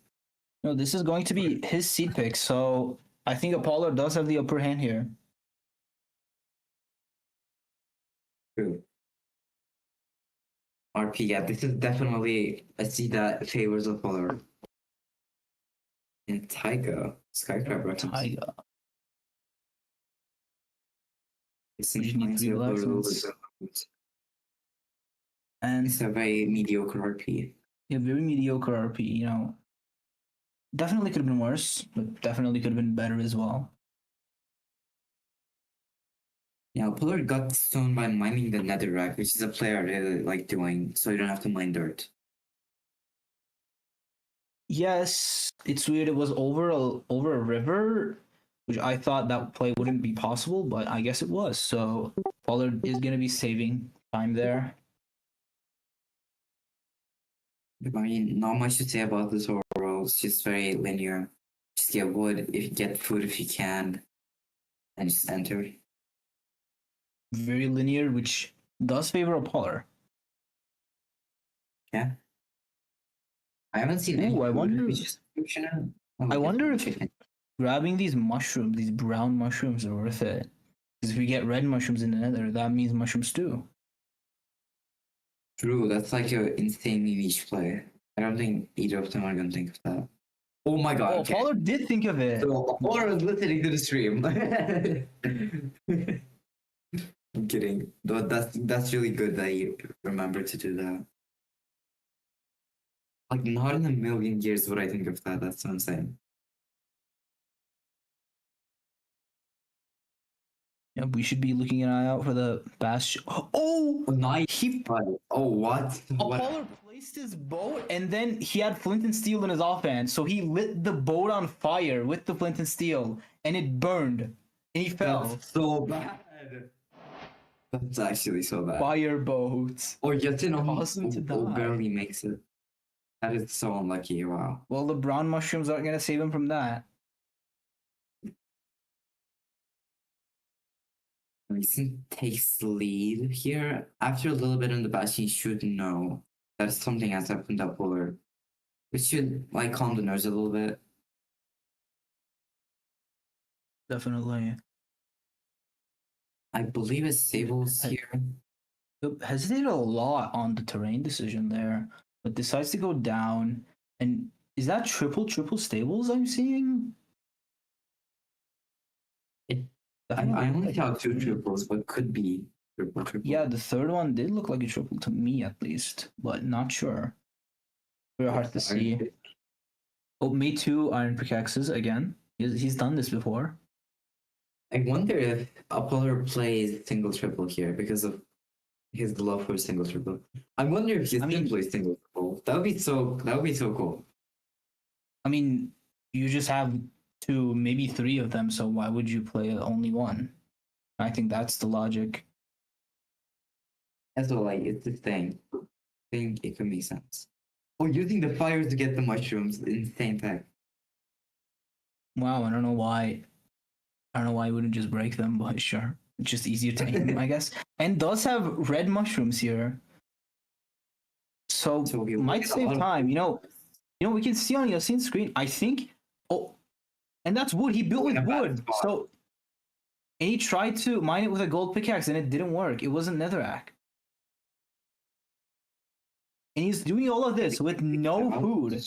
No, this is going to be his seed pick, so I think Apollo does have the upper hand here. True. RP, yeah, this is definitely a seed that favors Polar. And Taiga, Skycrab reference. Taiga. It's We just need 3 lessons. And It's a very mediocre RP. yeah, very mediocre RP, you know. Definitely could have been worse, but definitely could have been better as well. Yeah, Polar got stoned by mining the netherrack, which is a play I really like doing, so you don't have to mine dirt. Yes, it's weird. It was over a river, which I thought that play wouldn't be possible, but I guess it was. So Pollard is going to be saving time there. I mean, not much to say about this overall. It's just very linear. Just get wood, if you get food if you can, and just enter. Very linear, which does favor a Pollard. Yeah. I haven't seen any. Ooh, I food, wonder- it's just functional. Oh, I wonder if chicken. grabbing these mushrooms, these brown mushrooms, are worth it. Because if we get red mushrooms in the nether, that means mushroom stew. True, that's like an insane niche play. I don't think either of them are gonna think of that. Oh my god. Oh, okay. Pollard did think of it. So Apollo was listening to the stream. I'm kidding. But that's really good that you remembered to do that. Like not in a million years would I think of that. That's what I'm saying. Yeah, we should be looking an eye out for the Bastion. Oh, Nice. he Oh what? What? Apollo placed his boat and then he had flint and steel in his offhand, so he lit the boat on fire with the flint and steel, and it burned, and he fell. That's so bad. That's actually so bad. Fire boats. Or Justin Cause him to die. barely makes it. That is so unlucky. Wow. Well, the brown mushrooms aren't gonna save him from that. Recent takes the lead here. After a little bit in the Bastion, he should know that something has happened up or it should like calm the nerves a little bit. Definitely. I believe it's Sables here. Hesitated a lot on the terrain decision there, but decides to go down. And is that triple stables I'm seeing? I only saw 2 triples, but could be triple. Yeah, the third one did look like a triple to me at least, but not sure. Very hard to see. Oh, me too, Iron Pickaxes again. He's done this before. I wonder if Apollo plays single triple here because of his love for single triple. I wonder if he still plays single triple. That would be so cool. I mean, you just have 2, maybe 3 of them, so why would you play only one? I think that's the logic. As well, like it's the thing. I think it could make sense. Oh, using the fire to get the mushrooms in the same pack. Wow, I don't know why you wouldn't just break them, but sure. It's just easier to aim, I guess. And does have red mushrooms here. So we might save time. You know, we can see on Yasin's screen, I think. Oh, and that's wood. He built with wood. So and he tried to mine it with a gold pickaxe and it didn't work. It wasn't netherrack. And he's doing all of this with no food.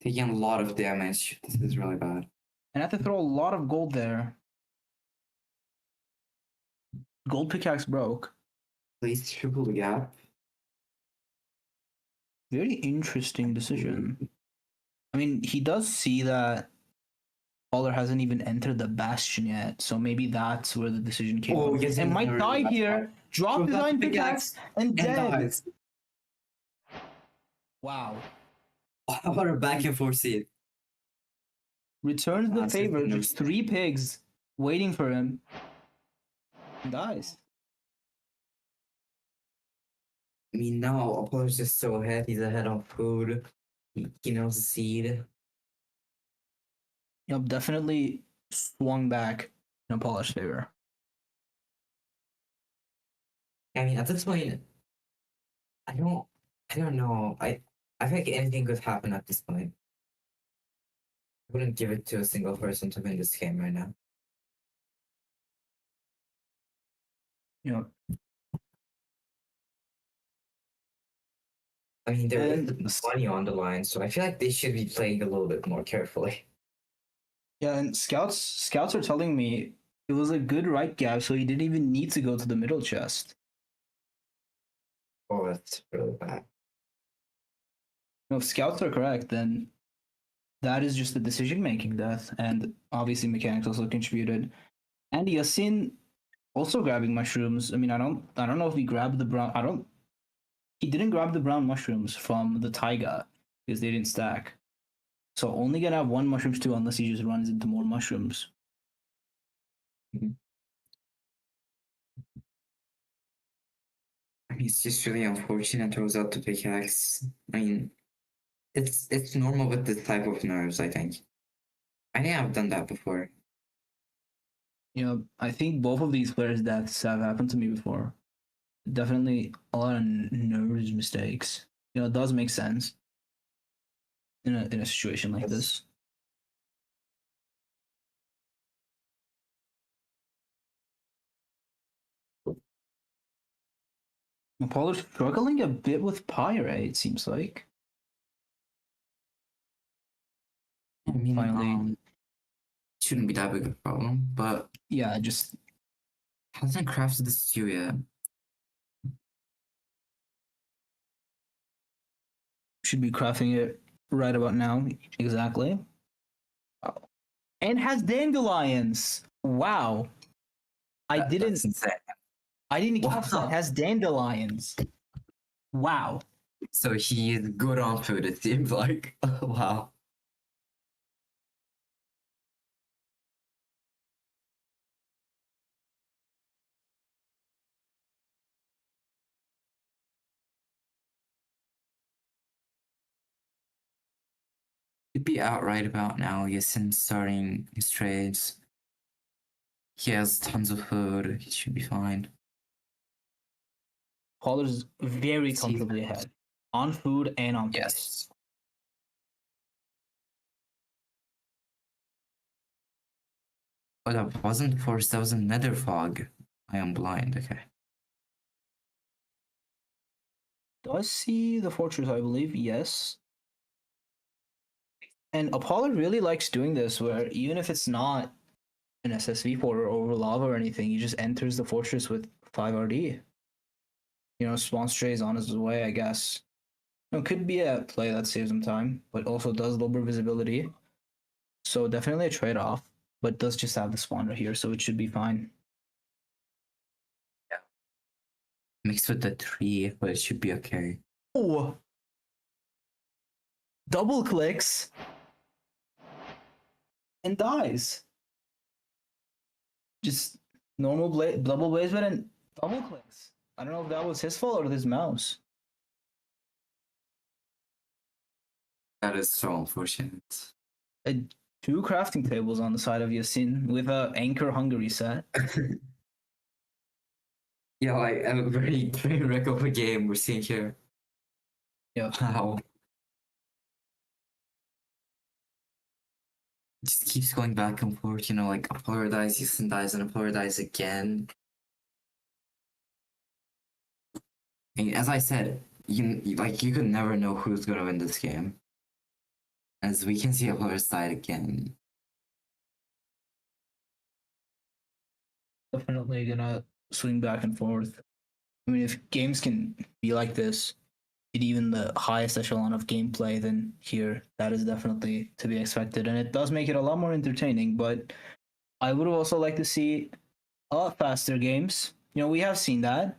Taking a lot of damage. This is really bad. And I have to throw a lot of gold there. Gold pickaxe broke. Please triple the gap. Very interesting decision. I mean, he does see that Pollard hasn't even entered the Bastion yet, so maybe that's where the decision came from. Yes, and Mike died here, dropped his iron pickaxe, and dead. Dies. Wow. What a back and forth seed. Returns the That's favor, interesting. just 3 pigs waiting for him. And dies. I mean, now Apollo's just so ahead. He's ahead on food. He knows the seed. Yep, definitely swung back in Apollo's favor. I mean, at this point, I don't know. I think anything could happen at this point. I wouldn't give it to a single person to win this game right now. Yep. I mean, there And- is money on the line, so I feel like they should be playing a little bit more carefully. Yeah, and scouts are telling me it was a good right gap, so he didn't even need to go to the middle chest. Oh, that's really bad. No, if scouts are correct, then that is just the decision-making death, and obviously mechanics also contributed. And Yasin also grabbing mushrooms. I mean, I don't know if he grabbed the brown. He didn't grab the brown mushrooms from the taiga because they didn't stack. So only gonna have 1 mushrooms too, unless he just runs into more mushrooms. I mean, it's just really unfortunate. Throws out the pickaxe. I mean, it's normal with this type of nerves. I think I've done that before. You know, I think both of these players' deaths have happened to me before. Definitely a lot of nerves mistakes. You know, it does make sense in a situation like this. Apollo's struggling a bit with Pyrite, it seems like. I mean, Finally. shouldn't be that big of a problem, but Yeah, just hasn't crafted the stew yet. should be crafting it right about now. Exactly. Wow. And has dandelions. Wow. That's insane. I didn't Wow. catch that. It has dandelions. Wow. So he is good on food, it seems like. Wow. He'd be out right about now, Yasin starting his trades. He has tons of food, he should be fine. Pollard's very See. comfortably ahead on food and on pace. Yes. Oh, that wasn't force, that was a nether fog. I am blind, okay. Does see the fortress, I believe. Yes. And Apollo really likes doing this, where even if it's not an SSV port or over lava or anything, he just enters the fortress with 5 RD. You know, spawn strays on his way, I guess. It could be a play that saves him time, but also does lower visibility. So definitely a trade-off, but does just have the spawner here, so it should be fine. Mixed with the tree, but it should be okay. Oh! Double clicks and dies. Just normal double blaze bed and double clicks. I don't know if that was his fault or his mouse. That is so unfortunate. 2 crafting tables on the side of Yasin with a anchor Hungary set. Yeah, like a very train wreck of a game we're seeing here. Yeah. Wow. It just keeps going back and forth, you know, like Apollo dies, Houston dies, and Apollo dies again. And as I said, you could never know who's gonna win this game. As we can see, Apollo's died again. Definitely gonna swing back and forth. I mean, if games can be like this, at even the highest echelon of gameplay, then here, that is definitely to be expected. And it does make it a lot more entertaining, but I would have also liked to see a lot faster games. You know, we have seen that,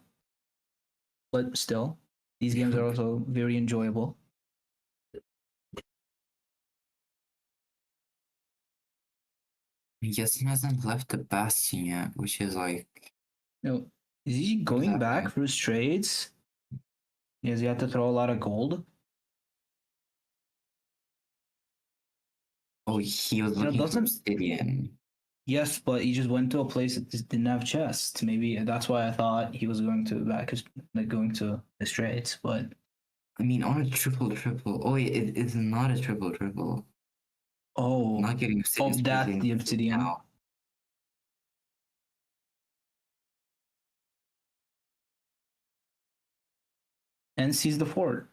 but still, these games are also very enjoyable. Yasin hasn't left the Bastion yet, which is like... You know, is he going back for his trades? Does he have to throw a lot of gold? Oh, he was looking for obsidian. Yes, but he just went to a place that just didn't have chests. Maybe that's why I thought he was going to going to his trades. But I mean, on a triple. Oh, it is not a triple. oh, Not getting obsidian. oh, that's the obsidian. Now. And sees the fort.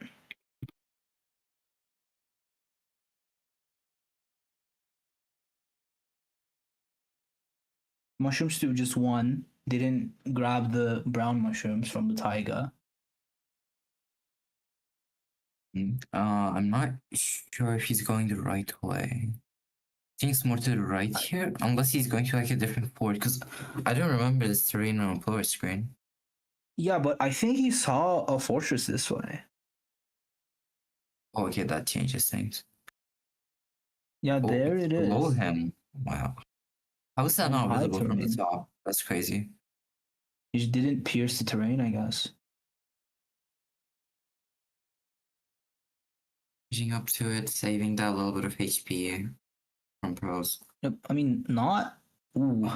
Mushroom Stew just won. Didn't grab the brown mushrooms from the taiga. I'm not sure if he's going the right way. I think it's more to the right here, unless he's going to like a different fort, because I don't remember this terrain on a player screen. Yeah, but I think he saw a fortress this way. Oh, okay, that changes things. Yeah, Oh, there it is. Below him. Wow. How is that not High visible from the terrain. top? That's crazy. He just didn't pierce the terrain, I guess. Pushing up to it, saving that little bit of HP from pros. Yep, I mean, not. Ooh,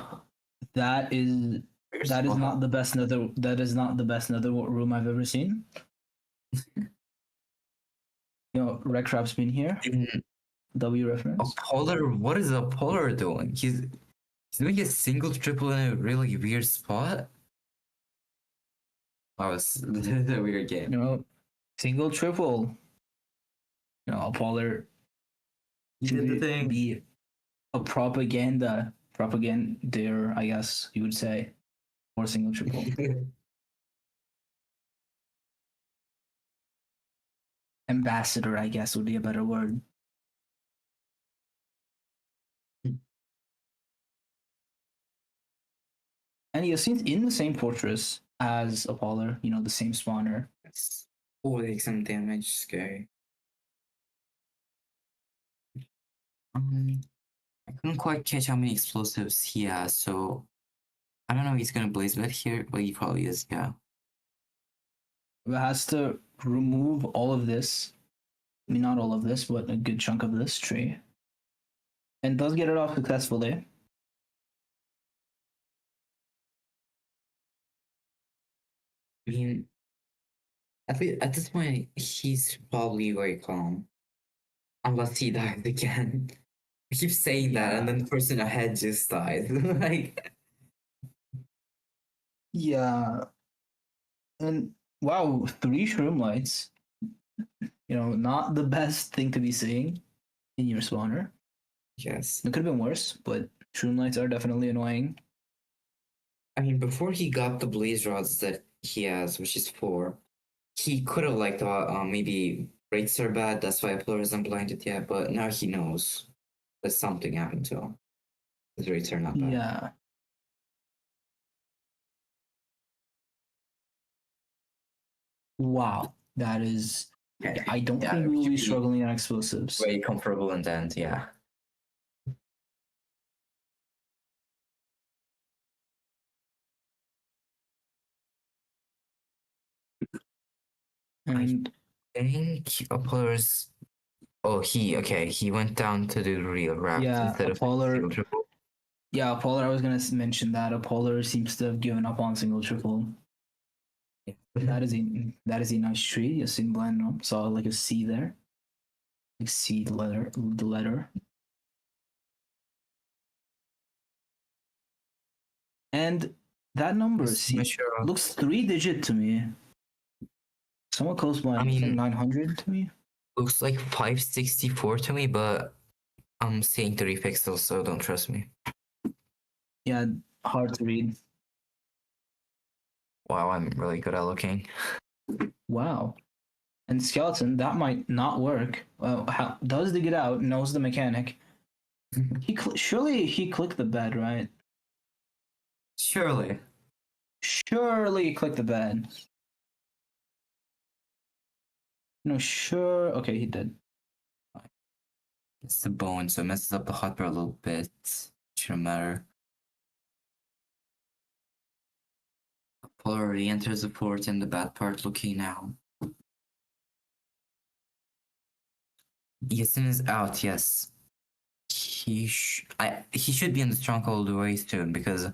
that is not the best nether. That is not the best nether room I've ever seen. You know, Rekrap's been here. W reference. Polar, what is a Polar doing? He's doing a single triple in a really weird spot. That was the weird game. Single triple. Polar He did the thing. Be a propaganda, I guess you would say, or single triple. Ambassador, I guess, would be a better word. And Yassine's in the same fortress as Apollo, the same spawner. Yes. Oh, like some damage, scary. I couldn't quite catch how many explosives he has, so I don't know if he's gonna blaze bet here, but he probably is, yeah. It has to remove all of this. I mean, not all of this, but a good chunk of this tree. And does get it off successfully. I mean, at this point, he's probably very calm. Unless he dies again. I keep saying that, and then the person ahead just died. Like, yeah. And wow, 3 shroom lights. Not the best thing to be seeing in your spawner. yes. It could have been worse, but shroom lights are definitely annoying. I mean, before he got the blaze rods that he has, which is 4, he could have maybe rates are bad, that's why Apollo isn't blinded yet, but now he knows that something happened to him. His rates are not bad. Yeah. Wow. That is... Okay. I don't Yeah, think we will should be be struggling on explosives. Very comfortable in the end, yeah. And I think Apollo's... Oh, he went down to the real route instead Apollo... of single triple. Yeah, Apollo, I was going to mention that. Apollo seems to have given up on single triple. Yeah. That is a nice tree. You've seen blind. Saw like a C there. Like C, the letter. And that number looks 3-digit to me. Somewhat close by. I mean, 900 to me. Looks like 564 to me, but I'm seeing 3 pixels, so don't trust me. Yeah, hard to read. Wow, I'm really good at looking. Wow. And Skeleton, that might not work. Does dig it out, knows the mechanic. Surely he clicked the bed, right? Surely he clicked the bed. No, sure. Okay, he did. It's the bone, so it messes up the hotbar a little bit. Shouldn't matter. Apollo already enters the fort and the bad part looking now. Yasin is out, yes. He should be in the stronghold very soon because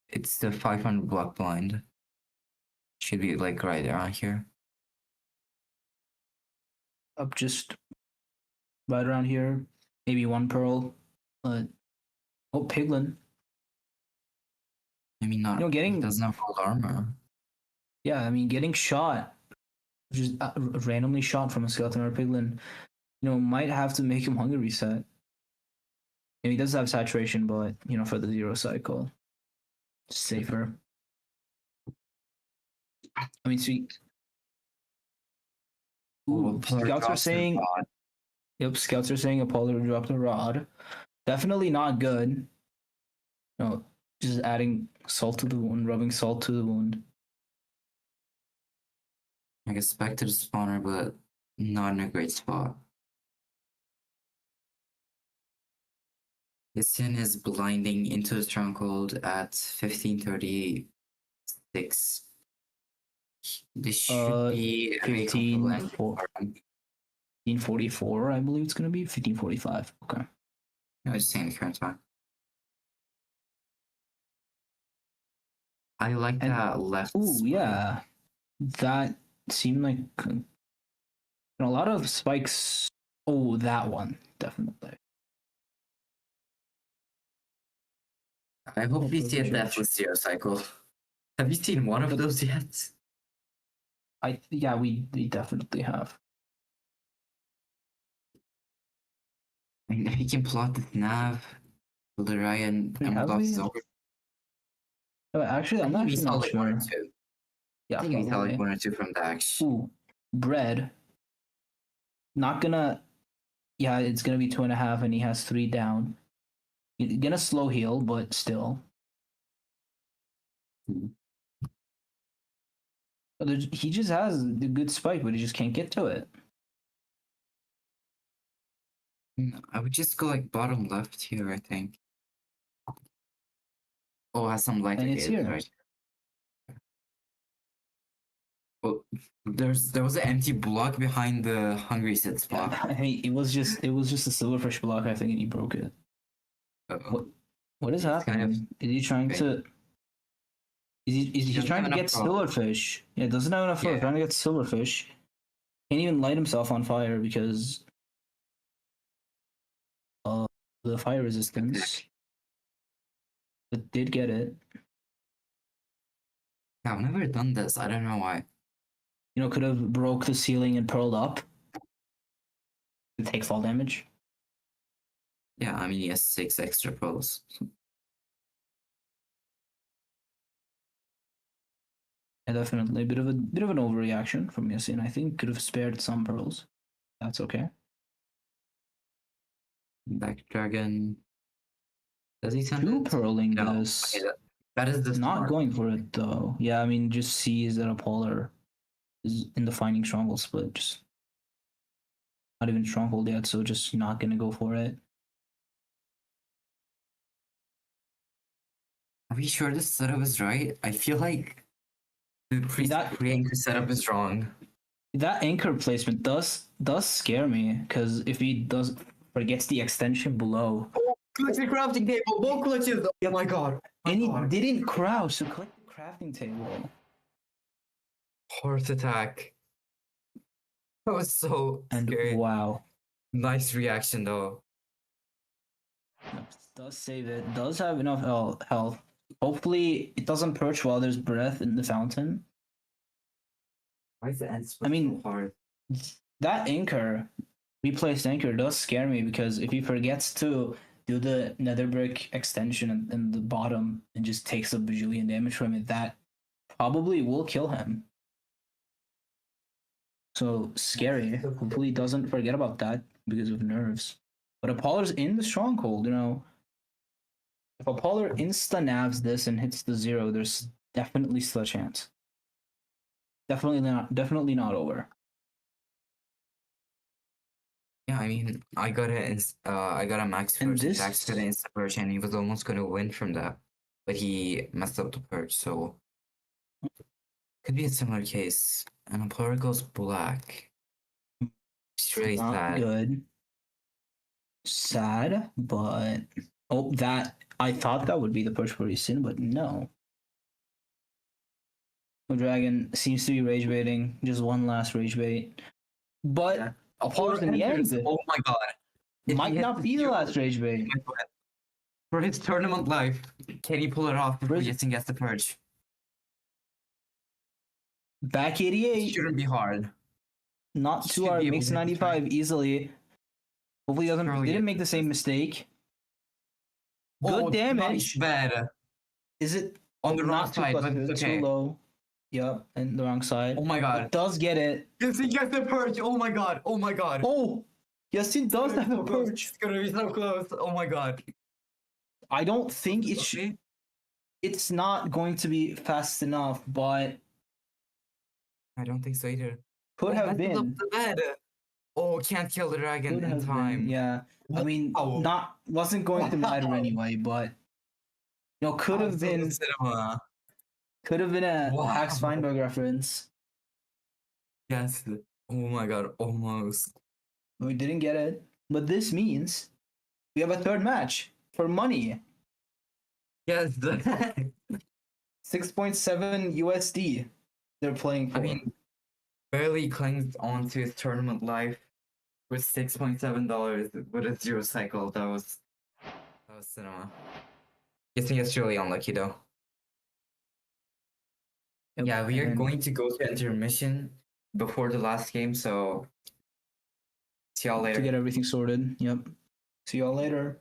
it's the 500 block blind. Should be like right around here. Up just right around here. Maybe 1 pearl. Oh, Piglin. I mean, not getting... He doesn't have full armor. Yeah, I mean, getting shot, just randomly shot from a skeleton or a Piglin, might have to make him hunger reset. He does have saturation, but for the 0 cycle, safer. I mean, sweet. Ooh, scouts are saying. Yep, scouts are saying Apollo dropped a rod. Definitely not good. No, just adding salt to the wound, rubbing salt to the wound. I guess back to the spawner, but not in a great spot. Yasin is blinding into the stronghold at 1536. This should be 1544, I believe it's going to be 1545. Okay. I was saying the current time. I like that left. Ooh, spike. yeah. That seemed like a lot of spikes. Oh, that one, definitely. I hope we see a deathless 0 cycle. Have you seen one of those yet? Yeah, we definitely have. I mean, if you can plot the nav, the Ryan Wait, have Emerald we? is over. Actually, I'm I think we actually saw not like one or sure. two. Yeah, I think we saw like probably. one or two from Dax. Ooh, bread. Not gonna. Yeah, it's gonna be 2.5, and he has 3 down. He's gonna slow heal, but still. He just has the good spike, but he just can't get to it. I would just go like bottom left here, I think. Oh, has some light. And it's okay, here. right. Oh, there was an empty block behind the hungry set spot. Hey, it was just a silverfish block, I think, and he broke it. Uh-oh. What is It's happening? kind of- Is he trying to? Is he doesn't trying have to enough get power. silverfish? Yeah, doesn't have enough power. Yeah. Trying to get silverfish. Can't even light himself on fire because the fire resistance. But did get it. Yeah, I've never done this. I don't know why. You know, could have broke the ceiling and pearled up to take fall damage. Yeah, I mean he has 6 extra pearls. Yeah, definitely a bit of an overreaction from Yasin. I think could have spared some pearls. That's okay. Back dragon. Does he send 2 it? pearling No. this. Okay, that is the Not smart. going for it though. Yeah, I mean, just sees that a polar is in the finding stronghold split. Just not even stronghold yet, so just not gonna go for it. Are we sure this setup is right? I feel like the pre-anchor setup is wrong. That anchor placement does scare me because if he forgets the extension below, Collect the crafting table. Both glitches. Oh my god. and he didn't crouch, so collect the crafting table. Heart attack. That was so And scary. wow, Nice reaction though. does save it. Does have enough health. Hopefully, it doesn't perch while there's breath in the fountain. Why is the end I mean, so hard? That anchor, replaced anchor, does scare me because if he forgets to do the nether brick extension in the bottom and just takes a bajillion damage from it, that probably will kill him. So scary. Hopefully he doesn't forget about that because of nerves. But Apollar's in the stronghold, you know. If Apollar insta-navs this and hits the 0, there's definitely still a chance. Definitely not over. Yeah, I mean, I got a max And first this- attack to the insta purge, and he was almost gonna win from that, but he messed up the purge. So could be a similar case. And a player goes black. It's really Not sad. good. Sad, but I thought that would be the push for Sin, but no. The dragon seems to be rage baiting. Just one last rage bait. But Yeah. Apollar's in the end. Oh my god! If Might he hits not be the 0, last rage bait. for his tournament life, can he pull it off before Where's- Yasin gets the purge? Back It 88. shouldn't be hard. Not He 2 should hour be able makes to hit this 95 easily. Hopefully he Surely didn't it make the same mistake. Good Oh, damage. Much better. Is it On the wrong not too side, close? but Is it it's okay. too low? Yep, and the wrong side. Oh my god. It does get it. Yasin gets the purge! Oh my god! Oh my god! Oh, Yasin does have a purge. It's gonna be so close. Oh my god. I don't think Okay. it's not going to be fast enough, but I don't think so either. could have messes up been. the bed. Oh, can't kill the dragon Could in have time. been. Yeah. I mean, Wow. wasn't going to matter Wow. anyway, but could have been Cinema. a Wow. Max Feinberg reference. Yes. Oh my god, almost. We didn't get it, but this means we have a third match for money. Yes. 6.7 USD. They're playing for. I mean, barely clings on to his tournament life with $6.7 with a 0 cycle. That was cinema. Yasin gets really unlucky though. Yep, Yeah, we are and going to go to intermission before the last game, so see y'all later. to get everything sorted. Yep. See y'all later.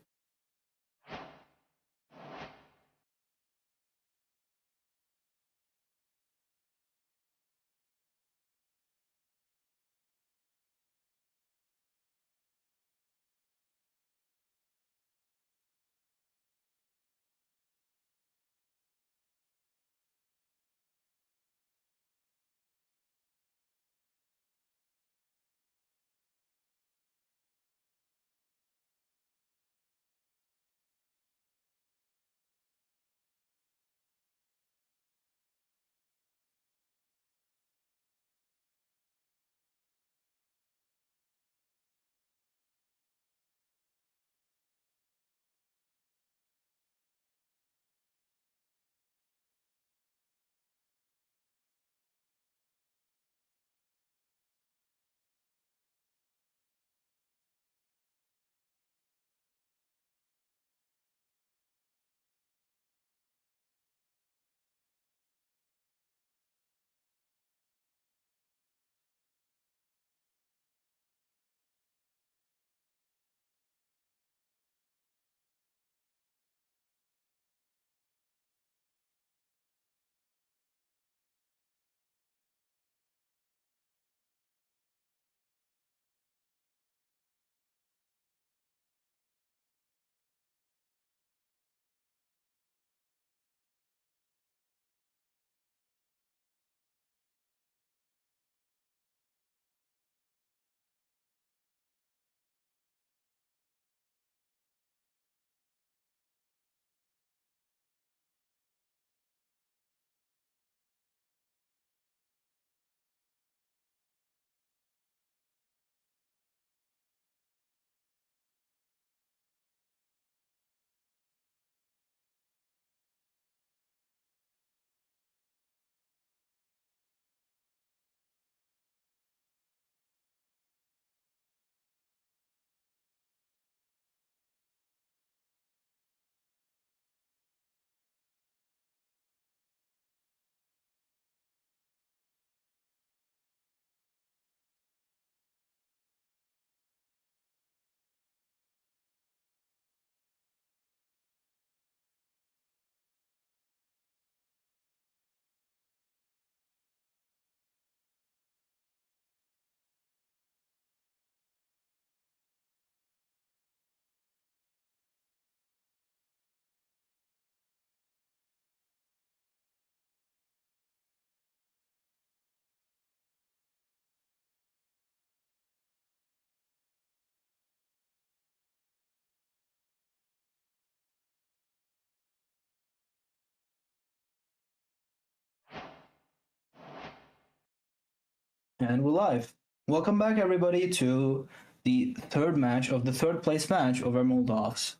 And we're live. Welcome back, everybody, to the third match of the third place match of Emerald Dogs.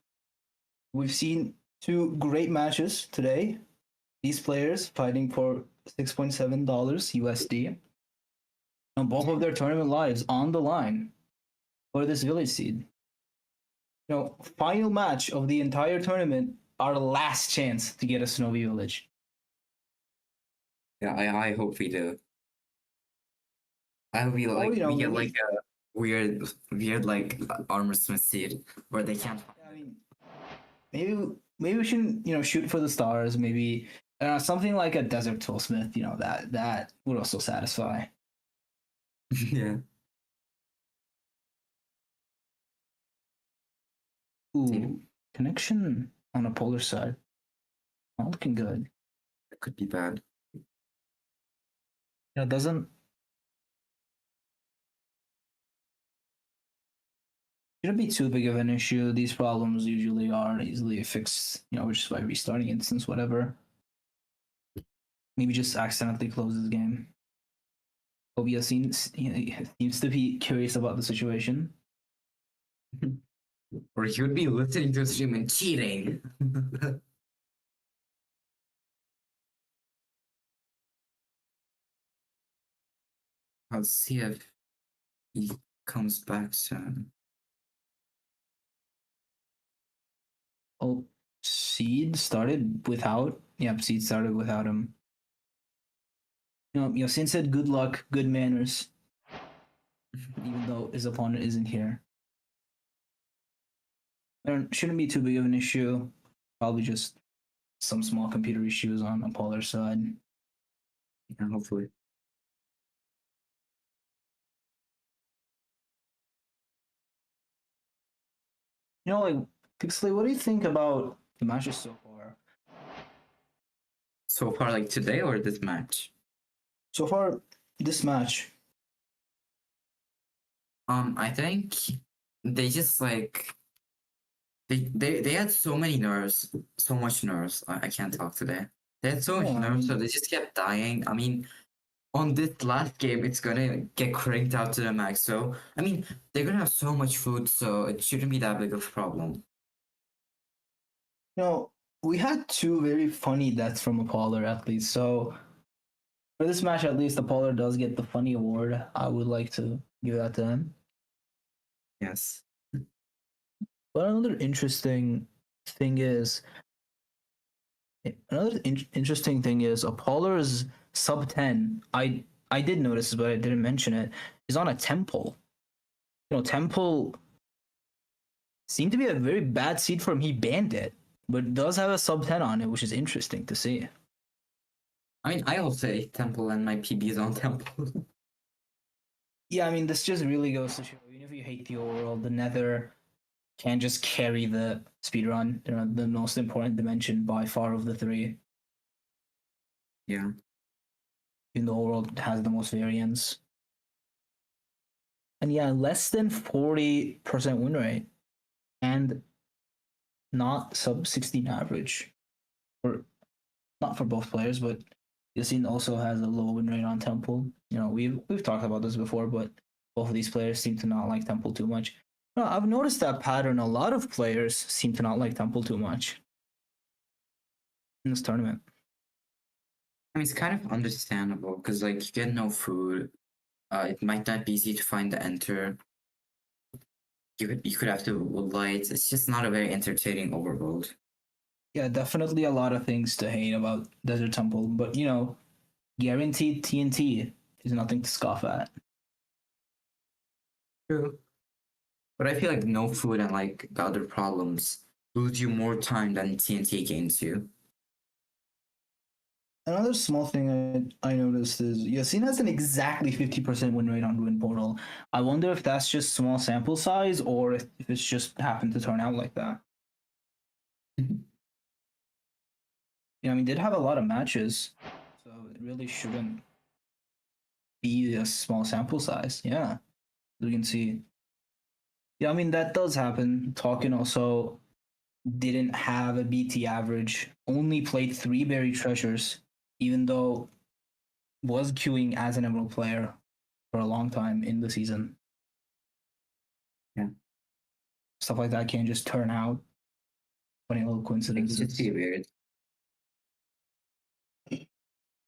We've seen two great matches today. These players fighting for $6.7 USD. And both of their tournament lives on the line for this village seed. Final match of the entire tournament, our last chance to get a snowy village. Yeah, I hope we do. I hope we like we get like a weird like armor smith seed where they can't. I mean, maybe we shouldn't shoot for the stars. Maybe something like a desert toolsmith. That would also satisfy. Yeah. Ooh, connection on a polar side. Not looking good. It could be bad. It doesn't. Shouldn't be too big of an issue. These problems usually are easily fixed, which is by restarting instance, whatever. Maybe just accidentally close this game. Obia seems to be curious about the situation. Or he would be listening to a stream and cheating. I'll see if he comes back soon. Oh, Seed started without. Yep, Seed started without him. Yasin said good luck, good manners, even though his opponent isn't here. Shouldn't be too big of an issue. Probably just some small computer issues on Apollo's side. Yeah, hopefully. Like Pixley, what do you think about the matches so far? So far, like today or this match? So far, this match. I think they just like they had so many nerves, so much nerves. I can't talk today. They had so much nerves, so they just kept dying. I mean, on this last game, it's gonna get cranked out to the max. So I mean, they're gonna have so much food, so it shouldn't be that big of a problem. We had two very funny deaths from Apollo at least. So for this match, at least Apollo does get the funny award. I would like to give that to him. Yes. But another interesting thing is Apollo's sub 10. I did notice, but I didn't mention it. Is on a Temple. Temple seemed to be a very bad seed for him. He banned it, but it does have a sub 10 on it, which is interesting to see. I mean, I'll say Temple and my PB is on Temple. Yeah, I mean, this just really goes to show, even if you hate the overworld, the Nether can just carry the speedrun. They're the most important dimension by far of the three. Yeah. In the overworld has the most variance. And yeah, less than 40% win rate. And not sub 16 average. Or not for both players, but Yasin also has a low win rate on Temple. We've talked about this before, but both of these players seem to not like Temple too much. I've noticed that pattern. A lot of players seem to not like Temple too much in this tournament. I mean, it's kind of understandable because, like, you get no food. It might not be easy to find the enter. You could have to lights. It's just not a very entertaining overworld. Yeah, definitely a lot of things to hate about Desert Temple, but guaranteed TNT is nothing to scoff at. True. But I feel like no food and like the other problems lose you more time than TNT gains you. Another small thing I noticed is Yasin has an exactly 50% win rate on Ruin Portal. I wonder if that's just small sample size or if it's just happened to turn out like that. I mean, did have a lot of matches, so it really shouldn't be a small sample size. Yeah, you can see. Yeah, I mean, that does happen. Talkin also didn't have a BT average, only played 3 Buried Treasures, even though was queuing as an Emerald player for a long time in the season. Yeah. Stuff like that can just turn out. Funny little coincidences. It's just weird.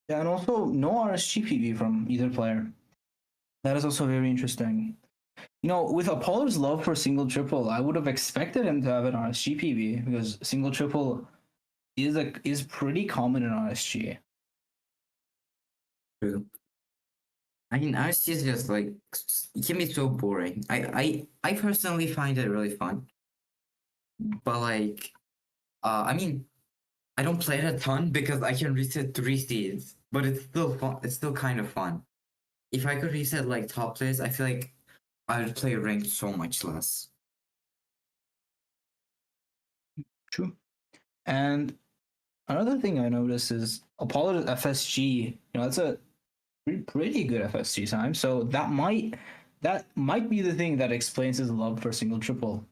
Yeah, and also no RSG PB from either player. That is also very interesting. With Apollo's love for single triple, I would have expected him to have an RSG PB because single triple is pretty common in RSG. True. I mean, RSG is just like it can be so boring. I personally find it really fun, but like, I mean, I don't play it a ton because I can reset 3 seeds, but it's still fun. It's still kind of fun. If I could reset like top players, I feel like I would play ranked so much less. True. And another thing I noticed is Apollo's FSG. That's a pretty good FSG time. So that might be the thing that explains his love for single triple.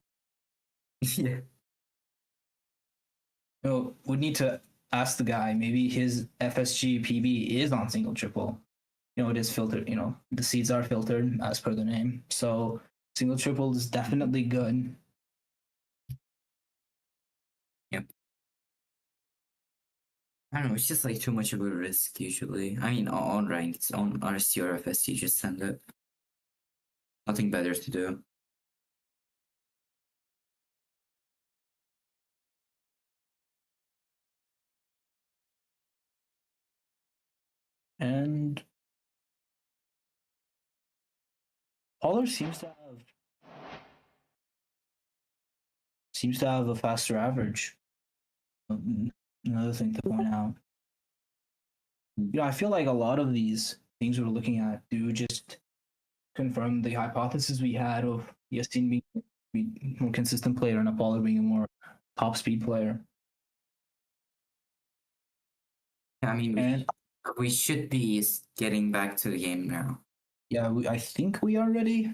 Yeah. We need to ask the guy. Maybe his FSG PB is on single triple. It is filtered. The seeds are filtered as per the name. So single triple is definitely good. Yep. I don't know. It's just like too much of a risk usually. I mean, on ranked, on RSC or FSC, just send it. Nothing better to do. And Pollard seems to have a faster average. Another thing to point out. I feel like a lot of these things we're looking at do just confirm the hypothesis we had of Yassin being a more consistent player and Apollo being a more top speed player. I mean, we should be getting back to the game now. Yeah, I think we are ready.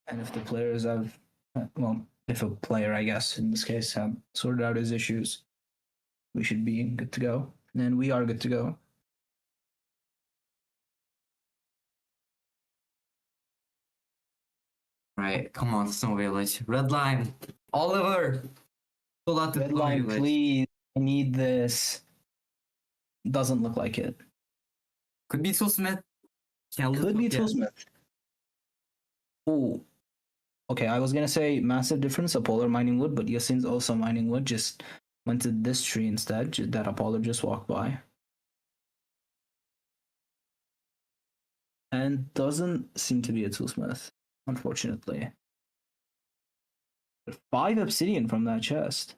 And if the players have, if a player, I guess, in this case, have sorted out his issues, we should be good to go. And we are good to go. Right, come on, Snow Village. Red line. Oliver! Pull out the Red line, Village. please. I need this. Doesn't look like it. Could be Toolsmith. Could be Toolsmith. Oh. Okay, I was gonna say massive difference, Apollo mining wood, but Yassin's also mining wood, just went to this tree instead, that Apollo just walked by. And doesn't seem to be a Toolsmith, unfortunately. But 5 obsidian from that chest.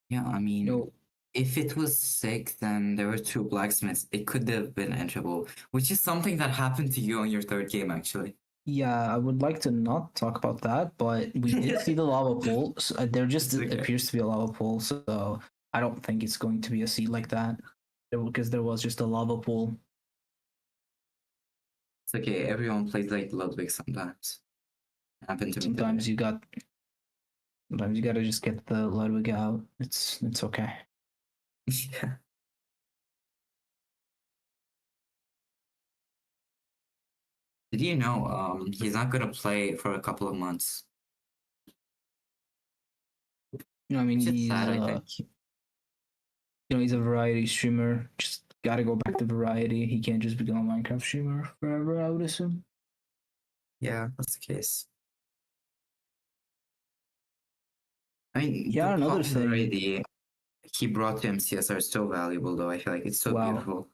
Yeah, I mean, if it was sick, then there were 2 blacksmiths. It could have been edgeable, which is something that happened to you on your 3rd game, actually. Yeah, I would like to not talk about that, but we did see the lava pool. So there just appears to be a lava pool, so I don't think it's going to be a seed like that, because there was just a lava pool. It's okay, everyone plays like Ludwig sometimes. Happened to me. Sometimes you gotta just get the Ludwig out. It's okay. Yeah. Did you know he's not gonna play for a couple of months? I mean, It's sad, I think. He's a variety streamer. Just gotta go back to variety. He can't just become a Minecraft streamer forever, I would assume. Yeah, that's the case. I mean, yeah, another thing. He brought to MCS are still valuable, though. I feel like it's so beautiful.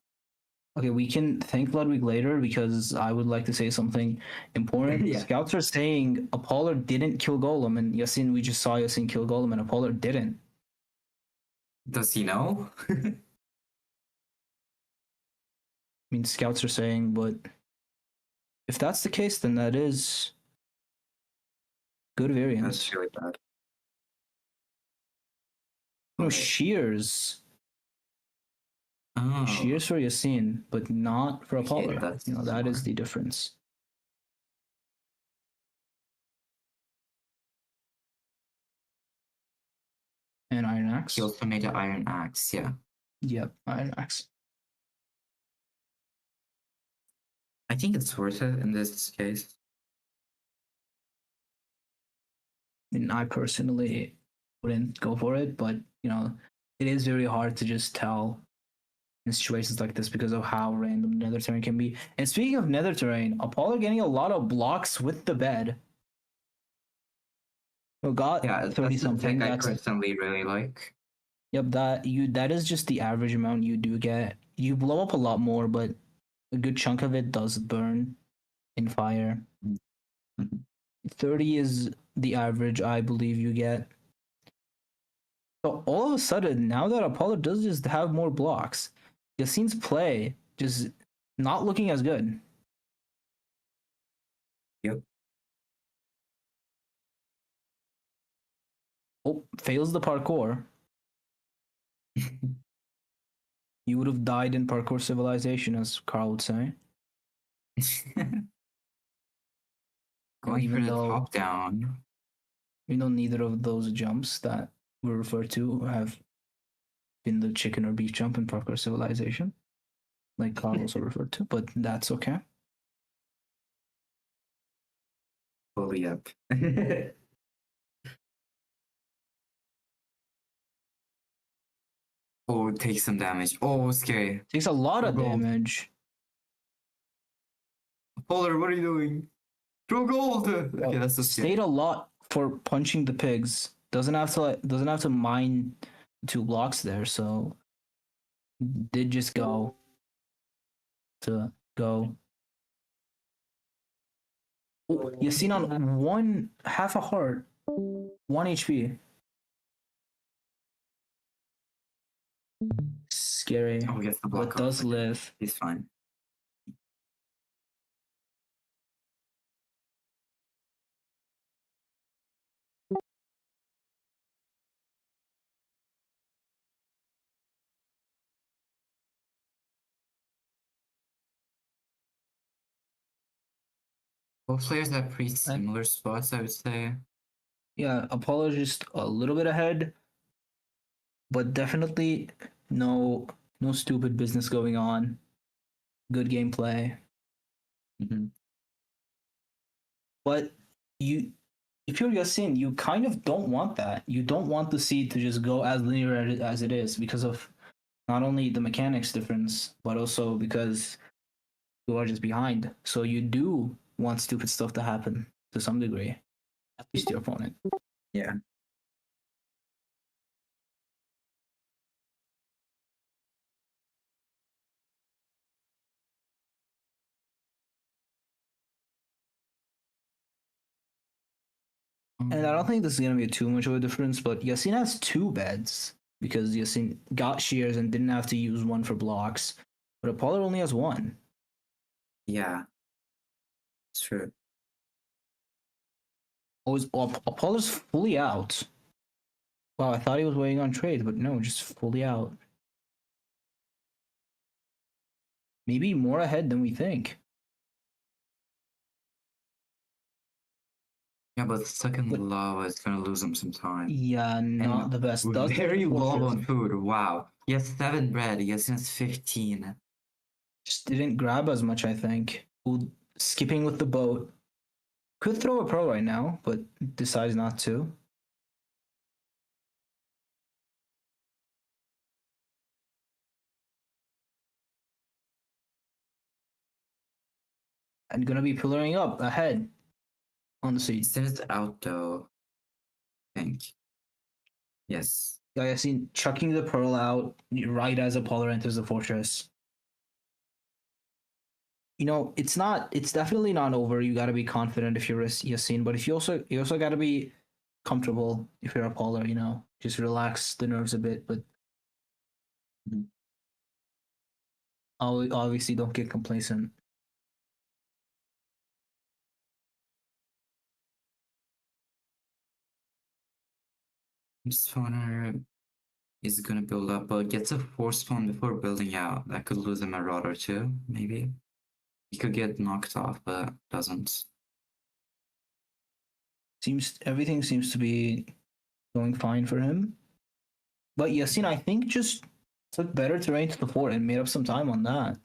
Okay, we can thank Ludwig later because I would like to say something important. Yeah. Scouts are saying Apollo didn't kill Golem, and Yassin, we just saw Yassin kill Golem, and Apollo didn't. Does he know? I mean, scouts are saying, but if that's the case, then that is good variance. That's really bad. No, shears. Oh. Shears for Yassin, but not for Apollo. Okay, that is the difference. And Iron Axe. He also made an Iron Axe, yeah. Yep, Iron Axe. I think it's worth it in this case. And I personally wouldn't go for it, but it is very hard to just tell in situations like this because of how random nether terrain can be. And speaking of nether terrain, Apollo getting a lot of blocks with the bed. Got 30 something. I personally really like. Yep, that is just the average amount you do get. You blow up a lot more, but a good chunk of it does burn in fire. 30 is the average I believe you get. So all of a sudden, now that Apollo does just have more blocks, Yassin's play just not looking as good. Yep. Oh, fails the parkour. You would have died in parkour civilization, as Carl would say. Going for the top down. Even though neither of those jumps that were referred to have been the chicken or beef jump in parkour civilization, like Carl also referred to, but that's okay. Fully up. Oh, it takes some damage. Oh, scary. Takes a lot of damage. Polar, what are you doing? Throw gold. Okay, that's the Stayed a lot for punching the pigs. Doesn't have to mine 2 blocks there, so did just go to go. Oh, Yasin on 1 half a heart, 1 HP. Scary, Oh, gets the block but does off. live. He's fine. Both players have pretty similar spots, I would say. Yeah, Apollo just a little bit ahead, but definitely no stupid business going on. Good gameplay. Mm-hmm. But if you're Yasin, you kind of don't want that. You don't want the seed to just go as linear as it is because of not only the mechanics difference, but also because you are just behind. So you do want stupid stuff to happen to some degree, at least your opponent. Yeah. And I don't think this is gonna be too much of a difference, but Yasin has 2 beds because Yasin got shears and didn't have to use one for blocks, but Apollo only has 1. Yeah. It's true. Apollo's fully out. Wow, I thought he was waiting on trades, but no, just fully out. Maybe more ahead than we think. Yeah, but second lava is gonna lose him some time. Yeah, not And the best. Very low on food. Wow. He has 7 bread. He has 15. Just didn't grab as much, I think. Skipping with the boat. Could throw a pro right now, but decides not to. And gonna be pillaring up ahead on the He seat. sends it out though. I think. Yes. I seen chucking the pearl out right as Apollo enters the fortress. You know, it's definitely not over. You gotta be confident if you're Yasin, but you also gotta be comfortable if you're Apollo, you know. Just relax the nerves a bit, but obviously don't get complacent. Spawner is gonna build up, but gets a force spawn before building out. That could lose him a rod or 2, maybe. He could get knocked off, but doesn't. Everything seems to be going fine for him. But Yasin, I think, just took better terrain to the fort and made up some time on that.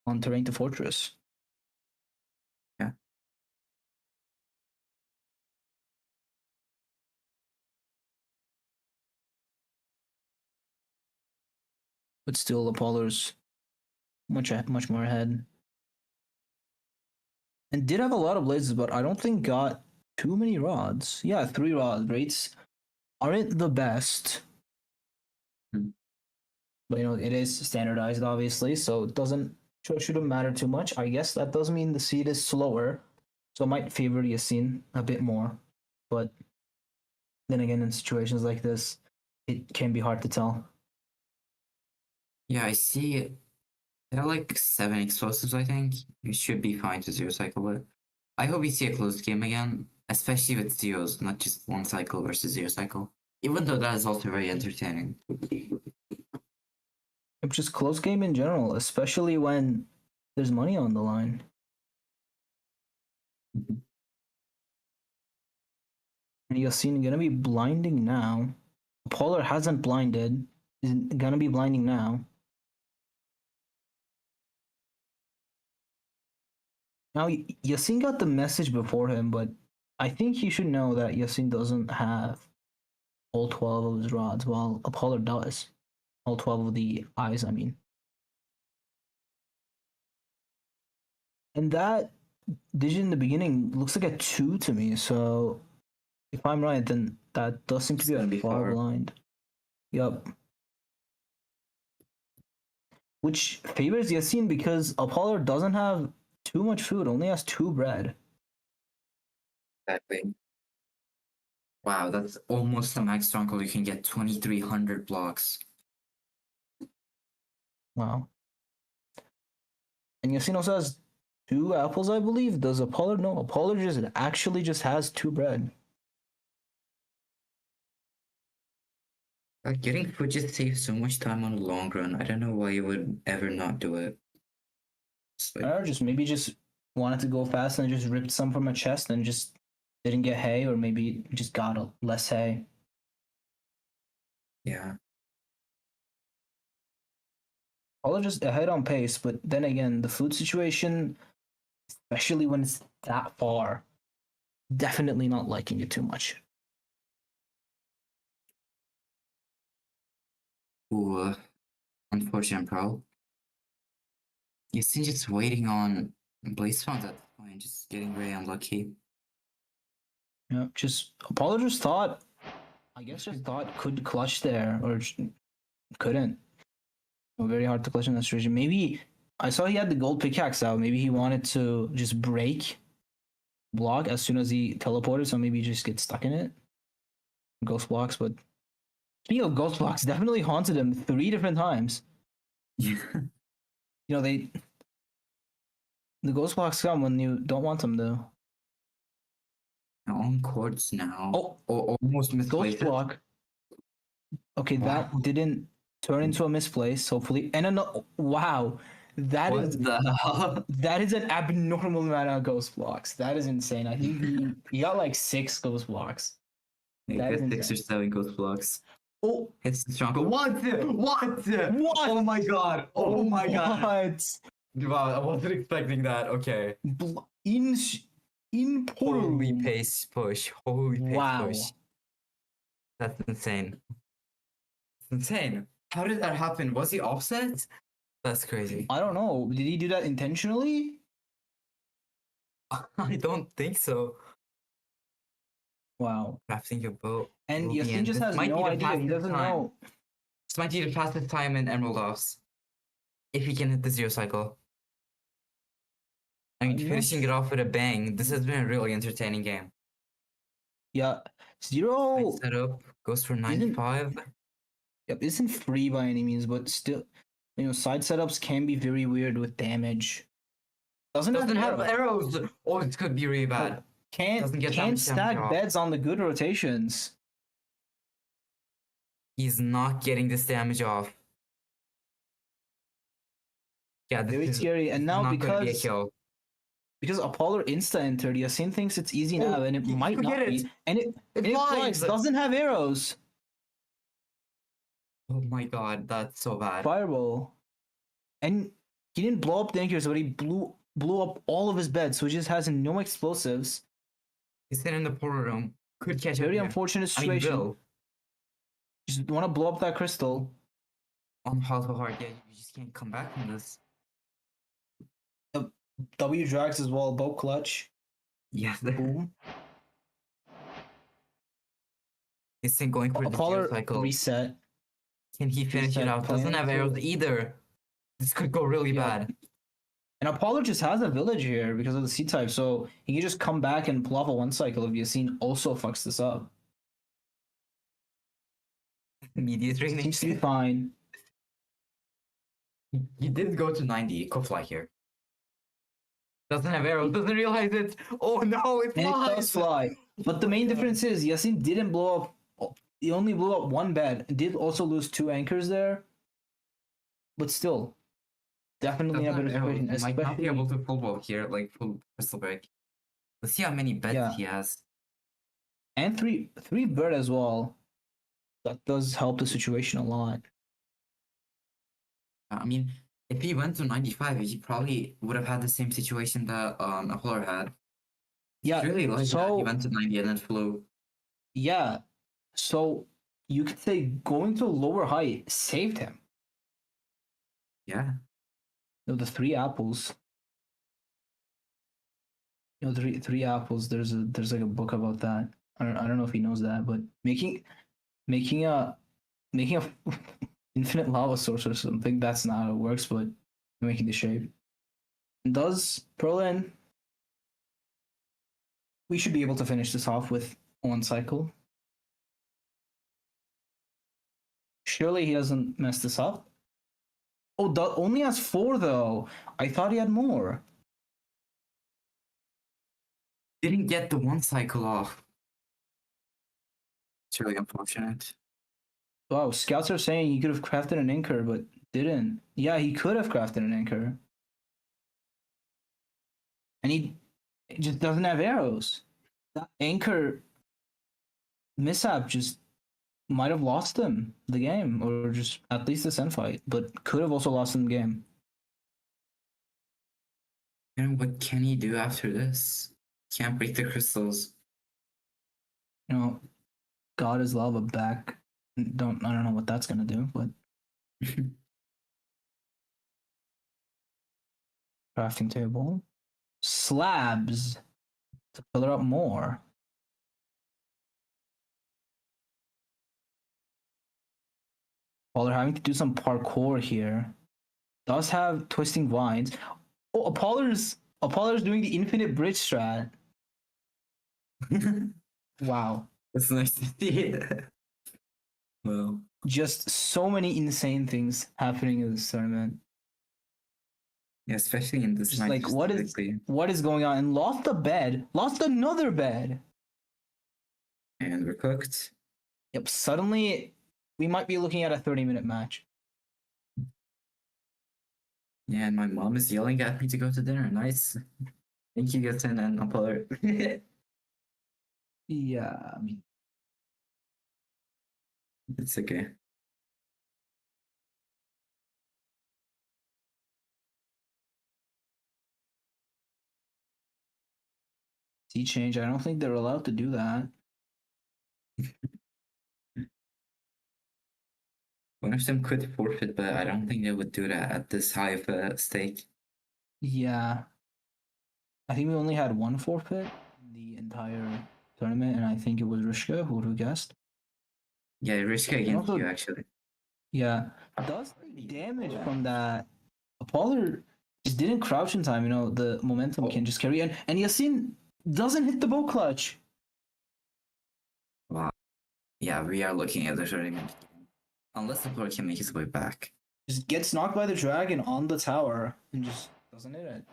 On terrain to fortress. Yeah. But still, Apollo's much more ahead. And did have a lot of blazes, but I don't think got too many rods. Yeah, 3 rod rates aren't the best. But you know, it is standardized obviously, so it shouldn't matter too much. I guess that does mean the seed is slower, so it might favor Yasin a bit more. But then again, in situations like this, it can be hard to tell. Yeah, I see. There are like 7 explosives, I think. You should be fine to 0 cycle it. I hope we see a closed game again, especially with zeros, not just 1 cycle versus 0 cycle. Even though that is also very entertaining. Just close game in general, especially when there's money on the line. And Yasin gonna be blinding now. Polar hasn't blinded. Is gonna be blinding now. Now Yasin got the message before him, but I think he should know that Yasin doesn't have all 12 of his rods, while Apollo does. All 12 of the eyes, I mean. And that digit in the beginning looks like a 2 to me, so if I'm right, then that does seem to be a far blind. Yup. Which favors Yasin because Apollo doesn't have too much food, only has 2 bread. Exactly. Wow, that's almost a max stronghold. You can get 2,300 blocks. Wow. And Yasin also has 2 apples, I believe. Does Apollo? No, Apollo just has 2 bread. Getting food just saves so much time on the long run. I don't know why you would ever not do it. Or maybe just wanted to go fast and just ripped some from a chest and just didn't get hay, or maybe just got less hay. Yeah. Apollo just ahead on pace, but then again, the food situation, especially when it's that far, definitely not liking it too much. Ooh, unfortunate, bro. Yasin just waiting on Blaze Spawns at this point, just getting very unlucky. Yeah, just Apollo just thought could clutch there, or couldn't. Very hard to clutch in that situation. Maybe I saw he had the gold pickaxe out. Maybe he wanted to just break block as soon as he teleported, so maybe he just get stuck in it. Ghost blocks, but speaking of ghost blocks, definitely haunted him 3 different times. Yeah. The ghost blocks come when you don't want them though. On courts now. Oh, almost misplaced. ghost block. Okay, that didn't turn into a misplace, hopefully. And wow. That is an abnormal amount of ghost blocks. That is insane. I think he got like 6 ghost blocks. That is 6 or 7 ghost blocks. Oh, it's the stronghold. What? Oh my god. Oh my god. Wow, I wasn't expecting that. Okay. In Holy pace push. Holy pace wow. push. That's insane. It's insane. How did that happen? Was he offset? That's crazy. I don't know. Did he do that intentionally? I don't think so. Wow. Crafting your boat. And Yasin just has no idea. He doesn't know. This might be the fastest time in Emerald Offs. If he can hit the 0 cycle. I mean, finishing it off with a bang. This has been a really entertaining game. Yeah. 0 setup goes for 95. Yep, isn't free by any means, but still, side setups can be very weird with damage. Doesn't have arrows. Oh, it could be really bad. Can't stack beds on the good rotations. He's not getting this damage off. Yeah, this very is scary. And now because Apollo insta entered, Yasin thinks it's easy now, and it might not be. And it flies. Doesn't have arrows. Oh my god, that's so bad. Fireball. And he didn't blow up the anchors, but he blew up all of his beds, so he just has no explosives. He's sitting in the portal room. Could catch very unfortunate situation. I mean, just want to blow up that crystal. On how hard, yeah, you just can't come back from this. W drags as well, boat clutch. Yes. Boom. He's going for Apollo the cycle. Reset. Can he finish it out? Doesn't have arrows either. This could go really bad. And Apollo just has a village here because of the C type, so he can just come back and pull off a 1 cycle if Yasin also fucks this up. Media training seems to be fine. He did go to 90. Could fly here. Doesn't have arrows. Doesn't realize it. Oh no, it flies. And it does fly. But the main difference is Yasin didn't blow up. He only blew up 1 bed. Did also lose 2 anchors there. But still, definitely a better situation. He might not be able to full blow here, like full crystal break. Let's see how many beds he has. And 3 bird as well. That does help the situation a lot. I mean, if he went to 95, he probably would have had the same situation that Apollo had. Yeah, really like that. He went to 90 and then flew. Yeah, so you could say going to a lower height saved him. Yeah. The 3 apples. Three apples. There's like a book about that. I don't know if he knows that, but making a making a infinite lava source or something. That's not how it works, but making the shape. Does Perlin? We should be able to finish this off with one cycle. Surely he doesn't mess this up. Oh, only has 4 though. I thought he had more. Didn't get the 1 cycle off. It's really unfortunate. Wow, scouts are saying he could have crafted an anchor, but didn't. Yeah, he could have crafted an anchor. And he just doesn't have arrows. That anchor mishap just might have lost him the game, or just at least the Sen fight, but could have also lost him the game. And what can he do after this? Can't break the crystals. You know, God is lava back. I don't know what that's gonna do, but crafting table. Slabs to fill up more. While they're having to do some parkour here. Does have twisting vines. Oh, Apollar's doing the infinite bridge strat. Wow. That's nice to see. Well, Just so many insane things happening in this tournament. yeah, especially in this Just match. like what is going on? And lost a bed. Lost another bed. And we're cooked. Yep, suddenly we might be looking at a 30-minute match. Yeah, and my mom is yelling at me to go to dinner. Nice. Thank you, Gilton and Apollo. Yeah, I mean, It's okay. sea change. I don't think they're allowed to do that. One of them could forfeit, but I don't think they would do that at this high of a stake. Yeah. I think we only had one forfeit in the entire tournament, and I think it was Rishka. Who would have guessed? Yeah, risk against also- you actually. Yeah. Does take damage from that. Apollo just didn't crouch in time, you know, the momentum can just carry. And Yasin doesn't hit the bow clutch. Wow. Yeah, we are looking at the tournament. Unless the player can make his way back. Just gets knocked by the dragon on the tower and just doesn't hit it.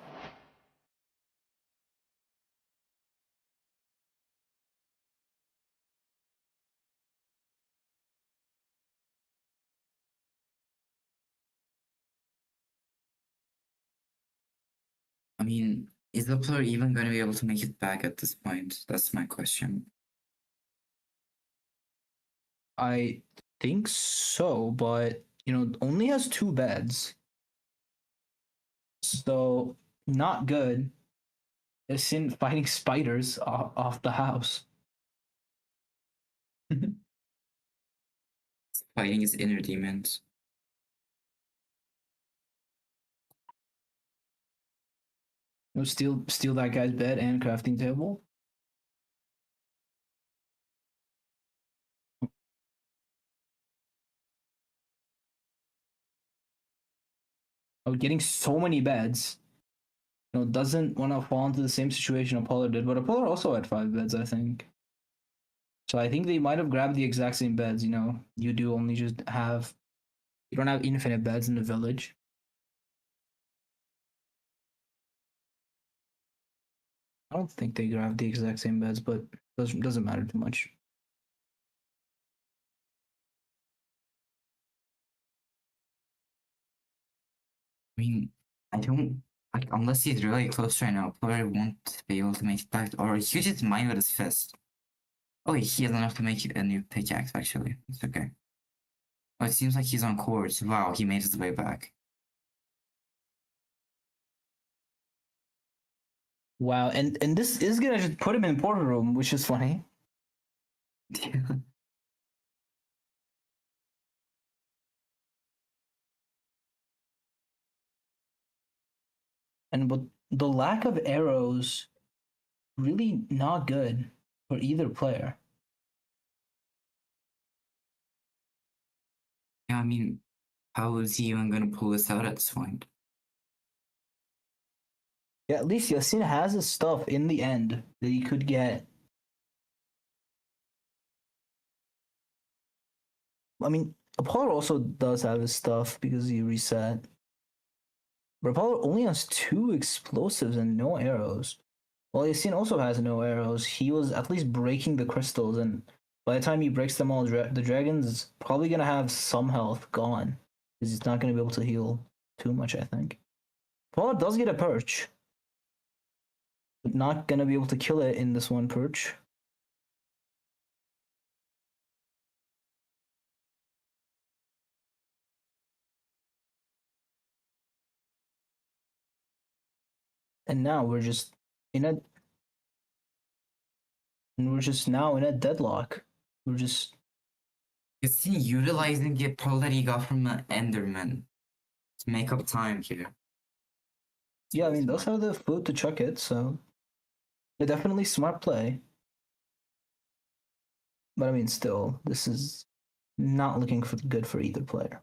I mean, is the player even going to be able to make it back at this point? That's my question. I think so, but you know, only has 2 beds. So not good. It's in fighting spiders off the house. Fighting his inner demons. No, steal that guy's bed and crafting table. Oh, getting so many beds. You know, doesn't want to fall into the same situation Apollo did, but Apollo also had 5 beds, I think. So I think they might have grabbed the exact same beds, you know. You don't have infinite beds in the village. I don't think they grabbed the exact same beds, but doesn't matter too much. I mean, I don't like unless he's really close right now, player won't be able to make it back, or he could just mine with his fist. Oh, he has enough to make a new pickaxe. Actually, it's okay. Oh, it seems like he's on cords. Wow, he made his way back. Wow, and this is gonna just put him in porter room, which is funny. And but the lack of arrows, really not good for either player. Yeah, I mean, how is he even gonna pull this out at this point? Yeah, at least Yasin has his stuff in the end that he could get. I mean, Apollo also does have his stuff because he reset. But Apollo only has 2 explosives and no arrows. Well, Yasin also has no arrows. He was at least breaking the crystals, and by the time he breaks them all, the dragon's probably gonna have some health gone. Because he's not gonna be able to heal too much, I think. Apollo does get a perch. But not gonna be able to kill it in this one perch. And now we're just now in a deadlock. We're just Is he utilizing the pearl that he got from Enderman to make up time here? yeah, I mean those have the food to chuck it, so they're definitely smart play. But I mean still, this is not looking good for either player.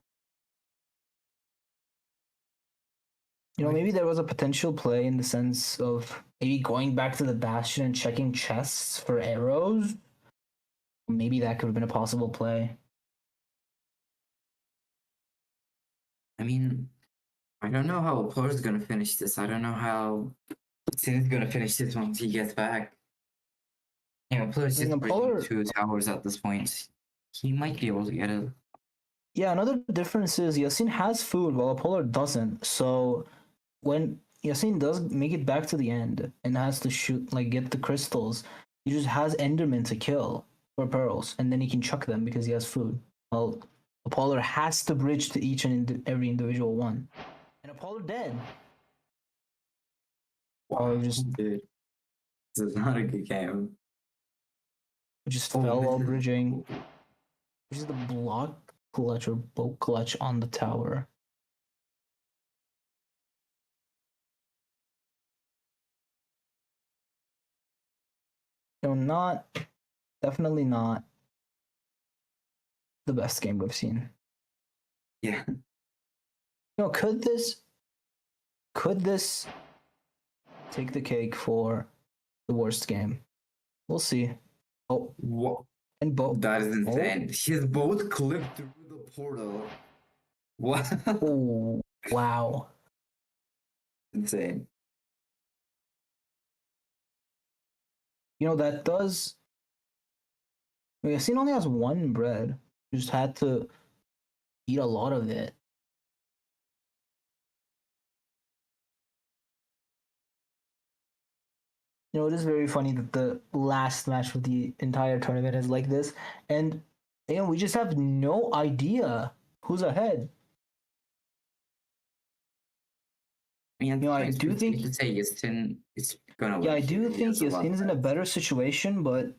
You know, maybe there was a potential play in the sense of maybe going back to the bastion and checking chests for arrows. Maybe that could have been a possible play. I mean, I don't know how Apollo's gonna finish this. I don't know how Sin's gonna finish this once he gets back. Yeah, Apollo's just bridging 2 towers at this point. He might be able to get it. Yeah, another difference is Yasin has food while Apollo doesn't. So when Yasin does make it back to the end and has to shoot, like, get the crystals, he just has Enderman to kill for pearls, and then he can chuck them because he has food. Well, Apollo has to bridge to each and every individual one. And Apollo dead. Wow, dude. This is not a good game. Just fell while bridging. Which is the block clutch or boat clutch on the tower. No, definitely not the best game we've seen. Yeah. Could this take the cake for the worst game? We'll see. Oh, what? And both. That is insane. He's both clipped through the portal. What? Oh, wow. Insane. That does. Yasin only has 1 bread. Just had to eat a lot of it. It is very funny that the last match of the entire tournament is like this, and we just have no idea who's ahead. I do think to say Yasin is gonna win. Yeah, I do think Yasin is in a better situation, but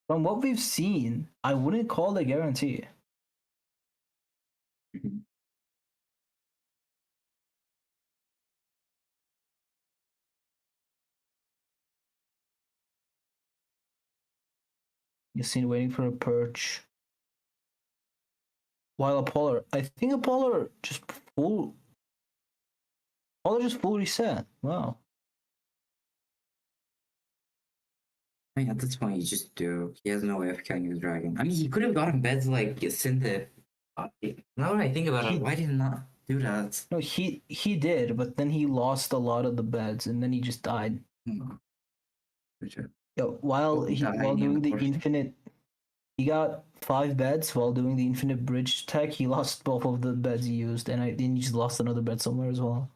from what we've seen, I wouldn't call it a guarantee. Yasin waiting for a perch. While Apollo, I think Apollo just full reset. Wow. I mean, at this point, you just do. He has no way of killing the dragon. I mean, he could have gotten beds like Yasin. Now that I think about it, why did he not do that? No, he did, but then he lost a lot of the beds, and then he just died. Yeah, while doing the infinite, he got 5 beds while doing the infinite bridge tech. He lost both of the beds he used, and then he just lost another bed somewhere as well.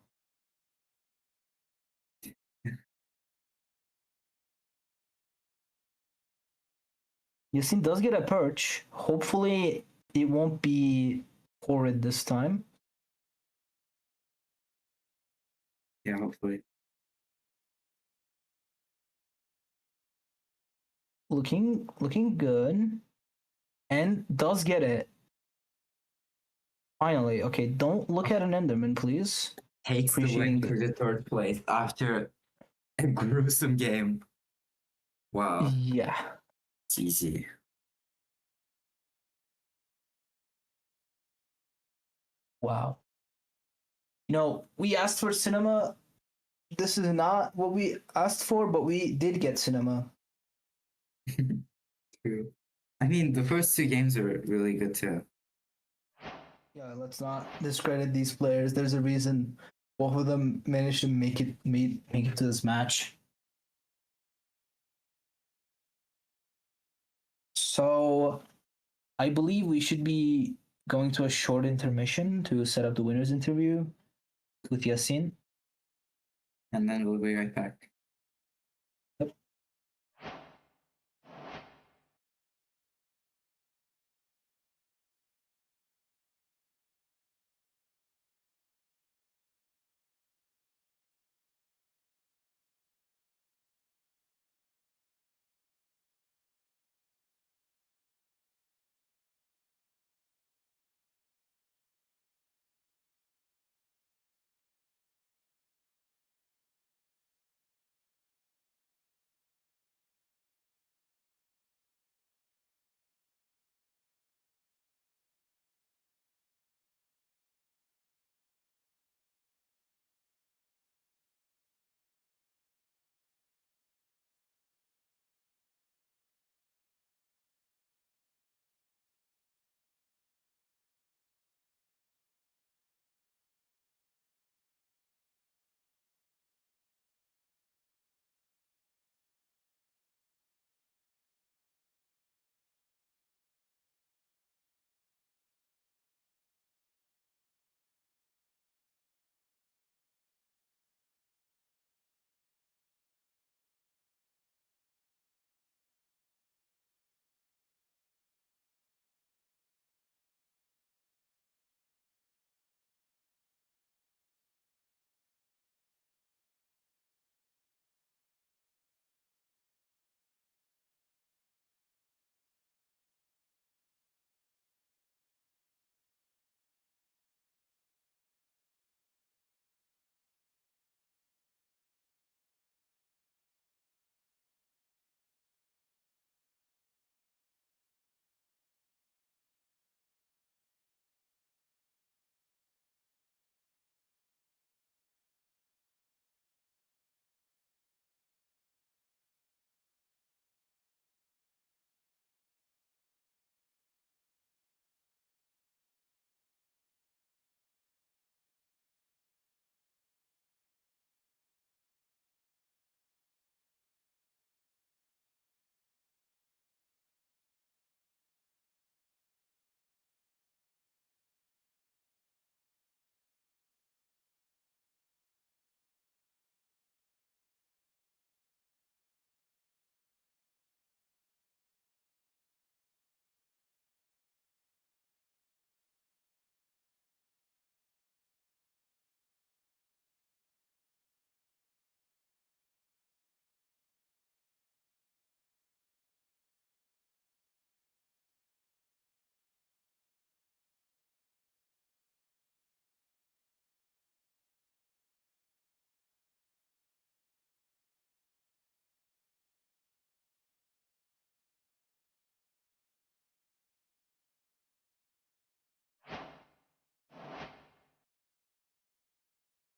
Yasin does get a perch. Hopefully, it won't be horrid this time. Yeah, hopefully. Looking good, and does get it. Finally, okay. Don't look at an Enderman, please. Takes the win for the 3rd place after a gruesome game. Wow. Yeah. GG. Wow. You know, we asked for cinema. This is not what we asked for, but we did get cinema. True. I mean, the first 2 games are really good too. Yeah, let's not discredit these players. There's a reason both of them managed to make it to this match. So, I believe we should be going to a short intermission to set up the winners interview with Yasin. And then we'll be right back.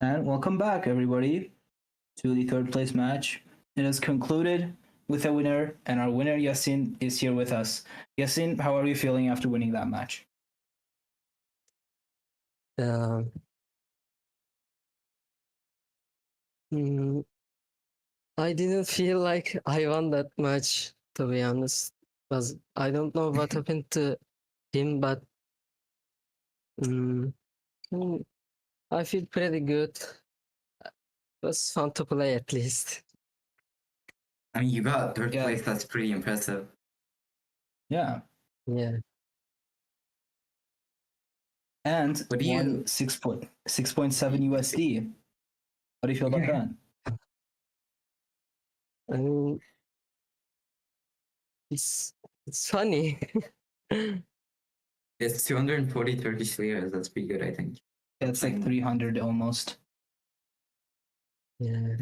And welcome back, everybody, to the third place match. It has concluded with a winner, and our winner, Yasin, is here with us. Yasin, how are you feeling after winning that match? Um, mm, I didn't feel like I won that match, to be honest. Because I don't know what happened to him, but mm, mm, I feel pretty good. It was fun to play at least. I mean, you got 3rd place. That's pretty impressive. Yeah. Yeah. And What do you- won 6.7 USD. How do you feel about that? I mean, it's funny. It's 240 Turkish liras. That's pretty good, I think. Yeah, it's like 300 almost. Yeah.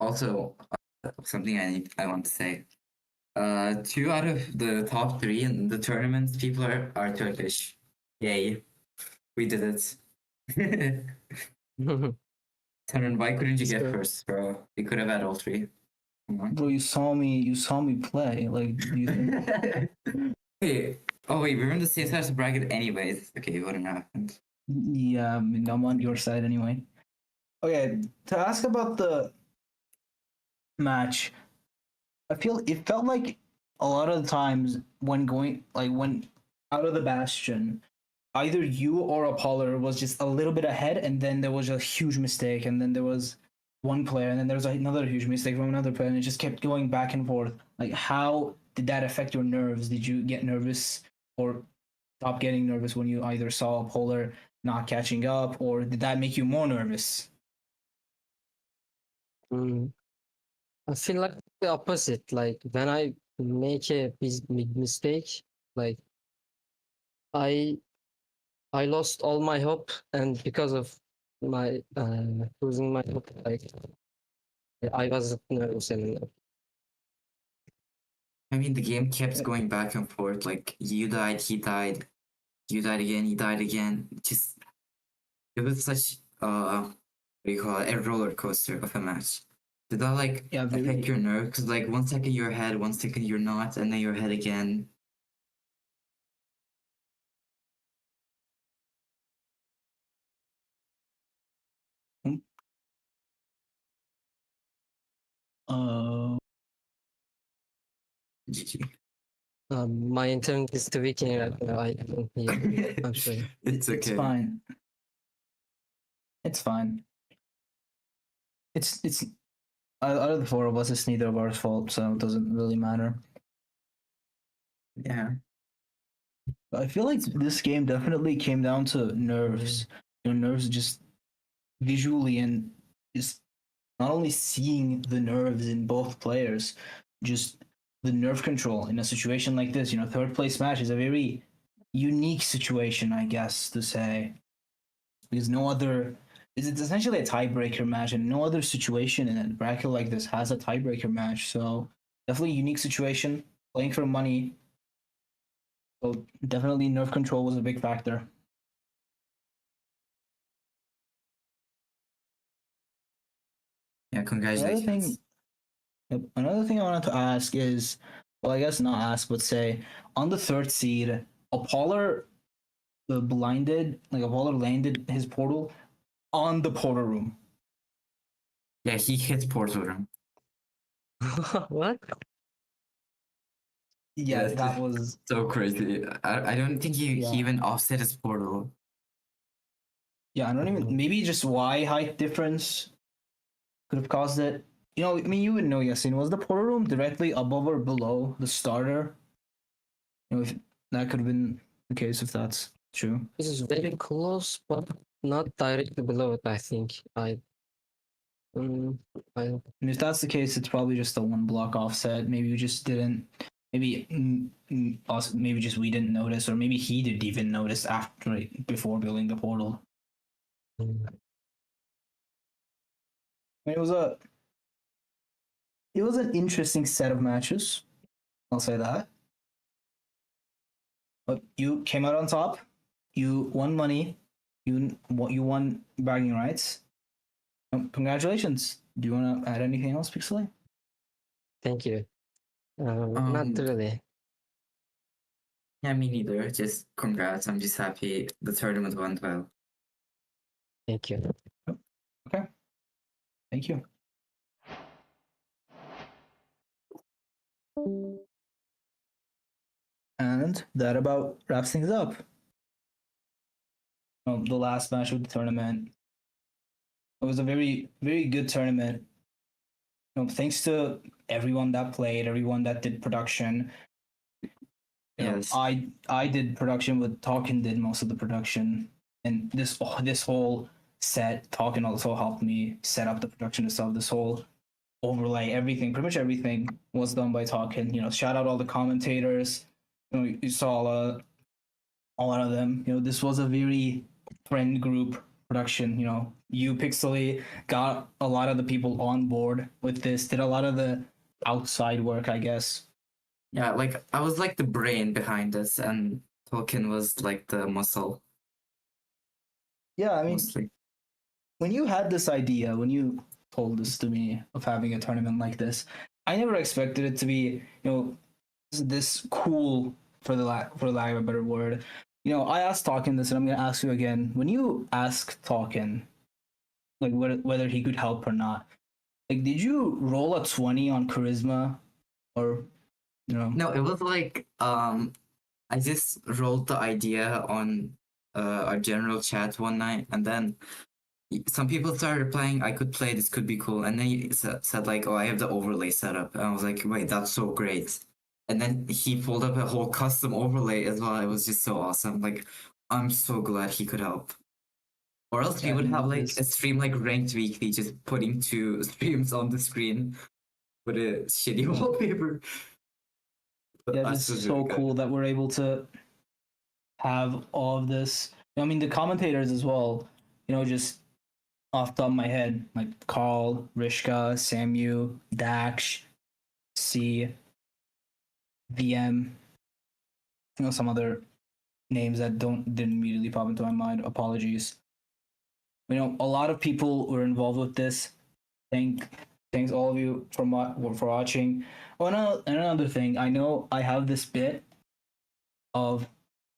Also, something I want to say. 2 out of the top 3 in the tournament people are Turkish. Yay. We did it. Taran, why couldn't you get So- first, bro? You could have had all 3. Come on. Bro, you saw me play. Like, do you think? Wait. Oh wait, we were in the same side of the bracket anyways. Okay, it wouldn't have happened. Yeah, I mean, I'm on your side anyway. Okay, to ask about the match, I feel it felt like a lot of the times when when out of the bastion, either you or Apollo was just a little bit ahead, and then there was a huge mistake, and then there was one player, and then there was another huge mistake from another player, and it just kept going back and forth. Like, how did that affect your nerves? Did you get nervous or stop getting nervous when you either saw Polar not catching up, or did that make you more nervous? I feel like the opposite. Like when I make a big mistake, like I lost all my hope, and because of my losing my hope, like I was nervous anymore. I mean, the game kept going back and forth. Like, you died, he died, you died again, he died again. Just, it was such what do you call it, a roller coaster of a match. Did that like affect your nerve? Because like 1 second you're ahead, 1 second you're not, and then you're ahead again. GG. My internet is tweaking right now. I don't hear. I'm sorry. It's okay. It's fine. It's fine. It's out of the 4 of us, it's neither of our fault, so it doesn't really matter. Yeah. I feel like this game definitely came down to nerves. You know, nerves just visually, and just not only seeing the nerves in both players, just the nerve control in a situation like this. You know, third place match is a very unique situation, I guess, to say, because no other. It's essentially a tiebreaker match, and no other situation in a bracket like this has a tiebreaker match. So definitely a unique situation. Playing for money. So definitely nerve control was a big factor. Yeah, congratulations. Another thing I wanted to ask is, well, I guess not ask, but say, on the 3rd seed, Apollo Apollo landed his portal on the portal room. Yeah, he hit portal room. What? Yeah, Yes, that was so crazy. I don't think he even offset his portal. Yeah, I don't even. Maybe just Y height difference could have caused it. You know, I mean, you would know, Yasin. Was the portal room directly above or below the starter? You know, if that could have been the case, if that's true. This is very close, but not directly below it. I think And if that's the case, it's probably just the 1 block offset. Maybe you just didn't. Maybe maybe just we didn't notice, or maybe he didn't even notice before building the portal. I mean, it was an interesting set of matches. I'll say that. But you came out on top. You won money. You won bragging rights. Congratulations. Do you want to add anything else, Pixely? Thank you. Not really. Yeah, me neither. Just congrats. I'm just happy the tournament went well. Thank you. Okay. Thank you. And that about wraps things up. The last match of the tournament. It was a very, very good tournament. Thanks to everyone that played, everyone that did production. Yes. I did production, but Talkin did most of the production. And this whole set, Talkin also helped me set up the production itself. This whole overlay, everything, pretty much everything was done by Talkin. Shout out all the commentators. You saw a lot of them. This was a very friend group production. You Pixely got a lot of the people on board with this, did a lot of the outside work, I guess. Yeah, like I was like the brain behind this, and Tolkien was like the muscle Yeah, I mean, mostly. when you had this idea, when you told this to me of having a tournament like this, I never expected it to be, this cool, for for lack of a better word. I asked Talkin this, and I'm gonna ask you again. When you asked Talkin, like whether he could help or not, like did you roll a 20 on charisma, or No, it was like I just rolled the idea on our general chat one night, and then some people started replying, I could play, this could be cool. And then he said like, oh, I have the overlay set up. And I was like, wait, that's so great. And then he pulled up a whole custom overlay as well. It was just so awesome. Like, I'm so glad he could help. Or else we would have like a stream like Ranked Weekly, just putting 2 streams on the screen with a shitty wallpaper. But yeah, that's just just so really good. cool that we're able to have all of this. I mean, the commentators as well, just off the top of my head, like Carl, Rishka, Samu, Dax, C, VM, some other names that didn't immediately pop into my mind. Apologies. A lot of people were involved with this. Thanks all of you for watching. Oh, and another thing, I know I have this bit of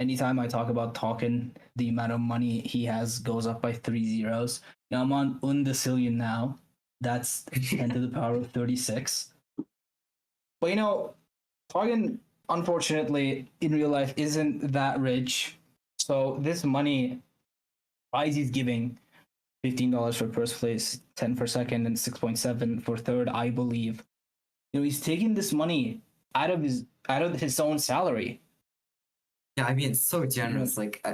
anytime I talk about Talkin, the amount of money he has goes up by 3 zeros. Now I'm on undecillion now. That's 10 to the power of 36. But Talkin, unfortunately, in real life isn't that rich. So this money, prize he's giving, $15 for first place, 10 for second, and 6.7 for third, I believe. He's taking this money out of his own salary. Yeah, I mean, it's so generous. Like,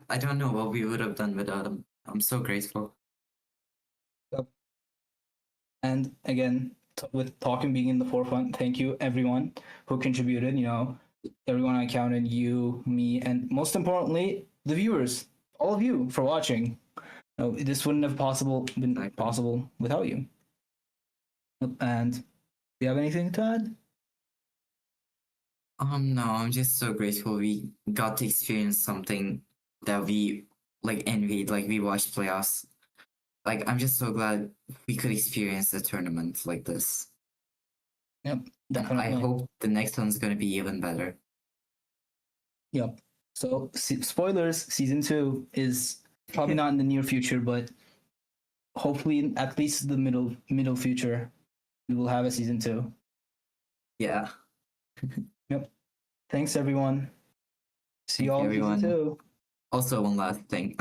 I don't know what we would have done without him. I'm so grateful. And again, with Talkin being in the forefront, thank you everyone who contributed. Everyone I counted, you, me, and most importantly, the viewers, all of you for watching. This wouldn't have been possible without you. And do you have anything to add? No, I'm just so grateful we got to experience something that we like envied. Like, we watched playoffs. Like, I'm just so glad we could experience a tournament like this. Yep, definitely. And I hope the next one's gonna be even better. Yep. So spoilers, season 2 is probably not in the near future, but hopefully at least the middle future, we will have a season 2. Yeah. Yep. Thanks everyone. See you all in season 2. Also, one last thing.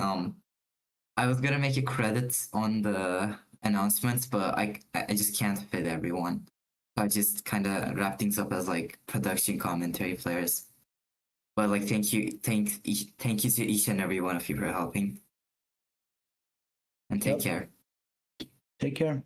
I was gonna make a credit on the announcements, but I just can't fit everyone. So I just kind of wrap things up as like production commentary players. But like, thank you to each and every one of you for helping. And take care. Take care.